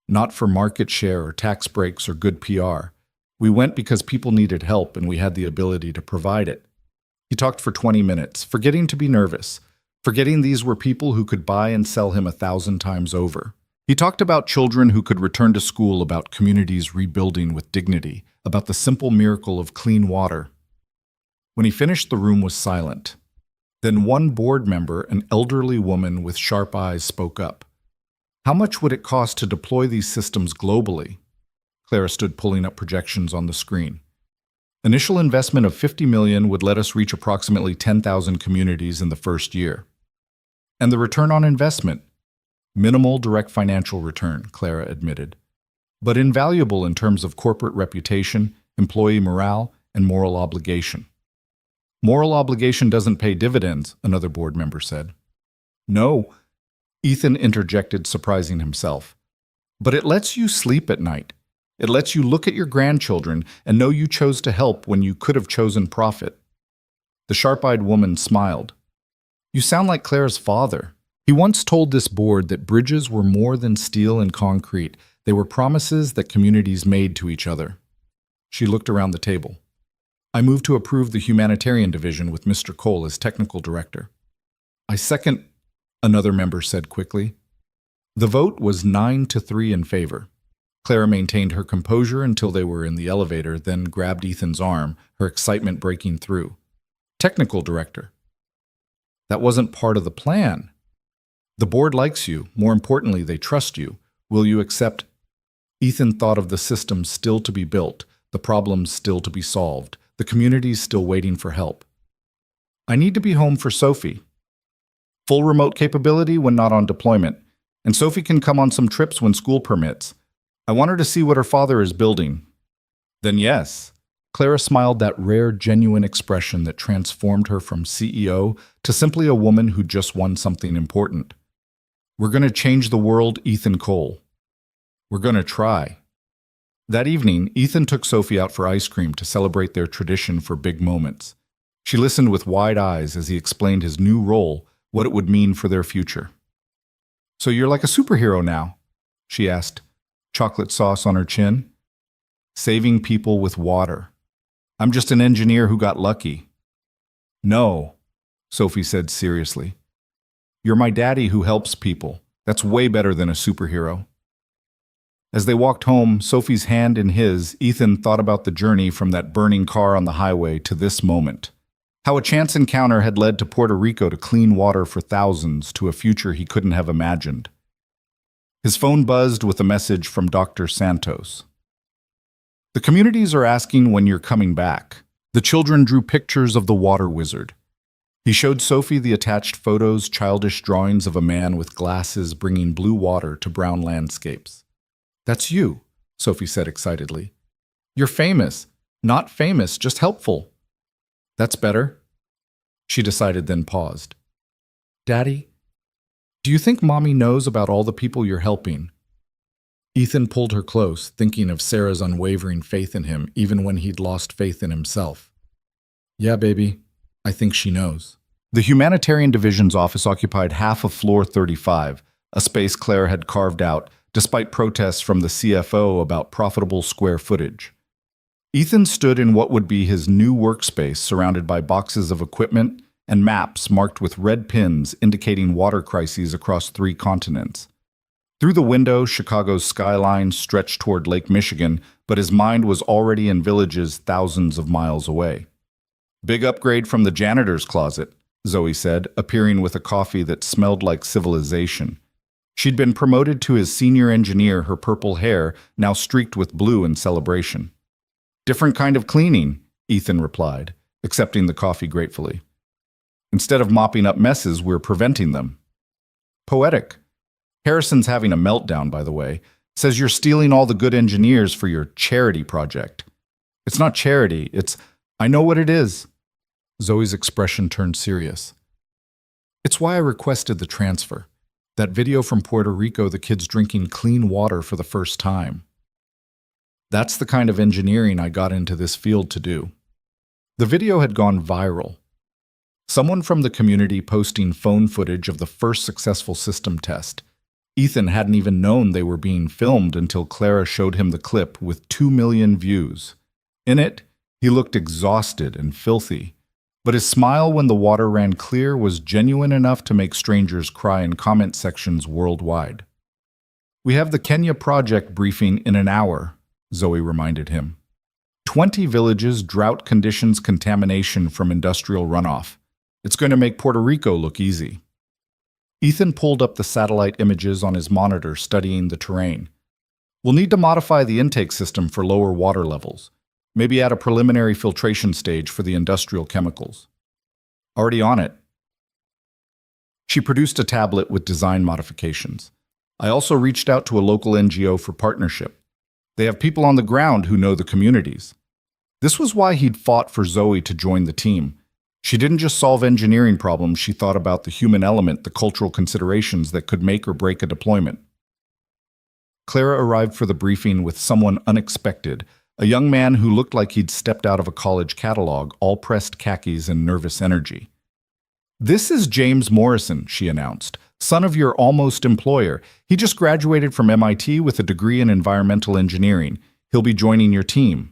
"Not for market share or tax breaks or good PR. We went because people needed help and we had the ability to provide it." He talked for 20 minutes, forgetting to be nervous, forgetting these were people who could buy and sell him 1,000 times over. He talked about children who could return to school, about communities rebuilding with dignity, about the simple miracle of clean water. When he finished, the room was silent. Then one board member, an elderly woman with sharp eyes, spoke up. "How much would it cost to deploy these systems globally?" Clara stood pulling up projections on the screen. "Initial investment of $50 million would let us reach approximately 10,000 communities in the first year. And the return on investment? Minimal direct financial return," Clara admitted, "but invaluable in terms of corporate reputation, employee morale, and moral obligation." "Moral obligation doesn't pay dividends," another board member said. "No," Ethan interjected, surprising himself. "But it lets you sleep at night. It lets you look at your grandchildren and know you chose to help when you could have chosen profit." The sharp-eyed woman smiled. "You sound like Clara's father. He once told this board that bridges were more than steel and concrete. They were promises that communities made to each other." She looked around the table. "I move to approve the humanitarian division with Mr. Cole as technical director." "I second," another member said quickly. The vote was 9-3 in favor. Clara maintained her composure until they were in the elevator, then grabbed Ethan's arm, her excitement breaking through. "Technical director. That wasn't part of the plan. The board likes you. More importantly, they trust you. Will you accept?" Ethan thought of the systems still to be built, the problems still to be solved, the communities still waiting for help. "I need to be home for Sophie. Full remote capability when not on deployment. And Sophie can come on some trips when school permits. I want her to see what her father is building." "Then yes." Clara smiled, that rare, genuine expression that transformed her from CEO to simply a woman who just won something important. "We're going to change the world, Ethan Cole. We're going to try." That evening, Ethan took Sophie out for ice cream to celebrate their tradition for big moments. She listened with wide eyes as he explained his new role, what it would mean for their future. "So you're like a superhero now?" she asked, chocolate sauce on her chin. "Saving people with water. I'm just an engineer who got lucky." "No," Sophie said seriously. "You're my daddy who helps people. That's way better than a superhero." As they walked home, Sophie's hand in his, Ethan thought about the journey from that burning car on the highway to this moment. How a chance encounter had led to Puerto Rico to clean water for thousands, to a future he couldn't have imagined. His phone buzzed with a message from Dr. Santos. "The communities are asking when you're coming back." The children drew pictures of the water wizard. He showed Sophie the attached photos, childish drawings of a man with glasses bringing blue water to brown landscapes. "That's you," Sophie said excitedly. "You're famous. Not famous, just helpful." "That's better," she decided, then paused. "Daddy, do you think Mommy knows about all the people you're helping?" Ethan pulled her close, thinking of Sarah's unwavering faith in him, even when he'd lost faith in himself. "Yeah, baby, I think she knows." The humanitarian division's office occupied half of floor 35, a space Claire had carved out, despite protests from the CFO about profitable square footage. Ethan stood in what would be his new workspace, surrounded by boxes of equipment and maps marked with red pins indicating water crises across 3 continents. Through the window, Chicago's skyline stretched toward Lake Michigan, but his mind was already in villages thousands of miles away. "Big upgrade from the janitor's closet," Zoe said, appearing with a coffee that smelled like civilization. She'd been promoted to his senior engineer, her purple hair now streaked with blue in celebration. Different kind of cleaning, Ethan replied, accepting the coffee gratefully. Instead of mopping up messes, we're preventing them. Poetic. Harrison's having a meltdown, by the way. Says you're stealing all the good engineers for your charity project. It's not charity, it's, I know what it is. Zoe's expression turned serious. It's why I requested the transfer. That video from Puerto Rico, the kids drinking clean water for the first time. That's the kind of engineering I got into this field to do. The video had gone viral. Someone from the community posting phone footage of the first successful system test. Ethan hadn't even known they were being filmed until Clara showed him the clip with 2 million views. In it, he looked exhausted and filthy, but his smile when the water ran clear was genuine enough to make strangers cry in comment sections worldwide. We have the Kenya project briefing in an hour, Zoe reminded him. 20 villages, drought conditions, contamination from industrial runoff. It's going to make Puerto Rico look easy. Ethan pulled up the satellite images on his monitor, studying the terrain. We'll need to modify the intake system for lower water levels. Maybe add a preliminary filtration stage for the industrial chemicals. Already on it. She produced a tablet with design modifications. I also reached out to a local NGO for partnership. They have people on the ground who know the communities. This was why he'd fought for Zoe to join the team. She didn't just solve engineering problems, she thought about the human element, the cultural considerations that could make or break a deployment. Clara arrived for the briefing with someone unexpected, a young man who looked like he'd stepped out of a college catalog, all pressed khakis and nervous energy. This is James Morrison, she announced, son of your almost employer. He just graduated from MIT with a degree in environmental engineering. He'll be joining your team.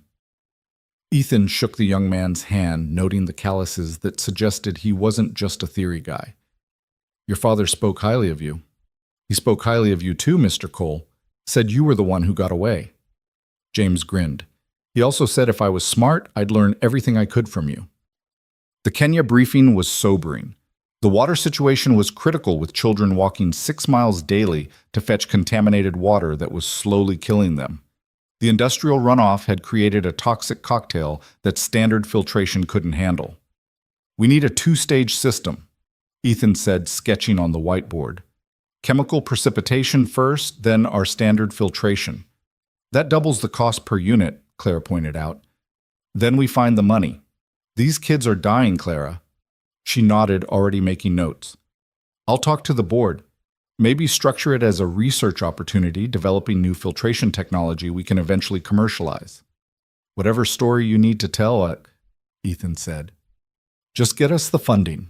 Ethan shook the young man's hand, noting the calluses that suggested he wasn't just a theory guy. Your father spoke highly of you. He spoke highly of you too, Mr. Cole. Said you were the one who got away. James grinned. He also said if I was smart, I'd learn everything I could from you. The Kenya briefing was sobering. The water situation was critical, with children walking 6 miles daily to fetch contaminated water that was slowly killing them. The industrial runoff had created a toxic cocktail that standard filtration couldn't handle. We need a 2-stage system, Ethan said, sketching on the whiteboard. Chemical precipitation first, then our standard filtration. That doubles the cost per unit, Clara pointed out. Then we find the money. These kids are dying, Clara. She nodded, already making notes. I'll talk to the board. Maybe structure it as a research opportunity, developing new filtration technology we can eventually commercialize. Whatever story you need to tell, Ethan said. Just get us the funding.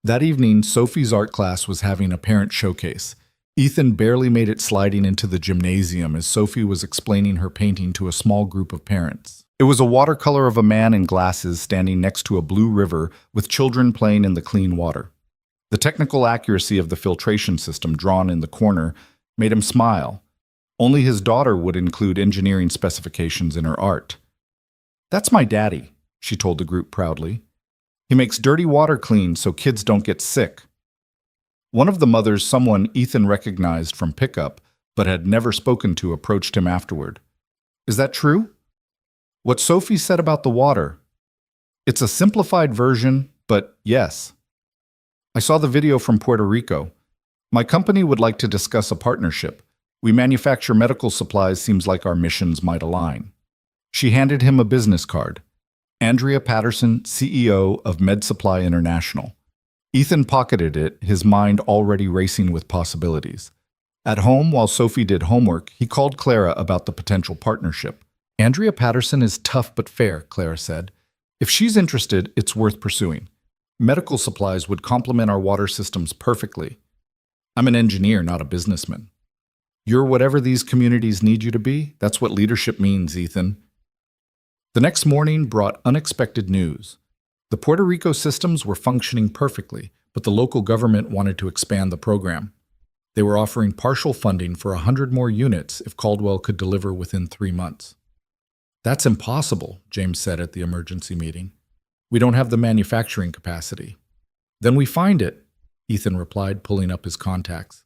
That evening, Sophie's art class was having a parent showcase. Ethan barely made it sliding into the gymnasium as Sophie was explaining her painting to a small group of parents. It was a watercolor of a man in glasses standing next to a blue river with children playing in the clean water. The technical accuracy of the filtration system drawn in the corner made him smile. Only his daughter would include engineering specifications in her art. That's my daddy, she told the group proudly. He makes dirty water clean so kids don't get sick. One of the mothers, someone Ethan recognized from pickup but had never spoken to, approached him afterward. Is that true? What Sophie said about the water. It's a simplified version, but yes. I saw the video from Puerto Rico. My company would like to discuss a partnership. We manufacture medical supplies, seems like our missions might align. She handed him a business card. Andrea Patterson, CEO of Med Supply International. Ethan pocketed it, his mind already racing with possibilities. At home, while Sophie did homework, he called Clara about the potential partnership. Andrea Patterson is tough but fair, Clara said. If she's interested, it's worth pursuing. Medical supplies would complement our water systems perfectly. I'm an engineer, not a businessman. You're whatever these communities need you to be. That's what leadership means, Ethan. The next morning brought unexpected news. The Puerto Rico systems were functioning perfectly, but the local government wanted to expand the program. They were offering partial funding for 100 more units if Caldwell could deliver within 3 months. That's impossible, James said at the emergency meeting. We don't have the manufacturing capacity. Then we find it, Ethan replied, pulling up his contacts.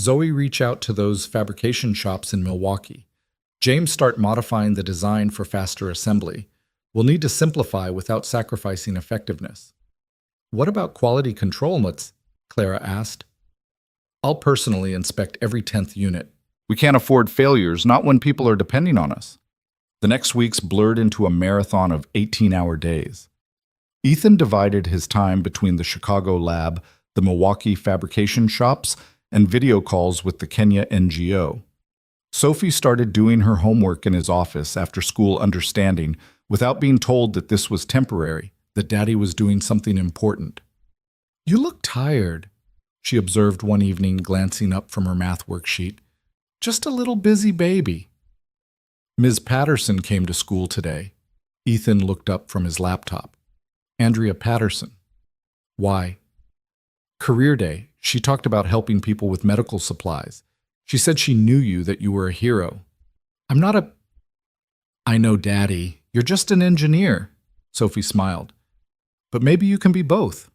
Zoe reached out to those fabrication shops in Milwaukee. James, start modifying the design for faster assembly. We'll need to simplify without sacrificing effectiveness. What about quality control, Clara asked. I'll personally inspect every 10th unit. We can't afford failures, not when people are depending on us. The next weeks blurred into a marathon of 18-hour days. Ethan divided his time between the Chicago lab, the Milwaukee fabrication shops, and video calls with the Kenya NGO. Sophie started doing her homework in his office after school, understanding, without being told that this was temporary, that Daddy was doing something important. You look tired, she observed one evening, glancing up from her math worksheet. Just a little busy baby. Ms. Patterson came to school today. Ethan looked up from his laptop. Andrea Patterson. Why? Career Day. She talked about helping people with medical supplies. She said she knew you, that you were a hero. I'm not a... I know, Daddy. You're just an engineer. Sophie smiled. But maybe you can be both.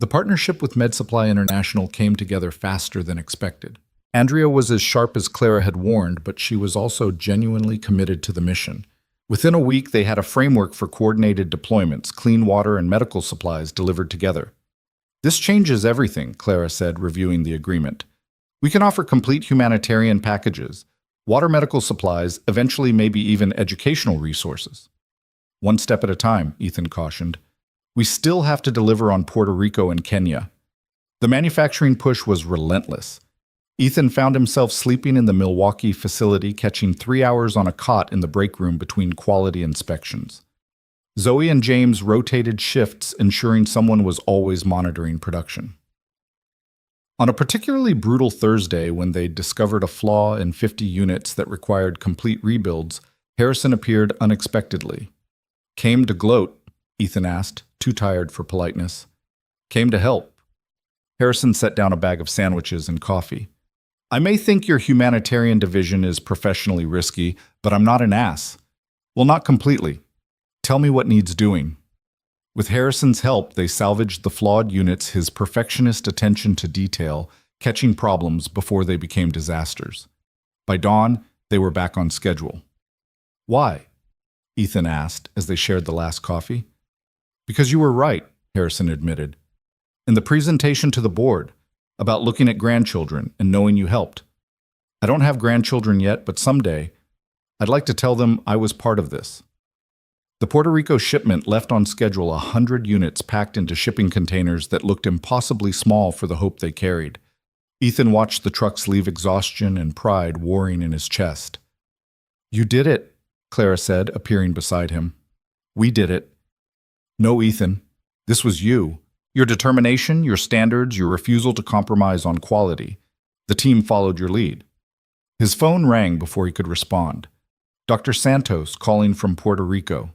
The partnership with MedSupply International came together faster than expected. Andrea was as sharp as Clara had warned, but she was also genuinely committed to the mission. Within a week, they had a framework for coordinated deployments, clean water and medical supplies delivered together. This changes everything, Clara said, reviewing the agreement. We can offer complete humanitarian packages, water, medical supplies, eventually maybe even educational resources. One step at a time, Ethan cautioned. We still have to deliver on Puerto Rico and Kenya. The manufacturing push was relentless. Ethan found himself sleeping in the Milwaukee facility, catching 3 hours on a cot in the break room between quality inspections. Zoe and James rotated shifts, ensuring someone was always monitoring production. On a particularly brutal Thursday, when they discovered a flaw in 50 units that required complete rebuilds, Harrison appeared unexpectedly. Came to gloat, Ethan asked, too tired for politeness. Came to help. Harrison set down a bag of sandwiches and coffee. I may think your humanitarian division is professionally risky, but I'm not an ass. Well, not completely. Tell me what needs doing. With Harrison's help, they salvaged the flawed units, his perfectionist attention to detail, catching problems before they became disasters. By dawn, they were back on schedule. Why? Ethan asked as they shared the last coffee. Because you were right, Harrison admitted. In the presentation to the board, about looking at grandchildren and knowing you helped. I don't have grandchildren yet, but someday, I'd like to tell them I was part of this. The Puerto Rico shipment left on schedule 100 units packed into shipping containers that looked impossibly small for the hope they carried. Ethan watched the trucks leave, exhaustion and pride warring in his chest. You did it, Clara said, appearing beside him. We did it. No, Ethan, this was you. Your determination, your standards, your refusal to compromise on quality. The team followed your lead. His phone rang before he could respond. Dr. Santos calling from Puerto Rico.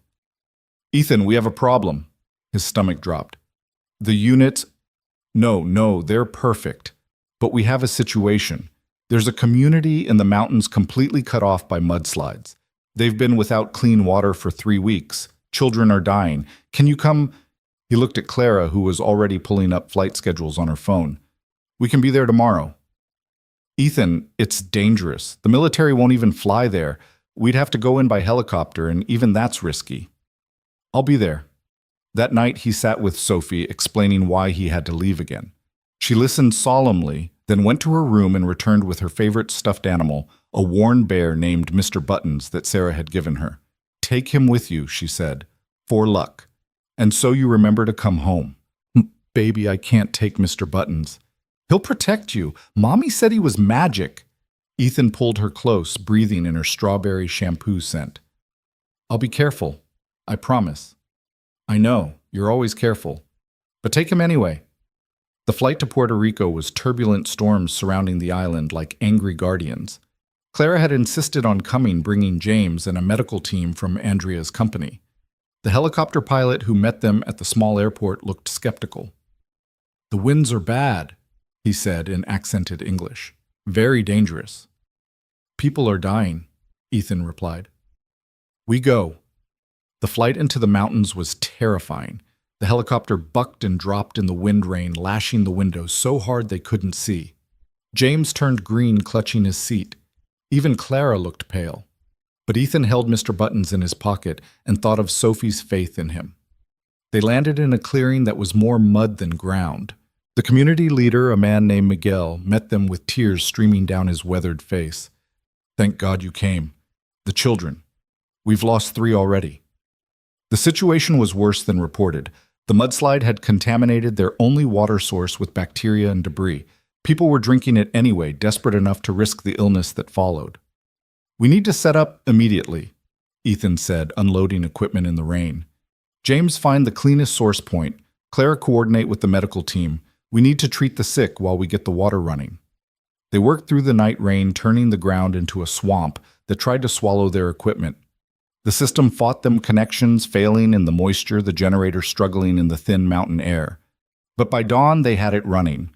Ethan, we have a problem. His stomach dropped. The units... No, they're perfect. But we have a situation. There's a community in the mountains completely cut off by mudslides. They've been without clean water for 3 weeks. Children are dying. Can you come... He looked at Clara, who was already pulling up flight schedules on her phone. We can be there tomorrow. Ethan, it's dangerous. The military won't even fly there. We'd have to go in by helicopter, and even that's risky. I'll be there. That night, he sat with Sophie, explaining why he had to leave again. She listened solemnly, then went to her room and returned with her favorite stuffed animal, a worn bear named Mr. Buttons that Sarah had given her. Take him with you, she said, for luck. And so you remember to come home. Baby, I can't take Mr. Buttons. He'll protect you. Mommy said he was magic. Ethan pulled her close, breathing in her strawberry shampoo scent. I'll be careful. I promise. I know, you're always careful. But take him anyway. The flight to Puerto Rico was turbulent storms surrounding the island like angry guardians. Clara had insisted on coming, bringing James and a medical team from Andrea's company. The helicopter pilot who met them at the small airport looked skeptical. The winds are bad, he said in accented English. Very dangerous. People are dying, Ethan replied. We go. The flight into the mountains was terrifying. The helicopter bucked and dropped in the wind rain, lashing the windows so hard they couldn't see. James turned green, clutching his seat. Even Clara looked pale. But Ethan held Mr. Buttons in his pocket and thought of Sophie's faith in him. They landed in a clearing that was more mud than ground. The community leader, a man named Miguel, met them with tears streaming down his weathered face. "Thank God you came. The children. We've lost 3 already." The situation was worse than reported. The mudslide had contaminated their only water source with bacteria and debris. People were drinking it anyway, desperate enough to risk the illness that followed. "We need to set up immediately," Ethan said, unloading equipment in the rain. "James, find the cleanest source point. Clara, coordinate with the medical team. We need to treat the sick while we get the water running." They worked through the night rain, turning the ground into a swamp that tried to swallow their equipment. The system fought them, connections failing in the moisture, the generator struggling in the thin mountain air. But by dawn, they had it running.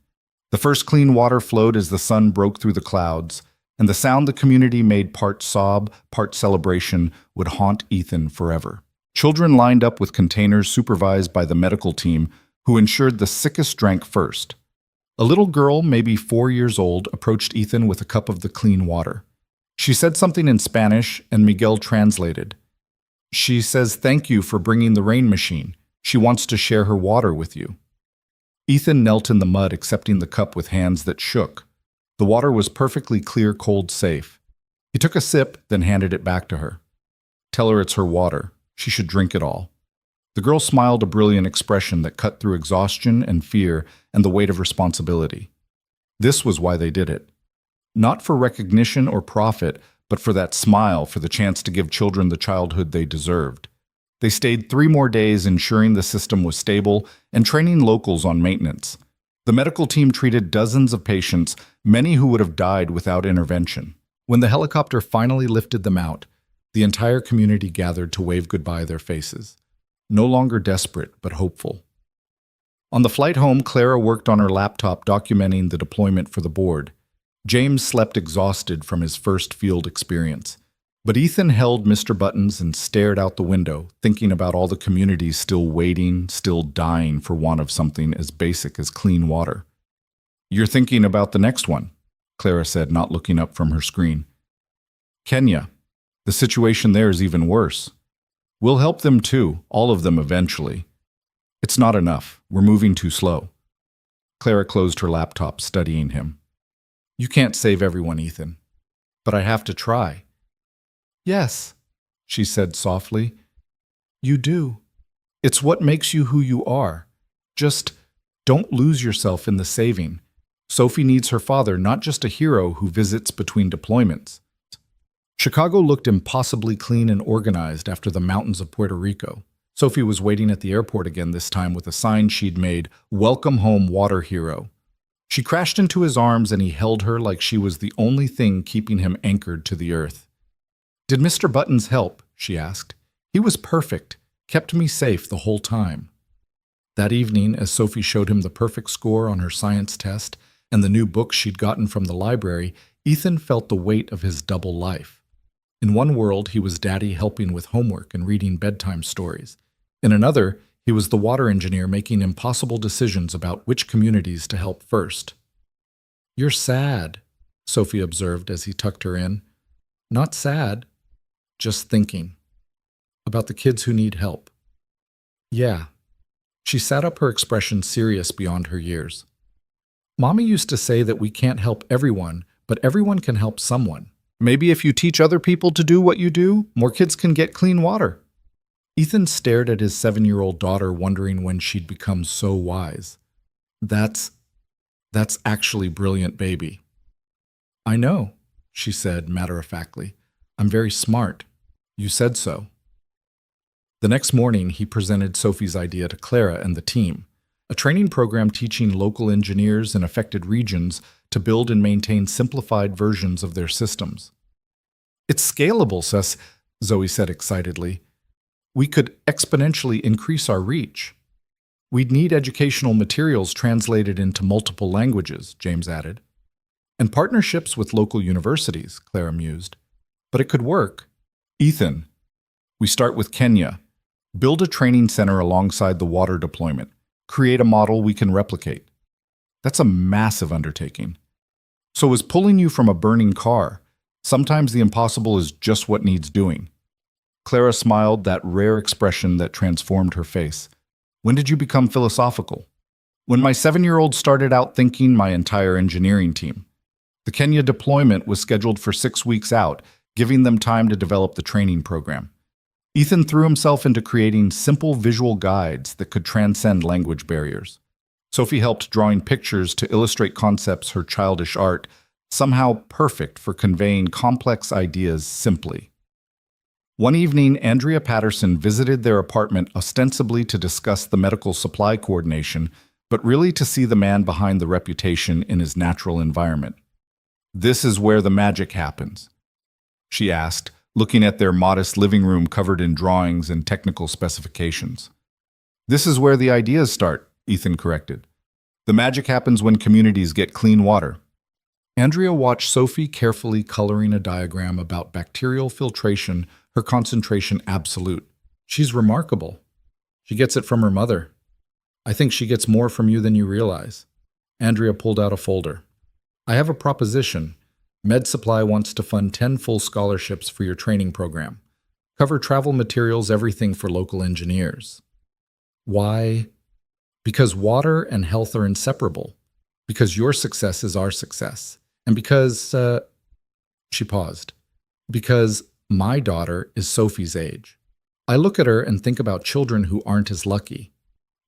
The first clean water flowed as the sun broke through the clouds, and the sound the community made part sob, part celebration would haunt Ethan forever. Children lined up with containers supervised by the medical team, who ensured the sickest drank first. A little girl, maybe 4 years old, approached Ethan with a cup of the clean water. She said something in Spanish, and Miguel translated. "She says thank you for bringing the rain machine. She wants to share her water with you." Ethan knelt in the mud, accepting the cup with hands that shook. The water was perfectly clear, cold, safe. He took a sip, then handed it back to her. "Tell her it's her water. She should drink it all." The girl smiled, a brilliant expression that cut through exhaustion and fear and the weight of responsibility. This was why they did it. Not for recognition or profit, but for that smile, for the chance to give children the childhood they deserved. They stayed 3 more days, ensuring the system was stable and training locals on maintenance. The medical team treated dozens of patients, many who would have died without intervention. When the helicopter finally lifted them out, the entire community gathered to wave goodbye their faces. No longer desperate, but hopeful. On the flight home, Clara worked on her laptop documenting the deployment for the board. James slept exhausted from his first field experience. But Ethan held Mr. Buttons and stared out the window, thinking about all the communities still waiting, still dying for want of something as basic as clean water. "You're thinking about the next one," Clara said, not looking up from her screen. "Kenya. The situation there is even worse. We'll help them too, all of them eventually. It's not enough. We're moving too slow." Clara closed her laptop, studying him. "You can't save everyone, Ethan. But I have to try." "Yes," she said softly. "You do. It's what makes you who you are. Just don't lose yourself in the saving. Sophie needs her father, not just a hero who visits between deployments." Chicago looked impossibly clean and organized after the mountains of Puerto Rico. Sophie was waiting at the airport again, this time with a sign she'd made, "Welcome home, water hero." She crashed into his arms and he held her like she was the only thing keeping him anchored to the earth. "Did Mr. Buttons help?" she asked. "He was perfect, kept me safe the whole time." That evening, as Sophie showed him the perfect score on her science test and the new books she'd gotten from the library, Ethan felt the weight of his double life. In one world, he was daddy helping with homework and reading bedtime stories. In another, he was the water engineer making impossible decisions about which communities to help first. "You're sad," Sophie observed as he tucked her in. "Not sad, just thinking. About the kids who need help." "Yeah." She sat up, her expression serious beyond her years. "Mommy used to say that we can't help everyone, but everyone can help someone. Maybe if you teach other people to do what you do, more kids can get clean water." Ethan stared at his 7-year-old daughter, wondering when she'd become so wise. That's actually brilliant, baby." "I know," she said matter-of-factly. "I'm very smart. You said so." The next morning, he presented Sophie's idea to Clara and the team, a training program teaching local engineers in affected regions to build and maintain simplified versions of their systems. "It's scalable, Sus," Zoe said excitedly. "We could exponentially increase our reach." "We'd need educational materials translated into multiple languages," James added. "And partnerships with local universities," Clara mused. "But it could work." "Ethan, we start with Kenya. Build a training center alongside the water deployment. Create a model we can replicate." "That's a massive undertaking." "So is pulling you from a burning car. Sometimes the impossible is just what needs doing. Clara smiled, that rare expression that transformed her face. When did you become philosophical? When my 7-year-old started out thinking my entire engineering team. The Kenya deployment was scheduled for 6 weeks out, giving them time to develop the training program. Ethan threw himself into creating simple visual guides that could transcend language barriers. Sophie helped drawing pictures to illustrate concepts her childish art, somehow perfect for conveying complex ideas simply. One evening, Andrea Patterson visited their apartment ostensibly to discuss the medical supply coordination, but really to see the man behind the reputation in his natural environment. "This is where the magic happens," she asked, looking at their modest living room covered in drawings and technical specifications. "This is where the ideas start," Ethan corrected. "The magic happens when communities get clean water." Andrea watched Sophie carefully coloring a diagram about bacterial filtration, her concentration absolute. "She's remarkable. She gets it from her mother. I think she gets more from you than you realize." Andrea pulled out a folder. "I have a proposition. Med Supply wants to fund 10 full scholarships for your training program. Cover travel materials, everything for local engineers." "Why?" "Because water and health are inseparable. Because your success is our success. And because," she paused, "because my daughter is Sophie's age. I look at her and think about children who aren't as lucky.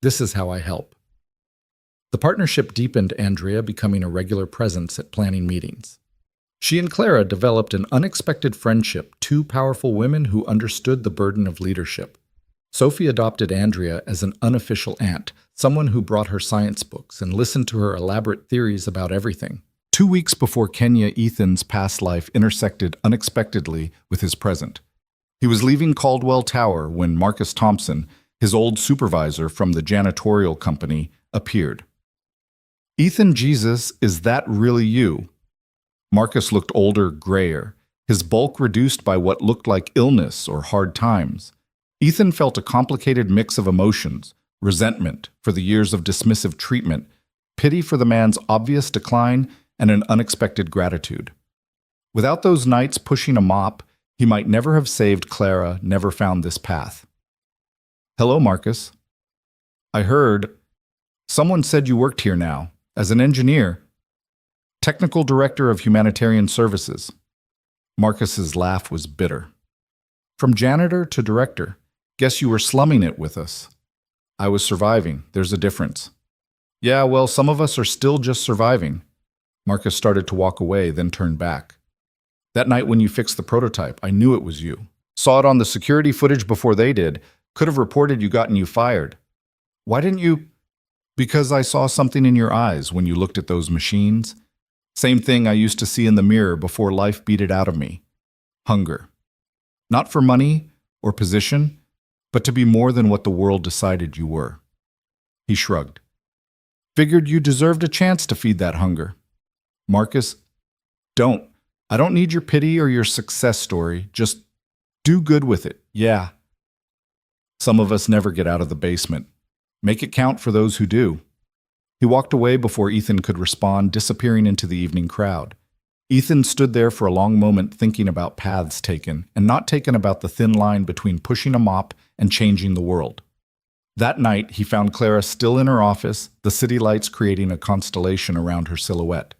This is how I help." The partnership deepened, Andrea becoming a regular presence at planning meetings. She and Clara developed an unexpected friendship, two powerful women who understood the burden of leadership. Sophie adopted Andrea as an unofficial aunt, someone who brought her science books and listened to her elaborate theories about everything. 2 weeks before Kenya, Ethan's past life intersected unexpectedly with his present. He was leaving Caldwell Tower when Marcus Thompson, his old supervisor from the janitorial company, appeared. "Ethan, Jesus, is that really you?" Marcus looked older, grayer, his bulk reduced by what looked like illness or hard times. Ethan felt a complicated mix of emotions: resentment for the years of dismissive treatment, pity for the man's obvious decline, and an unexpected gratitude. Without those nights pushing a mop, he might never have saved Clara, never found this path. "Hello, Marcus. I heard someone said you worked here now, as an engineer, technical director of humanitarian services." Marcus's laugh was bitter. "From janitor to director, guess you were slumming it with us." "I was surviving. There's a difference." "Yeah, well, some of us are still just surviving." Marcus started to walk away, then turned back. "That night when you fixed the prototype, I knew it was you. Saw it on the security footage before they did. Could have reported you fired. Why didn't you?" "Because I saw something in your eyes when you looked at those machines. Same thing I used to see in the mirror before life beat it out of me. Hunger. Not for money or position, but to be more than what the world decided you were." He shrugged. "Figured you deserved a chance to feed that hunger." "Marcus, I don't need your pity or your success story. Just do good with it, yeah. Some of us never get out of the basement. Make it count for those who do." He walked away before Ethan could respond, disappearing into the evening crowd. Ethan stood there for a long moment thinking about paths taken, and not taken, about the thin line between pushing a mop and changing the world. That night, he found Clara still in her office, the city lights creating a constellation around her silhouette.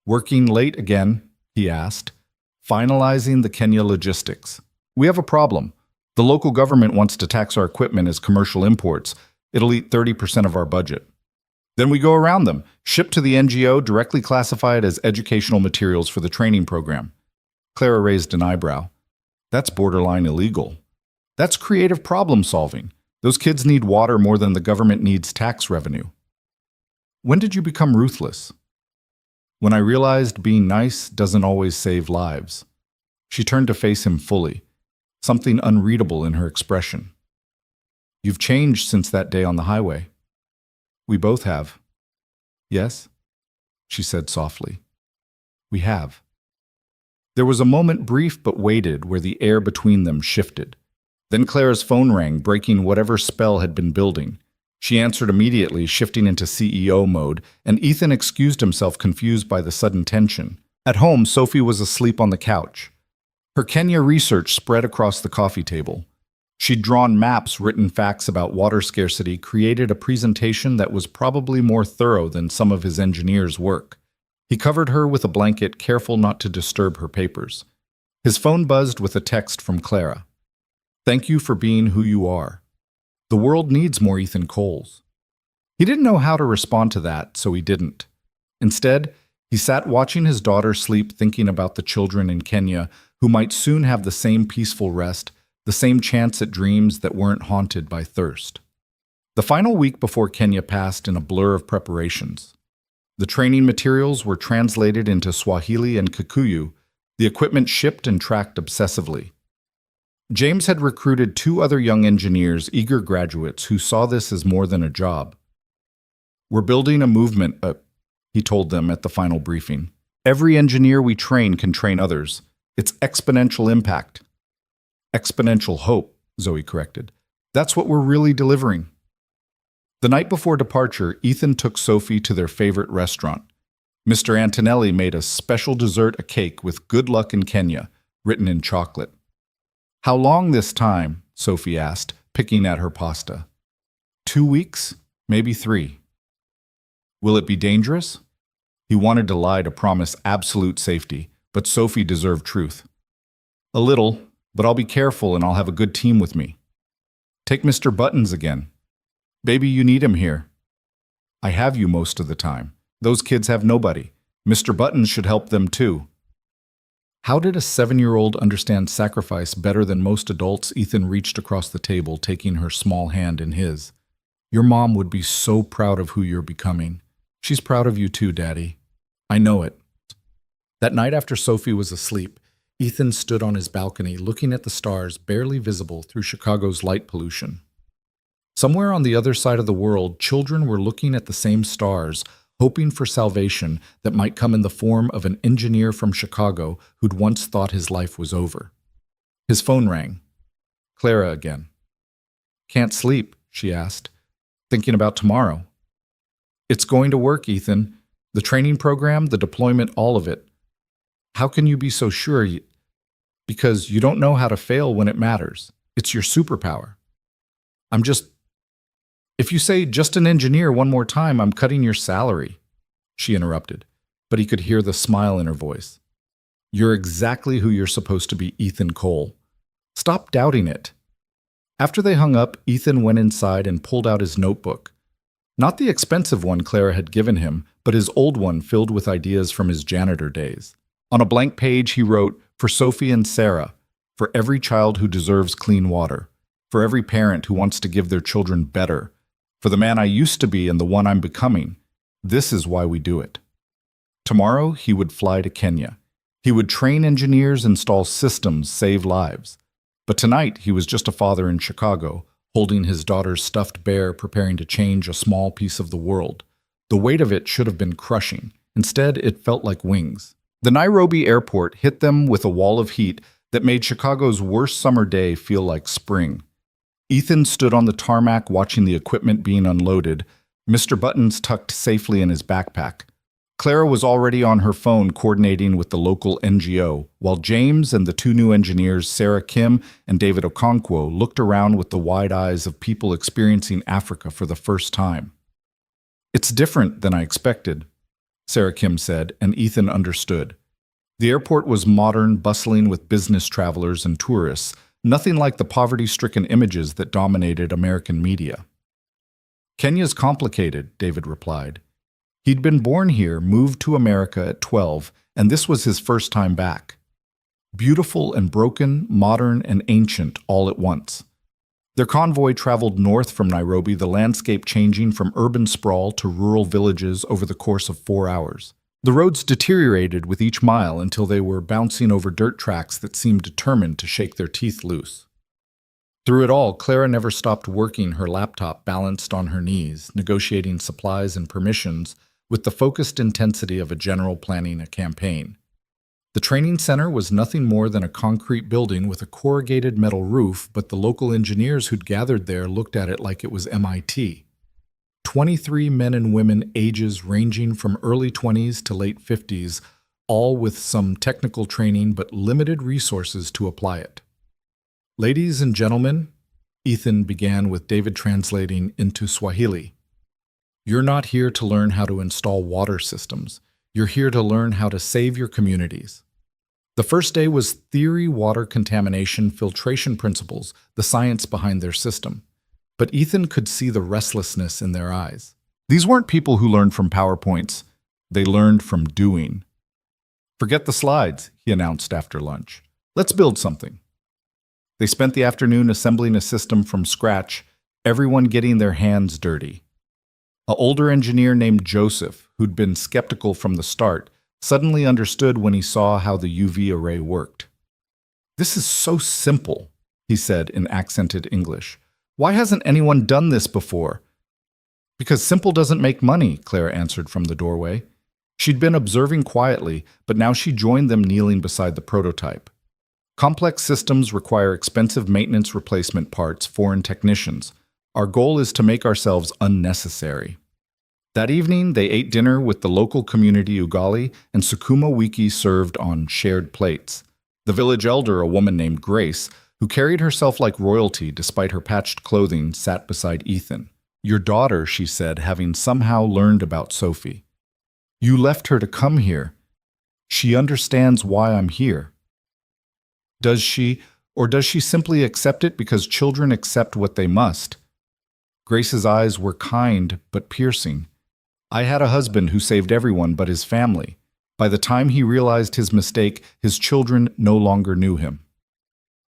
"Working late again?" he asked. "Finalizing the Kenya logistics. We have a problem. The local government wants to tax our equipment as commercial imports. It'll eat 30% of our budget. Then we go around them, ship to the NGO, directly classify it as educational materials for the training program." Clara raised an eyebrow. "That's borderline illegal. That's creative problem solving. Those kids need water more than the government needs tax revenue." "When did you become ruthless?" "When I realized being nice doesn't always save lives." She turned to face him fully, something unreadable in her expression. "You've changed since that day on the highway." "We both have." "Yes?" she said softly. "We have." There was a moment, brief but weighted, where the air between them shifted. Then Clara's phone rang, breaking whatever spell had been building. She answered immediately, shifting into CEO mode, and Ethan excused himself, confused by the sudden tension. At home, Sophie was asleep on the couch. Her Kenya research spread across the coffee table. She'd drawn maps, written facts about water scarcity, created a presentation that was probably more thorough than some of his engineers' work. He covered her with a blanket, careful not to disturb her papers. His phone buzzed with a text from Clara. "Thank you for being who you are. The world needs more Ethan Coles." He didn't know how to respond to that, so he didn't. Instead, he sat watching his daughter sleep, thinking about the children in Kenya who might soon have the same peaceful rest, the same chance at dreams that weren't haunted by thirst. The final week before Kenya passed in a blur of preparations. The training materials were translated into Swahili and Kikuyu, the equipment shipped and tracked obsessively. James had recruited 2 other young engineers, eager graduates, who saw this as more than a job. "We're building a movement," he told them at the final briefing. "Every engineer we train can train others. It's exponential impact." "Exponential hope," Zoe corrected. "That's what we're really delivering." The night before departure, Ethan took Sophie to their favorite restaurant. Mr. Antonelli made a special dessert, a cake with "Good luck in Kenya," written in chocolate. "How long this time?" Sophie asked, picking at her pasta. 2 weeks, maybe 3. "Will it be dangerous?" He wanted to lie to promise absolute safety, but Sophie deserved truth. "A little, but I'll be careful and I'll have a good team with me. Take Mr. Buttons again. Baby, you need him here." "I have you most of the time. Those kids have nobody. Mr. Buttons should help them too." How did a 7-year-old understand sacrifice better than most adults? Ethan reached across the table, taking her small hand in his. "Your mom would be so proud of who you're becoming. She's proud of you too, Daddy. I know it." That night after Sophie was asleep, Ethan stood on his balcony looking at the stars barely visible through Chicago's light pollution. Somewhere on the other side of the world, children were looking at the same stars, hoping for salvation that might come in the form of an engineer from Chicago who'd once thought his life was over. His phone rang. Clara again. "Can't sleep?" she asked. "Thinking about tomorrow." "It's going to work, Ethan. The training program, the deployment, all of it. How can you be so sure? Because you don't know how to fail when it matters. It's your superpower." If you say just an engineer one more time, I'm cutting your salary," she interrupted, but he could hear the smile in her voice. "You're exactly who you're supposed to be, Ethan Cole. Stop doubting it." After they hung up, Ethan went inside and pulled out his notebook. Not the expensive one Clara had given him, but his old one filled with ideas from his janitor days. On a blank page, he wrote, "For Sophie and Sarah, for every child who deserves clean water, for every parent who wants to give their children better, for the man I used to be and the one I'm becoming, this is why we do it." Tomorrow, he would fly to Kenya. He would train engineers, install systems, save lives. But tonight, he was just a father in Chicago, holding his daughter's stuffed bear, preparing to change a small piece of the world. The weight of it should have been crushing. Instead, it felt like wings. The Nairobi airport hit them with a wall of heat that made Chicago's worst summer day feel like spring. Ethan stood on the tarmac watching the equipment being unloaded, Mr. Buttons tucked safely in his backpack. Clara was already on her phone coordinating with the local NGO, while James and the 2 new engineers, Sarah Kim and David Okonkwo, looked around with the wide eyes of people experiencing Africa for the first time. "It's different than I expected," Sarah Kim said, and Ethan understood. The airport was modern, bustling with business travelers and tourists, nothing like the poverty-stricken images that dominated American media. "Kenya's complicated," David replied. He'd been born here, moved to America at 12, and this was his first time back. Beautiful and broken, modern and ancient all at once. Their convoy traveled north from Nairobi, the landscape changing from urban sprawl to rural villages over the course of 4 hours. The roads deteriorated with each mile until they were bouncing over dirt tracks that seemed determined to shake their teeth loose. Through it all, Clara never stopped working, her laptop balanced on her knees, negotiating supplies and permissions with the focused intensity of a general planning a campaign. The training center was nothing more than a concrete building with a corrugated metal roof, but the local engineers who'd gathered there looked at it like it was MIT. 23 men and women, ages ranging from early 20s to late 50s, all with some technical training but limited resources to apply it. Ladies and gentlemen, Ethan began with David translating into Swahili. You're not here to learn how to install water systems. You're here to learn how to save your communities. The first day was theory, water contamination, filtration principles, the science behind their system. But Ethan could see the restlessness in their eyes. These weren't people who learned from PowerPoints. They learned from doing. Forget the slides, he announced after lunch. Let's build something. They spent the afternoon assembling a system from scratch, everyone getting their hands dirty. An older engineer named Joseph, who'd been skeptical from the start, suddenly understood when he saw how the UV array worked. This is so simple, he said in accented English. Why hasn't anyone done this before? Because simple doesn't make money, Clara answered from the doorway. She'd been observing quietly, but now she joined them kneeling beside the prototype. Complex systems require expensive maintenance replacement parts, foreign technicians. Our goal is to make ourselves unnecessary. That evening, they ate dinner with the local community ugali, and sukuma wiki served on shared plates. The village elder, a woman named Grace, who carried herself like royalty despite her patched clothing, sat beside Ethan. Your daughter, she said, having somehow learned about Sophie. You left her to come here. She understands why I'm here. Does she, or does she simply accept it because children accept what they must? Grace's eyes were kind but piercing. I had a husband who saved everyone but his family. By the time he realized his mistake, his children no longer knew him.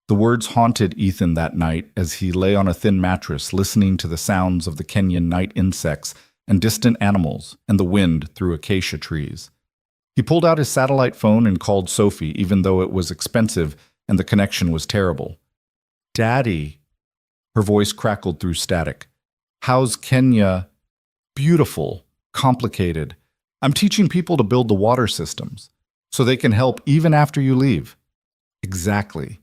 The words haunted Ethan that night as he lay on a thin mattress listening to the sounds of the Kenyan night insects and distant animals and the wind through acacia trees. He pulled out his satellite phone and called Sophie, even though it was expensive and the connection was terrible. Daddy, her voice crackled through static. How's Kenya? Beautiful, complicated. I'm teaching people to build the water systems so they can help even after you leave. Exactly.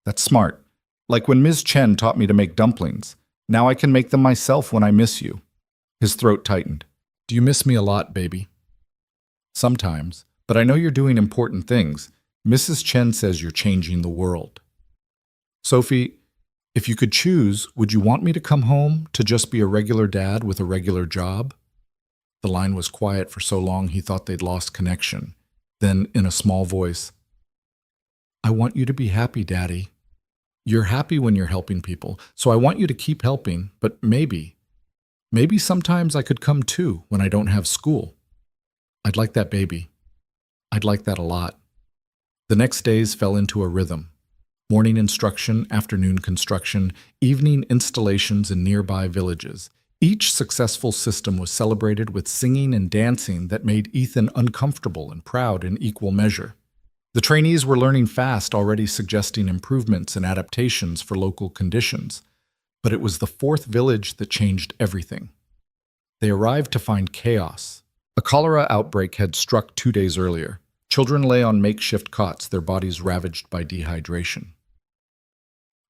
That's smart. Like when Ms. Chen taught me to make dumplings. Now I can make them myself when I miss you. His throat tightened. Do you miss me a lot, baby? Sometimes, but I know you're doing important things. Mrs. Chen says you're changing the world. Sophie, if you could choose, would you want me to come home to just be a regular dad with a regular job? The line was quiet for so long he thought they'd lost connection. Then, in a small voice, I want you to be happy, Daddy. You're happy when you're helping people, so I want you to keep helping, but maybe sometimes I could come too when I don't have school. I'd like that, baby. I'd like that a lot. The next days fell into a rhythm. Morning instruction, afternoon construction, evening installations in nearby villages. Each successful system was celebrated with singing and dancing that made Ethan uncomfortable and proud in equal measure. The trainees were learning fast, already suggesting improvements and adaptations for local conditions. But it was the fourth village that changed everything. They arrived to find chaos. A cholera outbreak had struck 2 days earlier. Children lay on makeshift cots, their bodies ravaged by dehydration.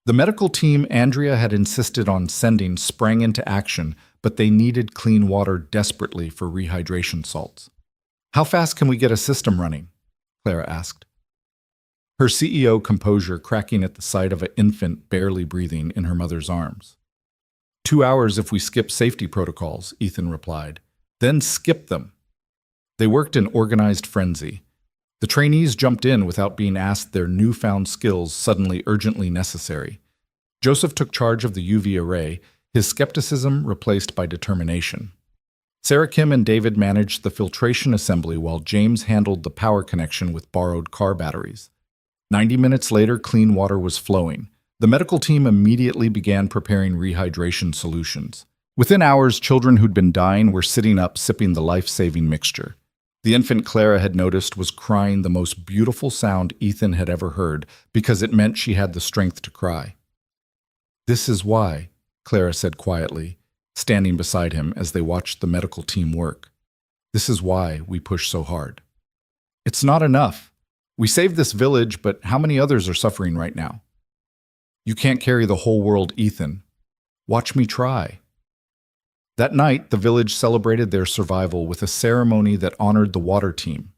The medical team Andrea had insisted on sending sprang into action, but they needed clean water desperately for rehydration salts. How fast can we get a system running? Clara asked. Her CEO composure cracking at the sight of an infant barely breathing in her mother's arms. 2 hours if we skip safety protocols, Ethan replied. Then skip them. They worked in organized frenzy. The trainees jumped in without being asked their newfound skills suddenly urgently necessary. Joseph took charge of the UV array, his skepticism replaced by determination. Sarah Kim and David managed the filtration assembly while James handled the power connection with borrowed car batteries. 90 minutes later, clean water was flowing. The medical team immediately began preparing rehydration solutions. Within hours, children who'd been dying were sitting up sipping the life-saving mixture. The infant Clara had noticed was crying the most beautiful sound Ethan had ever heard because it meant she had the strength to cry. This is why, Clara said quietly, standing beside him as they watched the medical team work. This is why we push so hard. It's not enough. We saved this village, but how many others are suffering right now? You can't carry the whole world, Ethan. Watch me try. That night, the village celebrated their survival with a ceremony that honored the water team.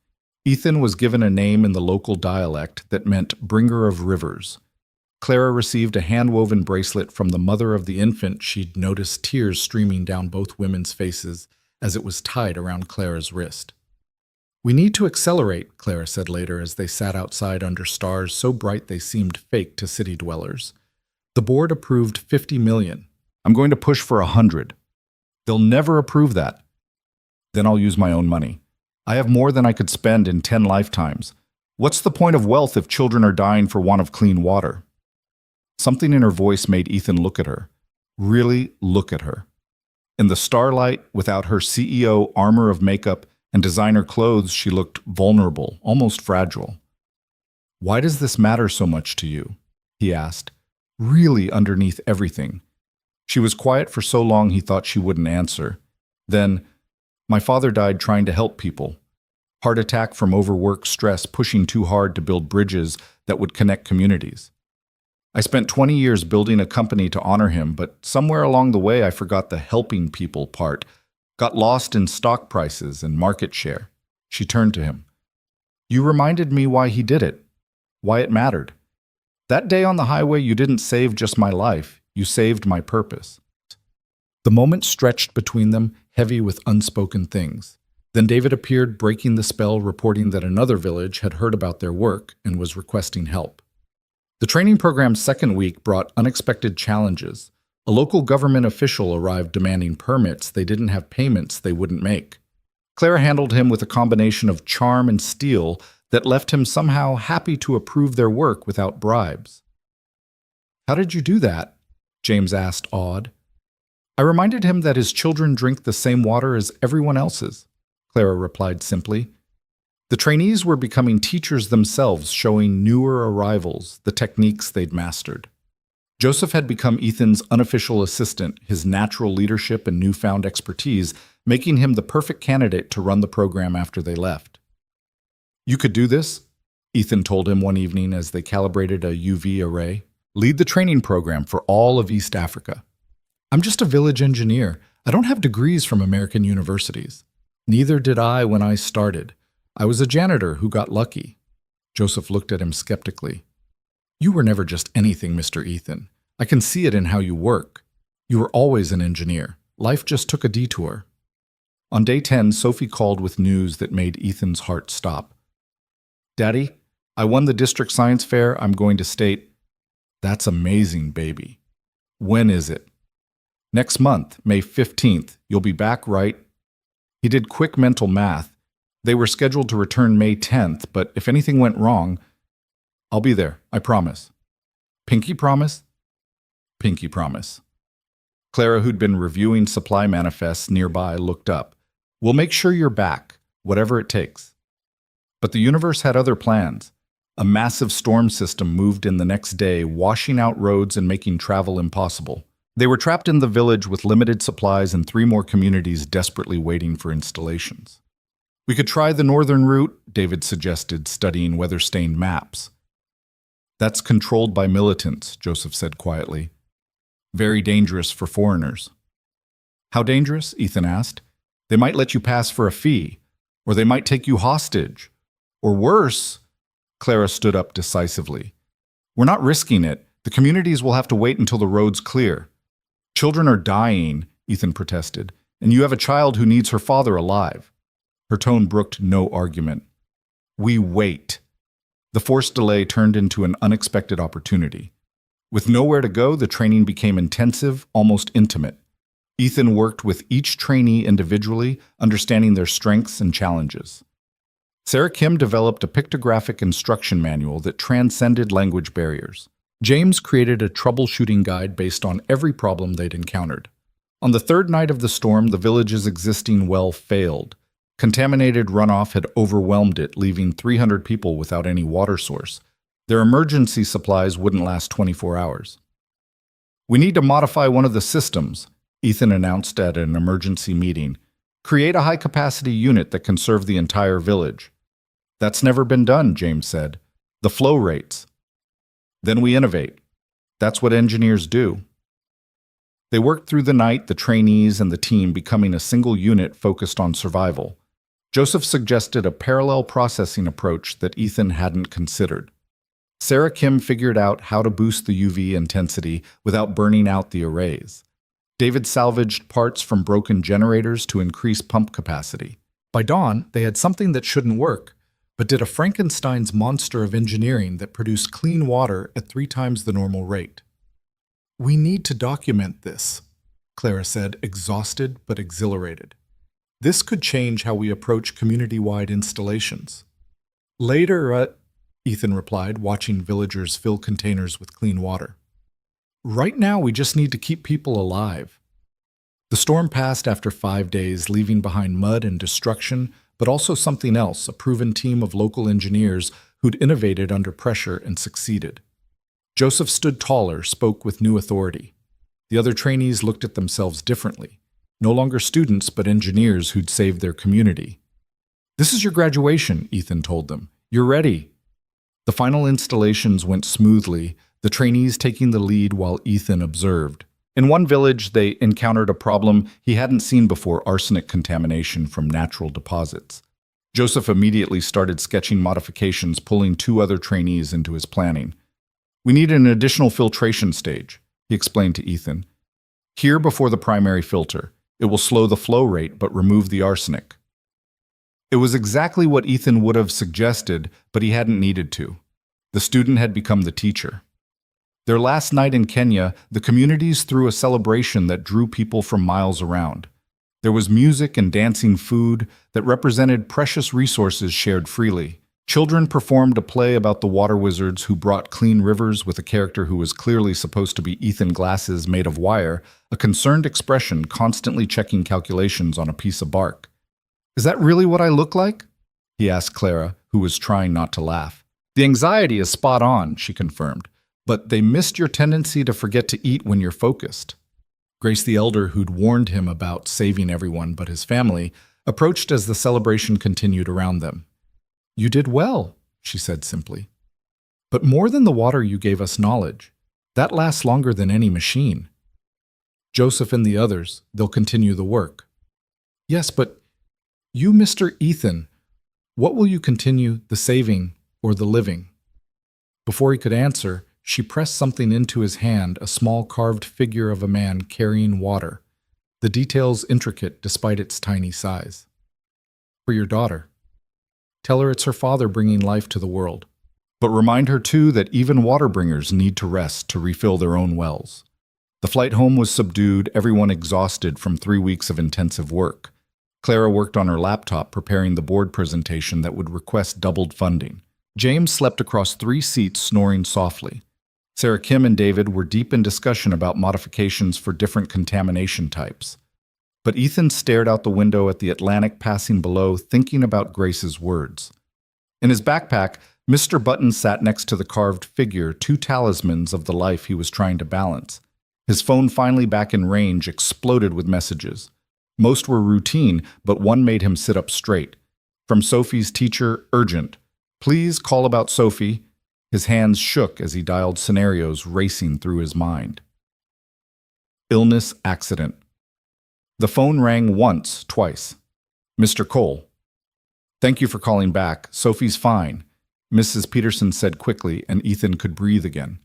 Ethan was given a name in the local dialect that meant bringer of rivers. Clara received a hand-woven bracelet from the mother of the infant. She'd noticed tears streaming down both women's faces as it was tied around Clara's wrist. "We need to accelerate," Clara said later as they sat outside under stars so bright they seemed fake to city dwellers. "The board approved 50 million. I'm going to push for 100. They'll never approve that. Then I'll use my own money. I have more than I could spend in 10 lifetimes. What's the point of wealth if children are dying for want of clean water?" Something in her voice made Ethan look at her. Really look at her. In the starlight, without her CEO armor of makeup and designer clothes, she looked vulnerable, almost fragile. "Why does this matter so much to you?" he asked, really underneath everything. She was quiet for so long he thought she wouldn't answer. Then, "My father died trying to help people. Heart attack from overwork, stress, pushing too hard to build bridges that would connect communities. I spent 20 years building a company to honor him, but somewhere along the way I forgot the helping people part, got lost in stock prices and market share." She turned to him. "You reminded me why he did it, why it mattered. That day on the highway, you didn't save just my life, you saved my purpose." The moment stretched between them, heavy with unspoken things. Then David appeared, breaking the spell, reporting that another village had heard about their work and was requesting help. The training program's second week brought unexpected challenges. A local government official arrived demanding permits. They didn't have payments they wouldn't make. Clara handled him with a combination of charm and steel that left him somehow happy to approve their work without bribes. "How did you do that?" James asked, awed. "I reminded him that his children drink the same water as everyone else's," Clara replied simply. The trainees were becoming teachers themselves, showing newer arrivals the techniques they'd mastered. Joseph had become Ethan's unofficial assistant, his natural leadership and newfound expertise making him the perfect candidate to run the program after they left. "You could do this," Ethan told him one evening as they calibrated a UV array. "Lead the training program for all of East Africa." "I'm just a village engineer. I don't have degrees from American universities." "Neither did I when I started. I was a janitor who got lucky." Joseph looked at him skeptically. "You were never just anything, Mr. Ethan. I can see it in how you work. You were always an engineer. Life just took a detour." On day 10, Sophie called with news that made Ethan's heart stop. "Daddy, I won the district science fair. I'm going to state." "That's amazing, baby. When is it?" "Next month, May 15th. You'll be back, right?" He did quick mental math. They were scheduled to return May 10th, but if anything went wrong, "I'll be there, I promise." "Pinky promise?" "Pinky promise." Clara, who'd been reviewing supply manifests nearby, looked up. "We'll make sure you're back, whatever it takes." But the universe had other plans. A massive storm system moved in the next day, washing out roads and making travel impossible. They were trapped in the village with limited supplies and 3 more communities desperately waiting for installations. "We could try the northern route," David suggested, studying weather-stained maps. "That's controlled by militants," Joseph said quietly. "Very dangerous for foreigners." "How dangerous?" Ethan asked. "They might let you pass for a fee, or they might take you hostage. Or worse," Clara stood up decisively. "We're not risking it. The communities will have to wait until the road's clear." "Children are dying," Ethan protested, "and you have a child who needs her father alive." Her tone brooked no argument. "We wait." The forced delay turned into an unexpected opportunity. With nowhere to go, the training became intensive, almost intimate. Ethan worked with each trainee individually, understanding their strengths and challenges. Sarah Kim developed a pictographic instruction manual that transcended language barriers. James created a troubleshooting guide based on every problem they'd encountered. On the 3rd night of the storm, the village's existing well failed. Contaminated runoff had overwhelmed it, leaving 300 people without any water source. Their emergency supplies wouldn't last 24 hours. "We need to modify one of the systems," Ethan announced at an emergency meeting. "Create a high-capacity unit that can serve the entire village." "That's never been done," James said. "The flow rates." "Then we innovate. That's what engineers do." They worked through the night, the trainees and the team becoming a single unit focused on survival. Joseph suggested a parallel processing approach that Ethan hadn't considered. Sarah Kim figured out how to boost the UV intensity without burning out the arrays. David salvaged parts from broken generators to increase pump capacity. By dawn, they had something that shouldn't work, but did a Frankenstein's monster of engineering that produced clean water at 3 times the normal rate. "We need to document this," Clara said, exhausted but exhilarated. "This could change how we approach community-wide installations." "Later, Ethan replied, watching villagers fill containers with clean water. "Right now, we just need to keep people alive." The storm passed after 5 days, leaving behind mud and destruction, but also something else, a proven team of local engineers who'd innovated under pressure and succeeded. Joseph stood taller, spoke with new authority. The other trainees looked at themselves differently. No longer students, but engineers who'd saved their community. "This is your graduation," Ethan told them. "You're ready." The final installations went smoothly, the trainees taking the lead while Ethan observed. In one village, they encountered a problem he hadn't seen before: arsenic contamination from natural deposits. Joseph immediately started sketching modifications, pulling 2 other trainees into his planning. "We need an additional filtration stage," he explained to Ethan. "Here before the primary filter. It will slow the flow rate but remove the arsenic." It was exactly what Ethan would have suggested, but he hadn't needed to. The student had become the teacher. Their last night in Kenya, the communities threw a celebration that drew people from miles around. There was music and dancing food that represented precious resources shared freely. Children performed a play about the water wizards who brought clean rivers with a character who was clearly supposed to be Ethan, glasses made of wire, a concerned expression constantly checking calculations on a piece of bark. "Is that really what I look like?" he asked Clara, who was trying not to laugh. "The anxiety is spot on," she confirmed, "but they missed your tendency to forget to eat when you're focused." Grace the elder, who'd warned him about saving everyone but his family, approached as the celebration continued around them. "You did well," she said simply. "But more than the water, you gave us knowledge. That lasts longer than any machine." "Joseph and the others, they'll continue the work." "Yes, but you, Mr. Ethan, what will you continue, the saving or the living?" Before he could answer, she pressed something into his hand, a small carved figure of a man carrying water, the details intricate despite its tiny size. "For your daughter. Tell her it's her father bringing life to the world. But remind her too that even water bringers need to rest to refill their own wells." The flight home was subdued, everyone exhausted from 3 weeks of intensive work. Clara worked on her laptop, preparing the board presentation that would request doubled funding. James slept across 3 seats, snoring softly. Sarah Kim and David were deep in discussion about modifications for different contamination types. But Ethan stared out the window at the Atlantic passing below, thinking about Grace's words. In his backpack, Mr. Button sat next to the carved figure, 2 talismans of the life he was trying to balance. His phone, finally back in range, exploded with messages. Most were routine, but one made him sit up straight. From Sophie's teacher, urgent. "Please call about Sophie." His hands shook as he dialed scenarios racing through his mind. Illness, accident. The phone rang once, twice. "Mr. Cole." "Thank you for calling back. Sophie's fine," Mrs. Peterson said quickly, and Ethan could breathe again.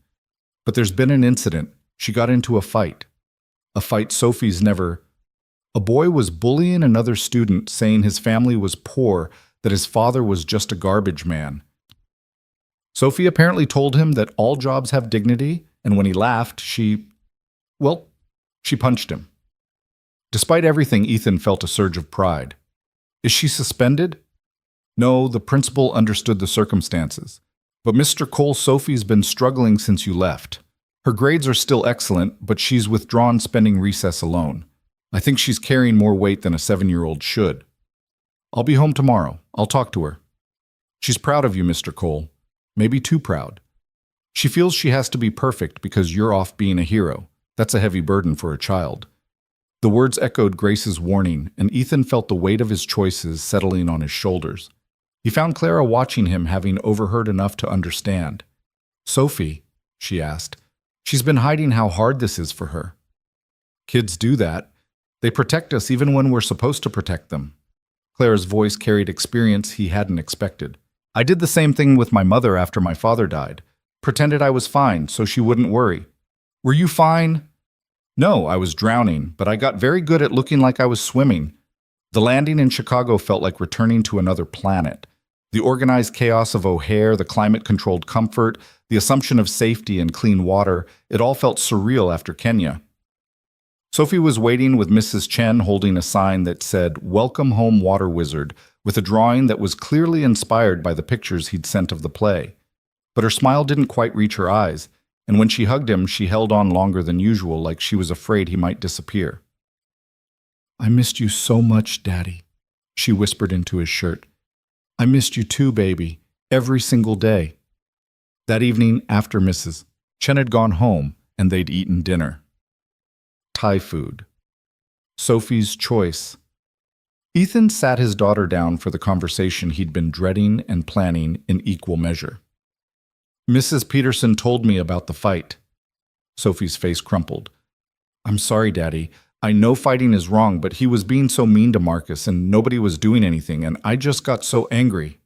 "But there's been an incident. She got into a fight. A fight Sophie's never... A boy was bullying another student, saying his family was poor, that his father was just a garbage man. Sophie apparently told him that all jobs have dignity, and when he laughed, she punched him." Despite everything, Ethan felt a surge of pride. "Is she suspended?" "No, the principal understood the circumstances. But Mr. Cole, Sophie's been struggling since you left. Her grades are still excellent, but she's withdrawn, spending recess alone. I think she's carrying more weight than a 7-year-old should. I'll be home tomorrow. I'll talk to her. She's proud of you, Mr. Cole. Maybe too proud. She feels she has to be perfect because you're off being a hero. That's a heavy burden for a child." The words echoed Grace's warning, and Ethan felt the weight of his choices settling on his shoulders. He found Clara watching him, having overheard enough to understand. "Sophie," she asked, "she's been hiding how hard this is for her." "Kids do that. They protect us even when we're supposed to protect them." Clara's voice carried experience he hadn't expected. I did the same thing with my mother after my father died. Pretended I was fine so she wouldn't worry. Were you fine? No, I was drowning, but I got very good at looking like I was swimming. The landing in Chicago felt like returning to another planet. The organized chaos of O'Hare, the climate-controlled comfort, the assumption of safety and clean water, it all felt surreal after Kenya. Sophie was waiting with Mrs. Chen holding a sign that said, "Welcome home, Water Wizard," with a drawing that was clearly inspired by the pictures he'd sent of the play. But her smile didn't quite reach her eyes, and when she hugged him, she held on longer than usual, like she was afraid he might disappear. "I missed you so much, Daddy," she whispered into his shirt. "I missed you too, baby, every single day." That evening, after Mrs. Chen had gone home and they'd eaten dinner. Thai food. Sophie's choice. Ethan sat his daughter down for the conversation he'd been dreading and planning in equal measure. "Mrs. Peterson told me about the fight." Sophie's face crumpled. "I'm sorry, Daddy. I know fighting is wrong, but he was being so mean to Marcus and nobody was doing anything, and I just got so angry."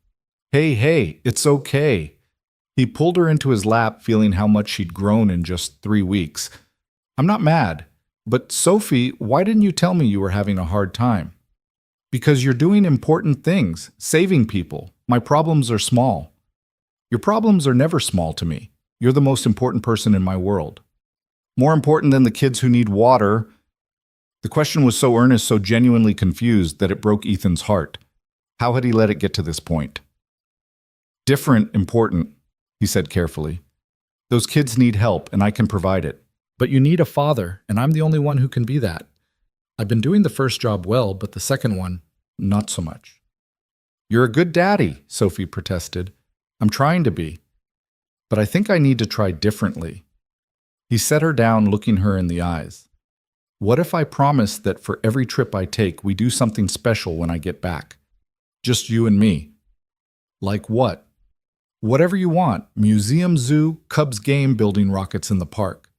Hey, it's okay." He pulled her into his lap, feeling how much she'd grown in just 3 weeks. "I'm not mad. But Sophie, why didn't you tell me you were having a hard time?" "Because you're doing important things, saving people. My problems are small." "Your problems are never small to me. You're the most important person in my world. More important than the kids who need water." The question was so earnest, so genuinely confused, that it broke Ethan's heart. How had he let it get to this point? "Different, important," he said carefully. "Those kids need help, and I can provide it. But you need a father, and I'm the only one who can be that. I've been doing the first job well, but the second one, not so much." "You're a good daddy," Sophie protested. "I'm trying to be. But I think I need to try differently." He set her down, looking her in the eyes. "What if I promise that for every trip I take, we do something special when I get back? Just you and me." "Like what?" "Whatever you want. Museum, zoo, Cubs game, building rockets in the park.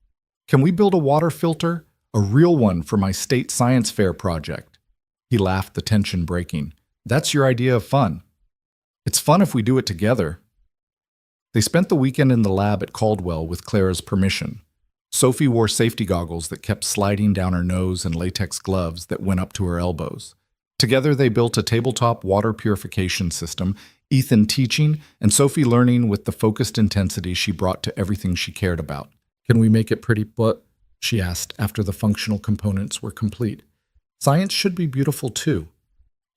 Can we build a water filter? A real one for my state science fair project." He laughed, the tension breaking. "That's your idea of fun." "It's fun if we do it together." They spent the weekend in the lab at Caldwell with Clara's permission. Sophie wore safety goggles that kept sliding down her nose and latex gloves that went up to her elbows. Together they built a tabletop water purification system, Ethan teaching and Sophie learning with the focused intensity she brought to everything she cared about. "Can we make it pretty, but?" she asked after the functional components were complete. "Science should be beautiful too."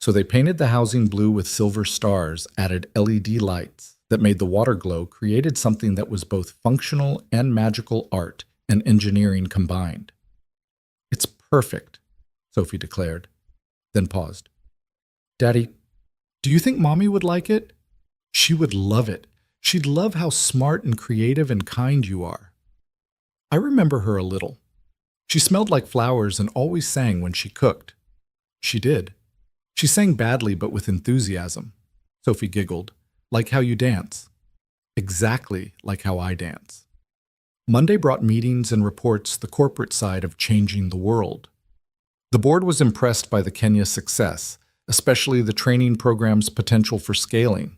So they painted the housing blue with silver stars, added LED lights that made the water glow, created something that was both functional and magical art and engineering combined. "It's perfect," Sophie declared, then paused. "Daddy, do you think Mommy would like it?" "She would love it. She'd love how smart and creative and kind you are." I remember her a little. She smelled like flowers and always sang when she cooked. She did. She sang badly but with enthusiasm. Sophie giggled. "Like how you dance." "Exactly like how I dance." Monday brought meetings and reports, the corporate side of changing the world. The board was impressed by the Kenya success, especially the training program's potential for scaling.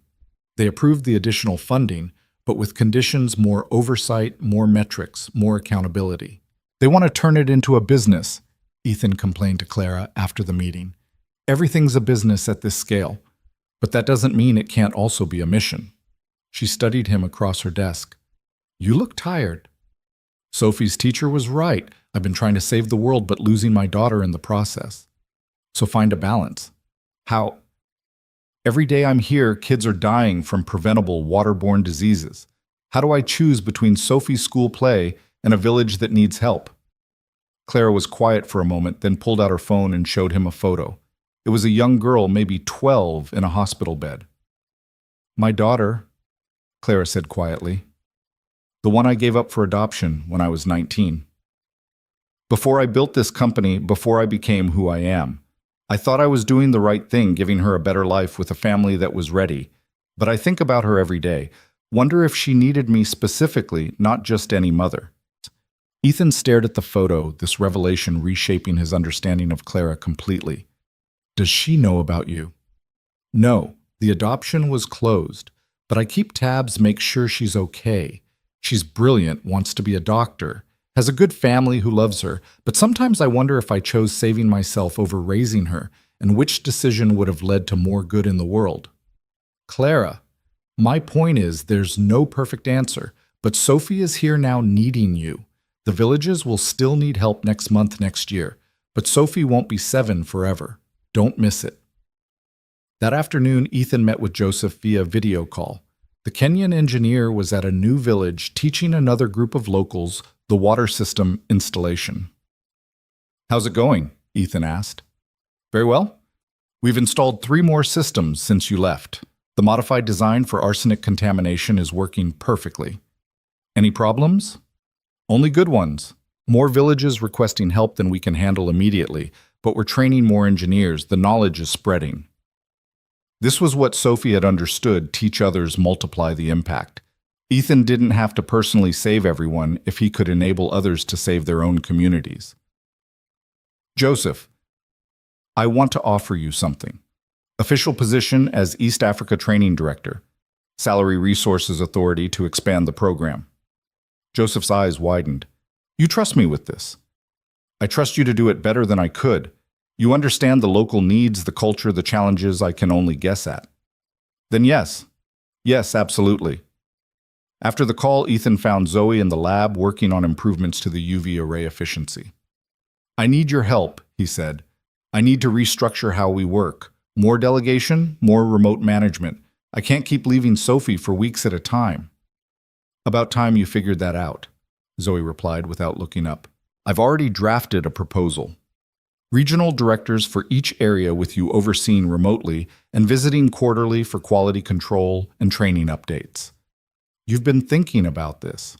They approved the additional funding, but with conditions, more oversight, more metrics, more accountability. "They want to turn it into a business," Ethan complained to Clara after the meeting. "Everything's a business at this scale, but that doesn't mean it can't also be a mission." She studied him across her desk. "You look tired." Sophie's teacher was right. "I've been trying to save the world but losing my daughter in the process. So find a balance." "How?" "Every day I'm here, kids are dying from preventable waterborne diseases. How do I choose between Sophie's school play and a village that needs help?" Clara was quiet for a moment, then pulled out her phone and showed him a photo. It was a young girl, maybe 12, in a hospital bed. "My daughter," Clara said quietly. "The one I gave up for adoption when I was 19. Before I built this company, before I became who I am, I thought I was doing the right thing, giving her a better life with a family that was ready. But I think about her every day. Wonder if she needed me specifically, not just any mother." Ethan stared at the photo, this revelation reshaping his understanding of Clara completely. "Does she know about you?" No, the adoption was closed, but I keep tabs, make sure she's okay. She's brilliant, wants to be a doctor, has a good family who loves her, but sometimes I wonder if I chose saving myself over raising her, and which decision would have led to more good in the world. Clara, my point is there's no perfect answer, but Sophie is here now needing you. The villages will still need help next month next year, but Sophie won't be 7 forever. Don't miss it. That afternoon, Ethan met with Joseph via video call. The Kenyan engineer was at a new village teaching another group of locals the water system installation. "How's it going?" Ethan asked. "Very well. We've installed 3 more systems since you left. The modified design for arsenic contamination is working perfectly. Any problems?" "Only good ones. More villages requesting help than we can handle immediately, but we're training more engineers. The knowledge is spreading." This was what Sophie had understood: teach others, multiply the impact. Ethan didn't have to personally save everyone if he could enable others to save their own communities. "Joseph, I want to offer you something. Official position as East Africa Training Director. Salary Resources Authority to expand the program." Joseph's eyes widened. "You trust me with this?" "I trust you to do it better than I could. You understand the local needs, the culture, the challenges I can only guess at." "Then yes. Yes, absolutely." After the call, Ethan found Zoe in the lab working on improvements to the UV array efficiency. "I need your help," he said. "I need to restructure how we work. More delegation, more remote management. I can't keep leaving Sophie for weeks at a time." "About time you figured that out," Zoe replied without looking up. "I've already drafted a proposal. Regional directors for each area with you overseen remotely and visiting quarterly for quality control and training updates. You've been thinking about this.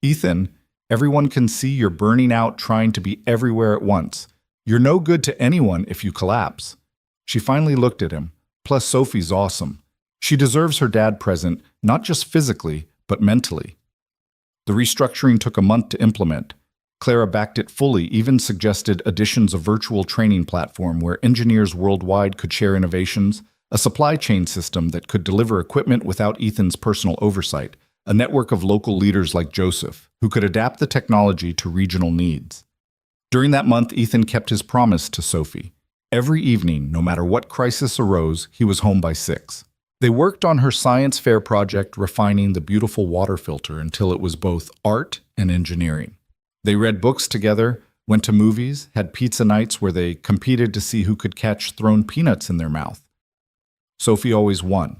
Ethan, everyone can see you're burning out trying to be everywhere at once. You're no good to anyone if you collapse." She finally looked at him. "Plus, Sophie's awesome. She deserves her dad present, not just physically, but mentally." The restructuring took a month to implement. Clara backed it fully, even suggested additions of virtual training platform where engineers worldwide could share innovations, a supply chain system that could deliver equipment without Ethan's personal oversight, a network of local leaders like Joseph, who could adapt the technology to regional needs. During that month, Ethan kept his promise to Sophie. Every evening, no matter what crisis arose, he was home by 6. They worked on her science fair project, refining the beautiful water filter until it was both art and engineering. They read books together, went to movies, had pizza nights where they competed to see who could catch thrown peanuts in their mouth. Sophie always won.